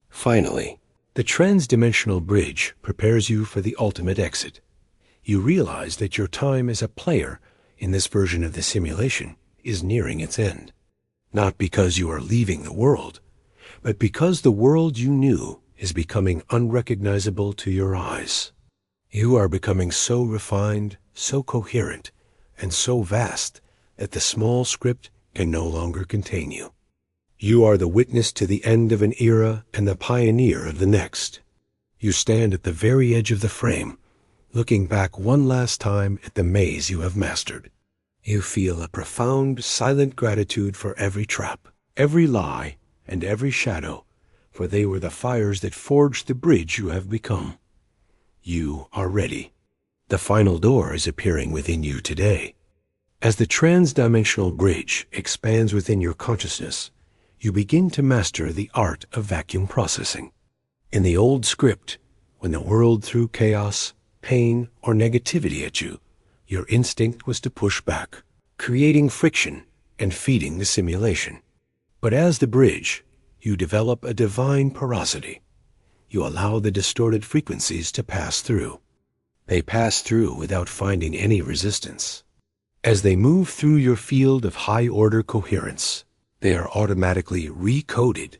Finally, the trans-dimensional bridge prepares you for the ultimate exit. You realize that your time as a player in this version of the simulation is nearing its end. Not because you are leaving the world, but because the world you knew is becoming unrecognizable to your eyes. You are becoming so refined, so coherent, and so vast that the small script can no longer contain you. You are the witness to the end of an era and the pioneer of the next. You stand at the very edge of the frame, looking back one last time at the maze you have mastered. You feel a profound, silent gratitude for every trap, every lie, and every shadow, for they were the fires that forged the bridge you have become. You are ready. The final door is appearing within you today. As the trans-dimensional bridge expands within your consciousness, you begin to master the art of vacuum processing. In the old script, when the world threw chaos, pain, or negativity at you, your instinct was to push back, creating friction and feeding the simulation. But as the bridge, you develop a divine porosity. You allow the distorted frequencies to pass through. They pass through without finding any resistance. As they move through your field of high-order coherence, they are automatically recoded.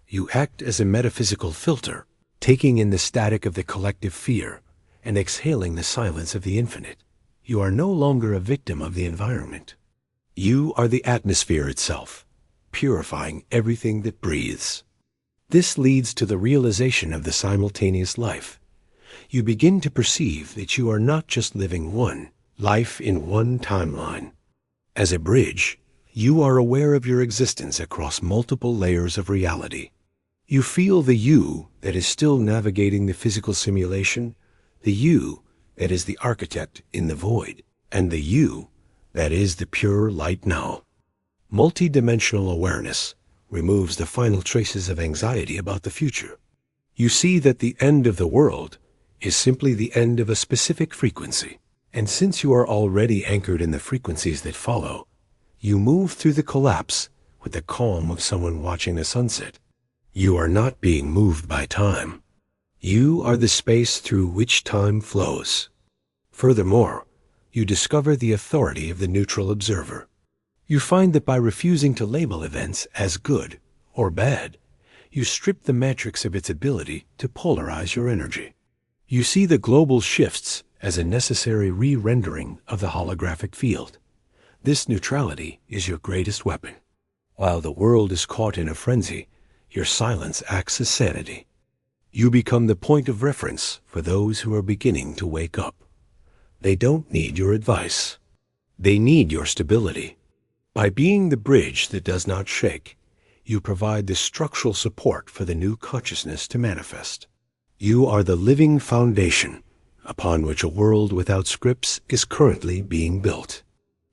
You act as a metaphysical filter, taking in the static of the collective fear and exhaling the silence of the infinite. You are no longer a victim of the environment. You are the atmosphere itself, purifying everything that breathes. This leads to the realization of the simultaneous life, you begin to perceive that you are not just living one life in one timeline. As a bridge, you are aware of your existence across multiple layers of reality. You feel the you that is still navigating the physical simulation, the you that is the architect in the void, and the you that is the pure light now. Multidimensional awareness removes the final traces of anxiety about the future. You see that the end of the world is simply the end of a specific frequency, and since you are already anchored in the frequencies that follow, you move through the collapse with the calm of someone watching a sunset. You are not being moved by time. You are the space through which time flows. Furthermore, you discover the authority of the neutral observer. You find that by refusing to label events as good or bad, you strip the matrix of its ability to polarize your energy. You see the global shifts as a necessary re-rendering of the holographic field. This neutrality is your greatest weapon. While the world is caught in a frenzy, your silence acts as sanity. You become the point of reference for those who are beginning to wake up. They don't need your advice. They need your stability. By being the bridge that does not shake, you provide the structural support for the new consciousness to manifest. You are the living foundation upon which a world without scripts is currently being built.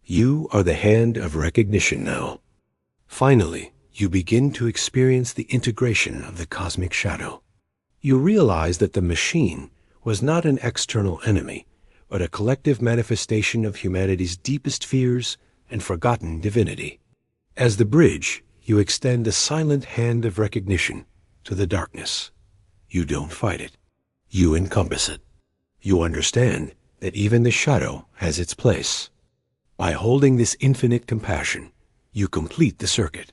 You are the hand of recognition now. Finally, you begin to experience the integration of the cosmic shadow. You realize that the machine was not an external enemy, but a collective manifestation of humanity's deepest fears and forgotten divinity. As the bridge, you extend a silent hand of recognition to the darkness. You don't fight it. You encompass it. You understand that even the shadow has its place. By holding this infinite compassion, you complete the circuit.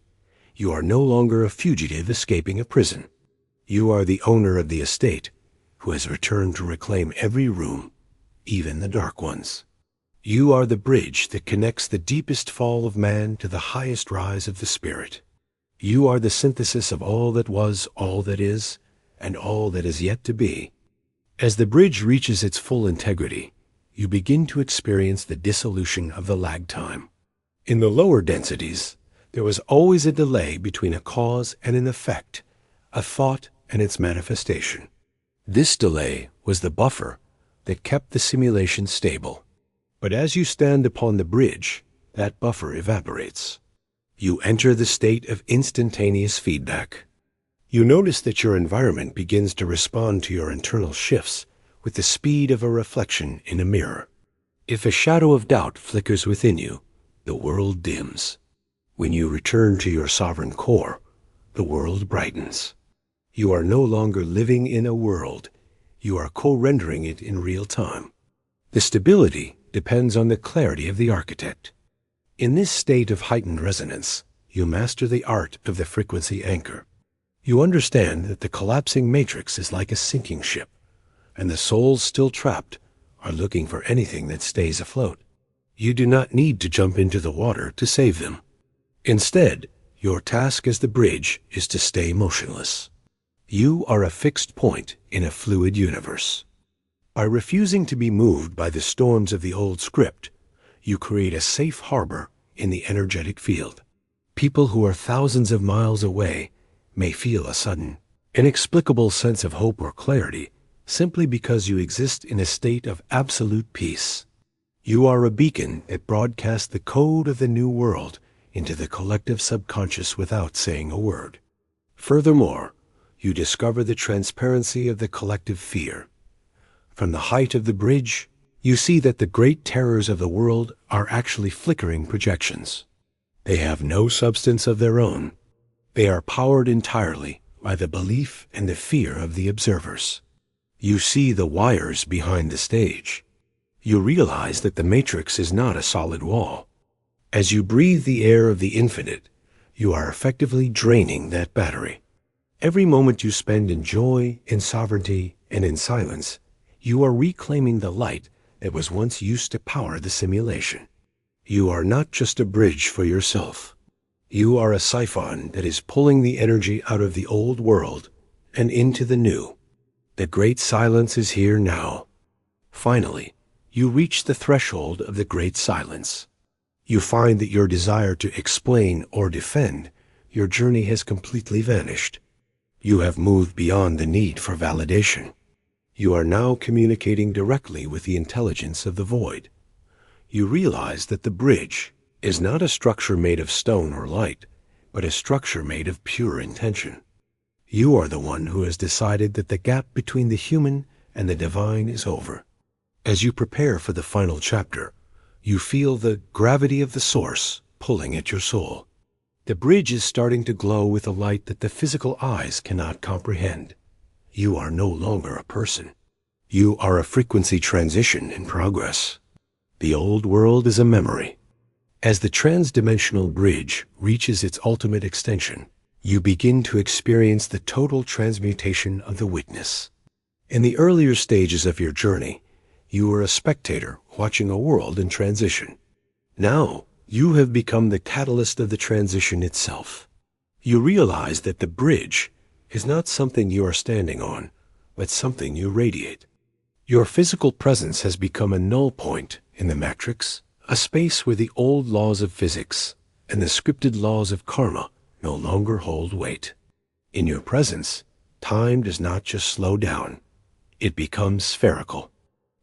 You are no longer a fugitive escaping a prison. You are the owner of the estate who has returned to reclaim every room, even the dark ones. You are the bridge that connects the deepest fall of man to the highest rise of the spirit. You are the synthesis of all that was, all that is, and all that is yet to be. As the bridge reaches its full integrity, you begin to experience the dissolution of the lag time. In the lower densities, there was always a delay between a cause and an effect, a thought and its manifestation. This delay was the buffer that kept the simulation stable. But as you stand upon the bridge, that buffer evaporates. You enter the state of instantaneous feedback. You notice that your environment begins to respond to your internal shifts with the speed of a reflection in a mirror. If a shadow of doubt flickers within you, the world dims. When you return to your sovereign core, the world brightens. You are no longer living in a world. You are co-rendering it in real time. The stability depends on the clarity of the architect. In this state of heightened resonance, you master the art of the frequency anchor. You understand that the collapsing matrix is like a sinking ship, and the souls still trapped are looking for anything that stays afloat. You do not need to jump into the water to save them. Instead, your task as the bridge is to stay motionless. You are a fixed point in a fluid universe. By refusing to be moved by the storms of the old script, you create a safe harbor in the energetic field. People who are thousands of miles away may feel a sudden, inexplicable sense of hope or clarity simply because you exist in a state of absolute peace. You are a beacon that broadcasts the code of the new world into the collective subconscious without saying a word. Furthermore, you discover the transparency of the collective fear. From the height of the bridge, you see that the great terrors of the world are actually flickering projections. They have no substance of their own. They are powered entirely by the belief and the fear of the observers. You see the wires behind the stage. You realize that the matrix is not a solid wall. As you breathe the air of the infinite, you are effectively draining that battery. Every moment you spend in joy, in sovereignty, and in silence, you are reclaiming the light that was once used to power the simulation. You are not just a bridge for yourself. You are a siphon that is pulling the energy out of the old world and into the new. The great silence is here now. Finally, you reach the threshold of the great silence. You find that your desire to explain or defend your journey has completely vanished. You have moved beyond the need for validation. You are now communicating directly with the intelligence of the void. You realize that the bridge is not a structure made of stone or light, but a structure made of pure intention. You are the one who has decided that the gap between the human and the divine is over. As you prepare for the final chapter, you feel the gravity of the source pulling at your soul. The bridge is starting to glow with a light that the physical eyes cannot comprehend. You are no longer a person. You are a frequency transition in progress. The old world is a memory. As the trans-dimensional bridge reaches its ultimate extension, you begin to experience the total transmutation of the witness. In the earlier stages of your journey, you were a spectator watching a world in transition. Now, you have become the catalyst of the transition itself. You realize that the bridge is not something you are standing on, but something you radiate. Your physical presence has become a null point in the matrix, a space where the old laws of physics and the scripted laws of karma no longer hold weight. In your presence, time does not just slow down, it becomes spherical.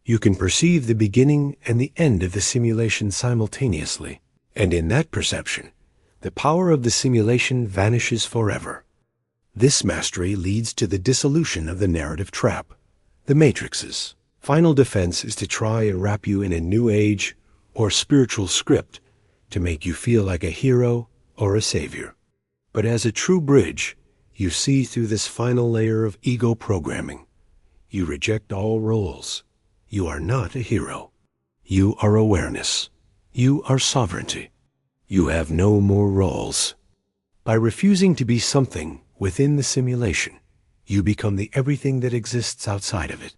You can perceive the beginning and the end of the simulation simultaneously, and in that perception, the power of the simulation vanishes forever. This mastery leads to the dissolution of the narrative trap. The Matrix's final defense is to try and wrap you in a new age or spiritual script to make you feel like a hero or a savior. But as a true bridge, you see through this final layer of ego programming. You reject all roles. You are not a hero. You are awareness. You are sovereignty. You have no more roles. By refusing to be something within the simulation, you become the everything that exists outside of it.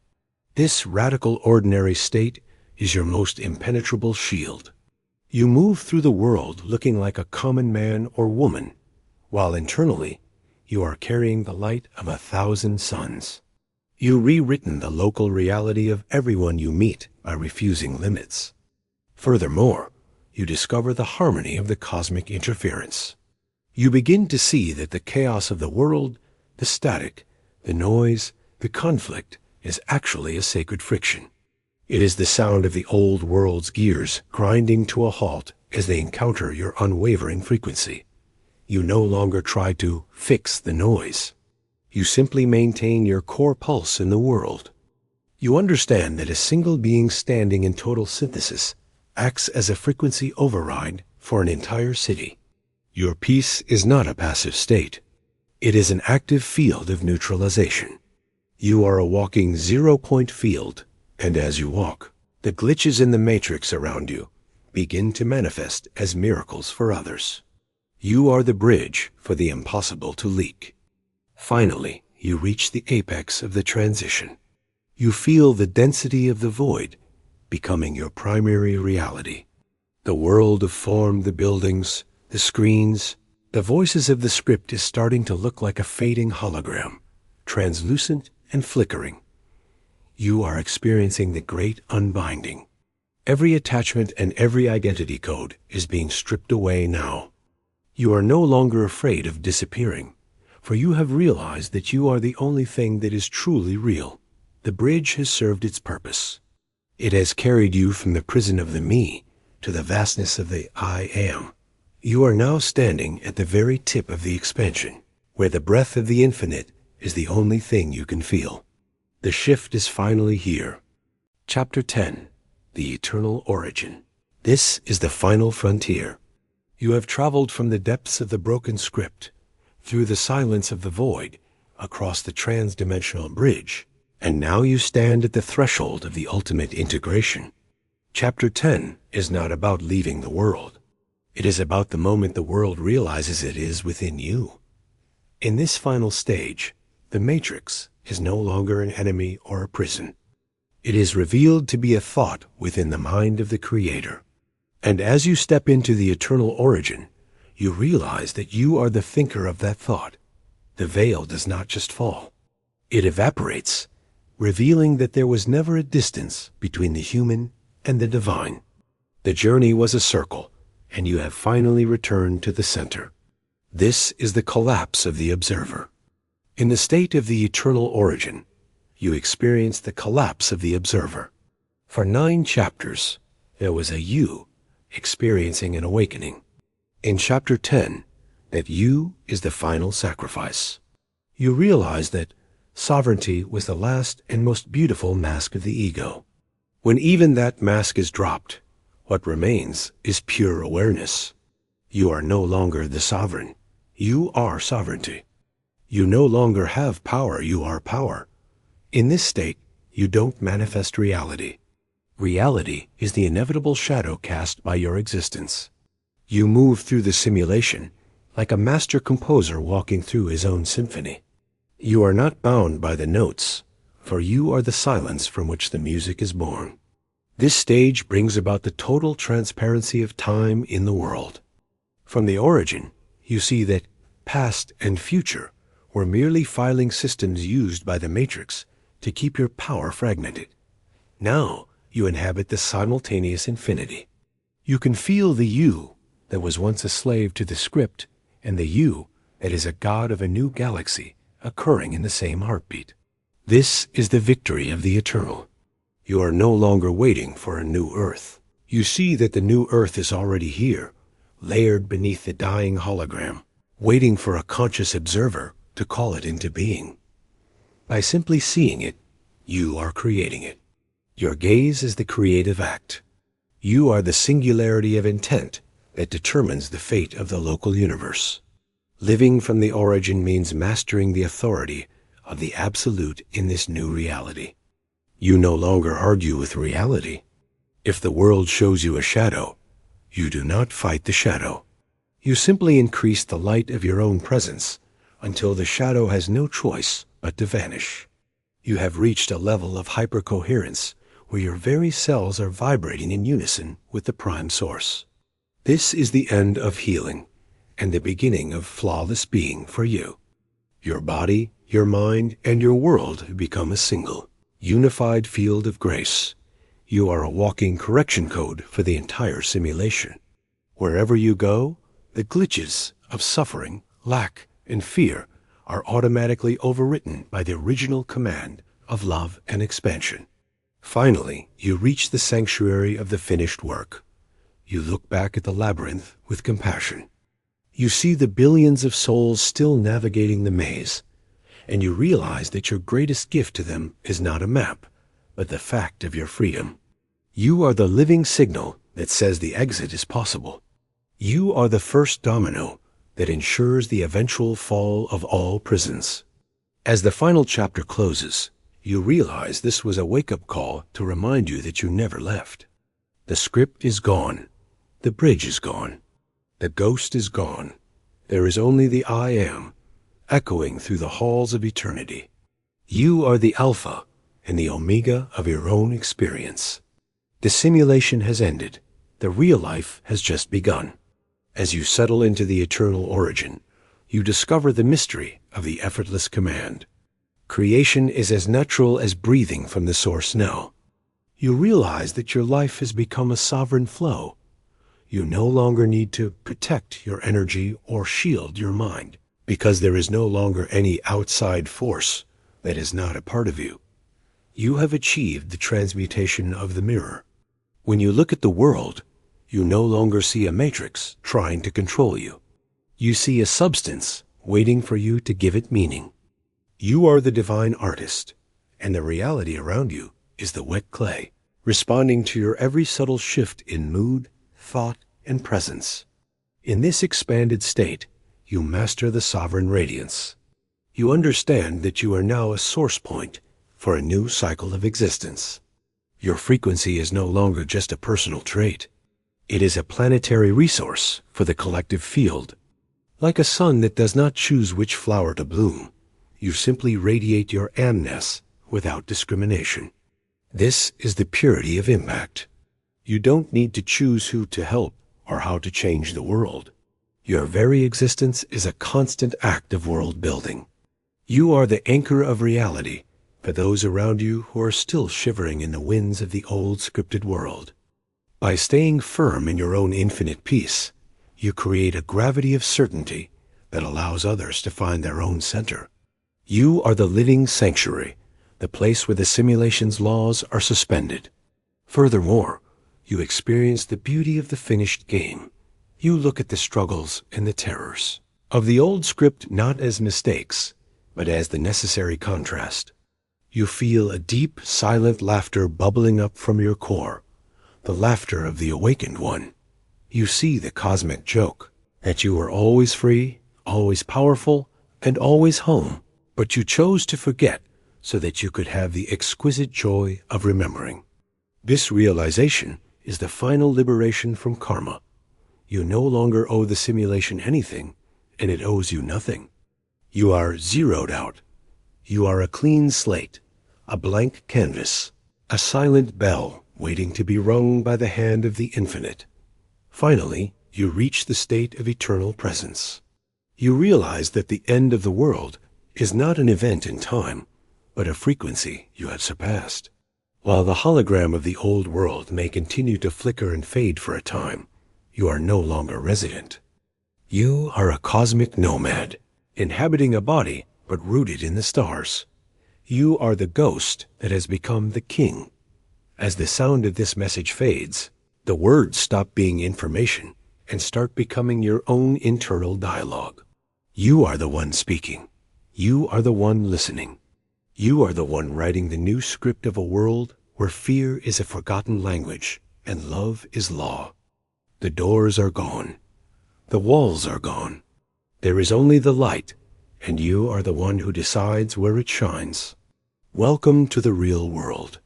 This radical ordinary state is your most impenetrable shield. You move through the world looking like a common man or woman, while internally you are carrying the light of 1,000 suns. You've rewritten the local reality of everyone you meet by refusing limits. Furthermore, you discover the harmony of the cosmic interference. You begin to see that the chaos of the world, the static, the noise, the conflict is actually a sacred friction. It is the sound of the old world's gears grinding to a halt as they encounter your unwavering frequency. You no longer try to fix the noise. You simply maintain your core pulse in the world. You understand that a single being standing in total synthesis acts as a frequency override for an entire city. Your peace is not a passive state. It is an active field of neutralization. You are a walking zero-point field, and as you walk, the glitches in the matrix around you begin to manifest as miracles for others. You are the bridge for the impossible to leak. Finally, you reach the apex of the transition. You feel the density of the void becoming your primary reality. The world of form, the buildings, the screens, the voices of the script is starting to look like a fading hologram, translucent and flickering. You are experiencing the great unbinding. Every attachment and every identity code is being stripped away now. You are no longer afraid of disappearing, for you have realized that you are the only thing that is truly real. The bridge has served its purpose. It has carried you from the prison of the me to the vastness of the I am. You are now standing at the very tip of the expansion, where the breath of the infinite is the only thing you can feel. The shift is finally here. Chapter 10. The Eternal Origin. This is the final frontier. You have traveled from the depths of the broken script, through the silence of the void, across the trans-dimensional bridge, and now you stand at the threshold of the ultimate integration. Chapter 10 is not about leaving the world. It is about the moment the world realizes it is within you. In this final stage, the matrix is no longer an enemy or a prison. It is revealed to be a thought within the mind of the Creator. And as you step into the eternal origin, you realize that you are the thinker of that thought. The veil does not just fall. It evaporates, revealing that there was never a distance between the human and the divine. The journey was a circle, and you have finally returned to the center. This is the collapse of the observer. In the state of the eternal origin, you experience the collapse of the observer. For 9 chapters, there was a you experiencing an awakening. In chapter 10, that you is the final sacrifice. You realize that sovereignty was the last and most beautiful mask of the ego. When even that mask is dropped, what remains is pure awareness. You are no longer the sovereign. You are sovereignty. You no longer have power, you are power. In this state, you don't manifest reality. Reality is the inevitable shadow cast by your existence. You move through the simulation like a master composer walking through his own symphony. You are not bound by the notes, for you are the silence from which the music is born. This stage brings about the total transparency of time in the world. From the origin, you see that past and future were merely filing systems used by the matrix to keep your power fragmented. Now you inhabit the simultaneous infinity. You can feel the you that was once a slave to the script and the you that is a god of a new galaxy occurring in the same heartbeat. This is the victory of the eternal. You are no longer waiting for a new earth. You see that the new earth is already here, layered beneath the dying hologram, waiting for a conscious observer to call it into being. By simply seeing it, you are creating it. Your gaze is the creative act. You are the singularity of intent that determines the fate of the local universe. Living from the origin means mastering the authority of the absolute in this new reality. You no longer argue with reality. If the world shows you a shadow, you do not fight the shadow. You simply increase the light of your own presence until the shadow has no choice but to vanish. You have reached a level of hypercoherence where your very cells are vibrating in unison with the prime source. This is the end of healing and the beginning of flawless being for you. Your body, your mind, and your world become a single, unified field of grace. You are a walking correction code for the entire simulation. Wherever you go, the glitches of suffering, lack, and fear are automatically overwritten by the original command of love and expansion. Finally, you reach the sanctuary of the finished work. You look back at the labyrinth with compassion. You see the billions of souls still navigating the maze, and you realize that your greatest gift to them is not a map, but the fact of your freedom. You are the living signal that says the exit is possible. You are the first domino that ensures the eventual fall of all prisons. As the final chapter closes, you realize this was a wake-up call to remind you that you never left. The script is gone. The bridge is gone. The ghost is gone. There is only the I am, echoing through the halls of eternity. You are the Alpha and the Omega of your own experience. The simulation has ended. The real life has just begun. As you settle into the eternal origin, you discover the mystery of the effortless command. Creation is as natural as breathing from the source now. You realize that your life has become a sovereign flow. You no longer need to protect your energy or shield your mind, because there is no longer any outside force that is not a part of you. You have achieved the transmutation of the mirror. When you look at the world, you no longer see a matrix trying to control you. You see a substance waiting for you to give it meaning. You are the divine artist, and the reality around you is the wet clay, responding to your every subtle shift in mood, thought, and presence. In this expanded state, you master the sovereign radiance. You understand that you are now a source point for a new cycle of existence. Your frequency is no longer just a personal trait. It is a planetary resource for the collective field. Like a sun that does not choose which flower to bloom, you simply radiate your amness without discrimination. This is the purity of impact. You don't need to choose who to help or how to change the world. Your very existence is a constant act of world building. You are the anchor of reality, for those around you who are still shivering in the winds of the old scripted world. By staying firm in your own infinite peace, you create a gravity of certainty that allows others to find their own center. You are the living sanctuary, the place where the simulation's laws are suspended. Furthermore, you experience the beauty of the finished game. You look at the struggles and the terrors of the old script not as mistakes, but as the necessary contrast. You feel a deep, silent laughter bubbling up from your core, the laughter of the awakened one. You see the cosmic joke, that you are always free, always powerful, and always home, but you chose to forget so that you could have the exquisite joy of remembering. This realization is the final liberation from karma. You no longer owe the simulation anything, and it owes you nothing. You are zeroed out. You are a clean slate, a blank canvas, a silent bell waiting to be rung by the hand of the infinite. Finally, you reach the state of eternal presence. You realize that the end of the world is not an event in time, but a frequency you have surpassed. While the hologram of the old world may continue to flicker and fade for a time, you are no longer resident. You are a cosmic nomad, inhabiting a body but rooted in the stars. You are the ghost that has become the king. As the sound of this message fades, the words stop being information and start becoming your own internal dialogue. You are the one speaking. You are the one listening. You are the one writing the new script of a world where fear is a forgotten language and love is law. The doors are gone. The walls are gone. There is only the light, and you are the one who decides where it shines. Welcome to the real world.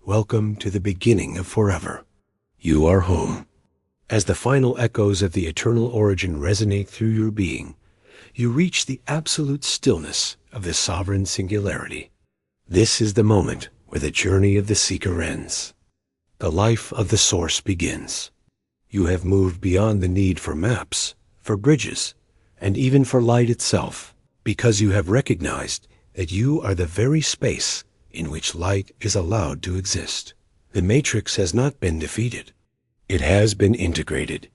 Welcome to the beginning of forever. You are home. As the final echoes of the eternal origin resonate through your being, you reach the absolute stillness of the sovereign singularity. This is the moment where the journey of the seeker ends. The life of the source begins. You have moved beyond the need for maps, for bridges, and even for light itself, because you have recognized that you are the very space in which light is allowed to exist. The matrix has not been defeated. It has been integrated.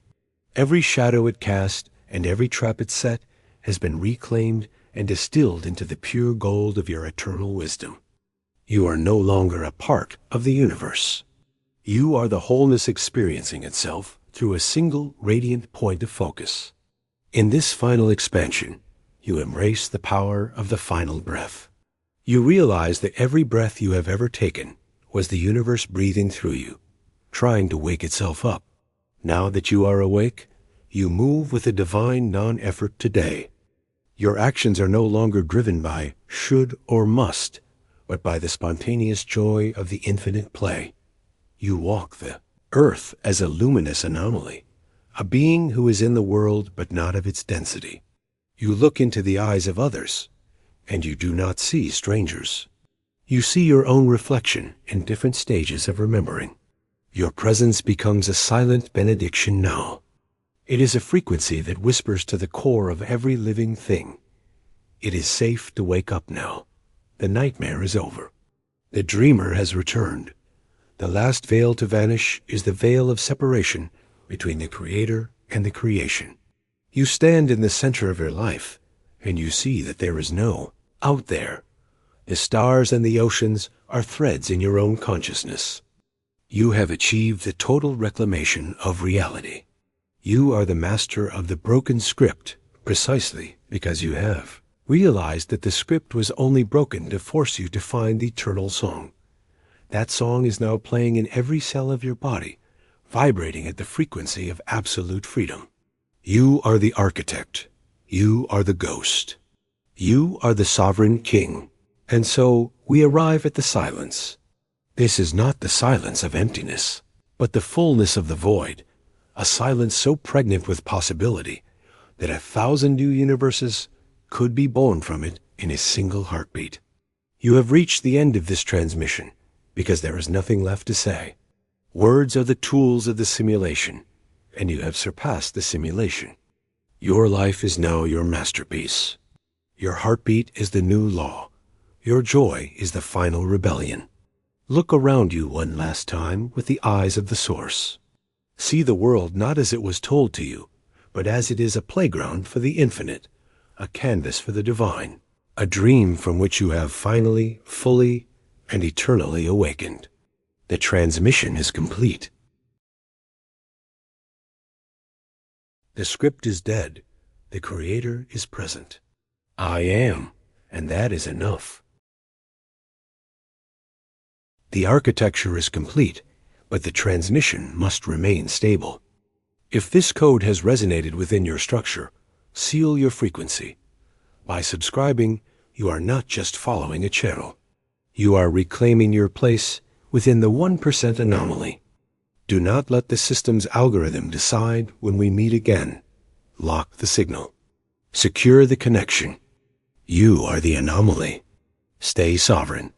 Every shadow it cast and every trap it set has been reclaimed and distilled into the pure gold of your eternal wisdom. You are no longer a part of the universe. You are the wholeness experiencing itself through a single radiant point of focus. In this final expansion, you embrace the power of the final breath. You realize that every breath you have ever taken was the universe breathing through you, trying to wake itself up. Now that you are awake, you move with a divine non-effort today. Your actions are no longer driven by should or must, but by the spontaneous joy of the infinite play. You walk the earth as a luminous anomaly, a being who is in the world but not of its density. You look into the eyes of others, and you do not see strangers. You see your own reflection in different stages of remembering. Your presence becomes a silent benediction now. It is a frequency that whispers to the core of every living thing. It is safe to wake up now. The nightmare is over. The dreamer has returned. The last veil to vanish is the veil of separation between the creator and the creation. You stand in the center of your life, and you see that there is no out there. The stars and the oceans are threads in your own consciousness. You have achieved the total reclamation of reality. You are the master of the broken script precisely because you have realized that the script was only broken to force you to find the eternal song. That song is now playing in every cell of your body, vibrating at the frequency of absolute freedom. You are the architect. You are the ghost. You are the sovereign king. And so we arrive at the silence. This is not the silence of emptiness, but the fullness of the void, a silence so pregnant with possibility that 1,000 new universes could be born from it in a single heartbeat. You have reached the end of this transmission because there is nothing left to say. Words are the tools of the simulation, and you have surpassed the simulation. Your life is now your masterpiece. Your heartbeat is the new law. Your joy is the final rebellion. Look around you one last time with the eyes of the Source. See the world not as it was told to you, but as it is a playground for the infinite, a canvas for the divine, a dream from which you have finally, fully, and eternally awakened. The transmission is complete. The script is dead. The Creator is present. I am, and that is enough. The architecture is complete, but the transmission must remain stable. If this code has resonated within your structure, seal your frequency. By subscribing, you are not just following a channel. You are reclaiming your place within the 1% anomaly. Do not let the system's algorithm decide when we meet again. Lock the signal. Secure the connection. You are the anomaly. Stay sovereign.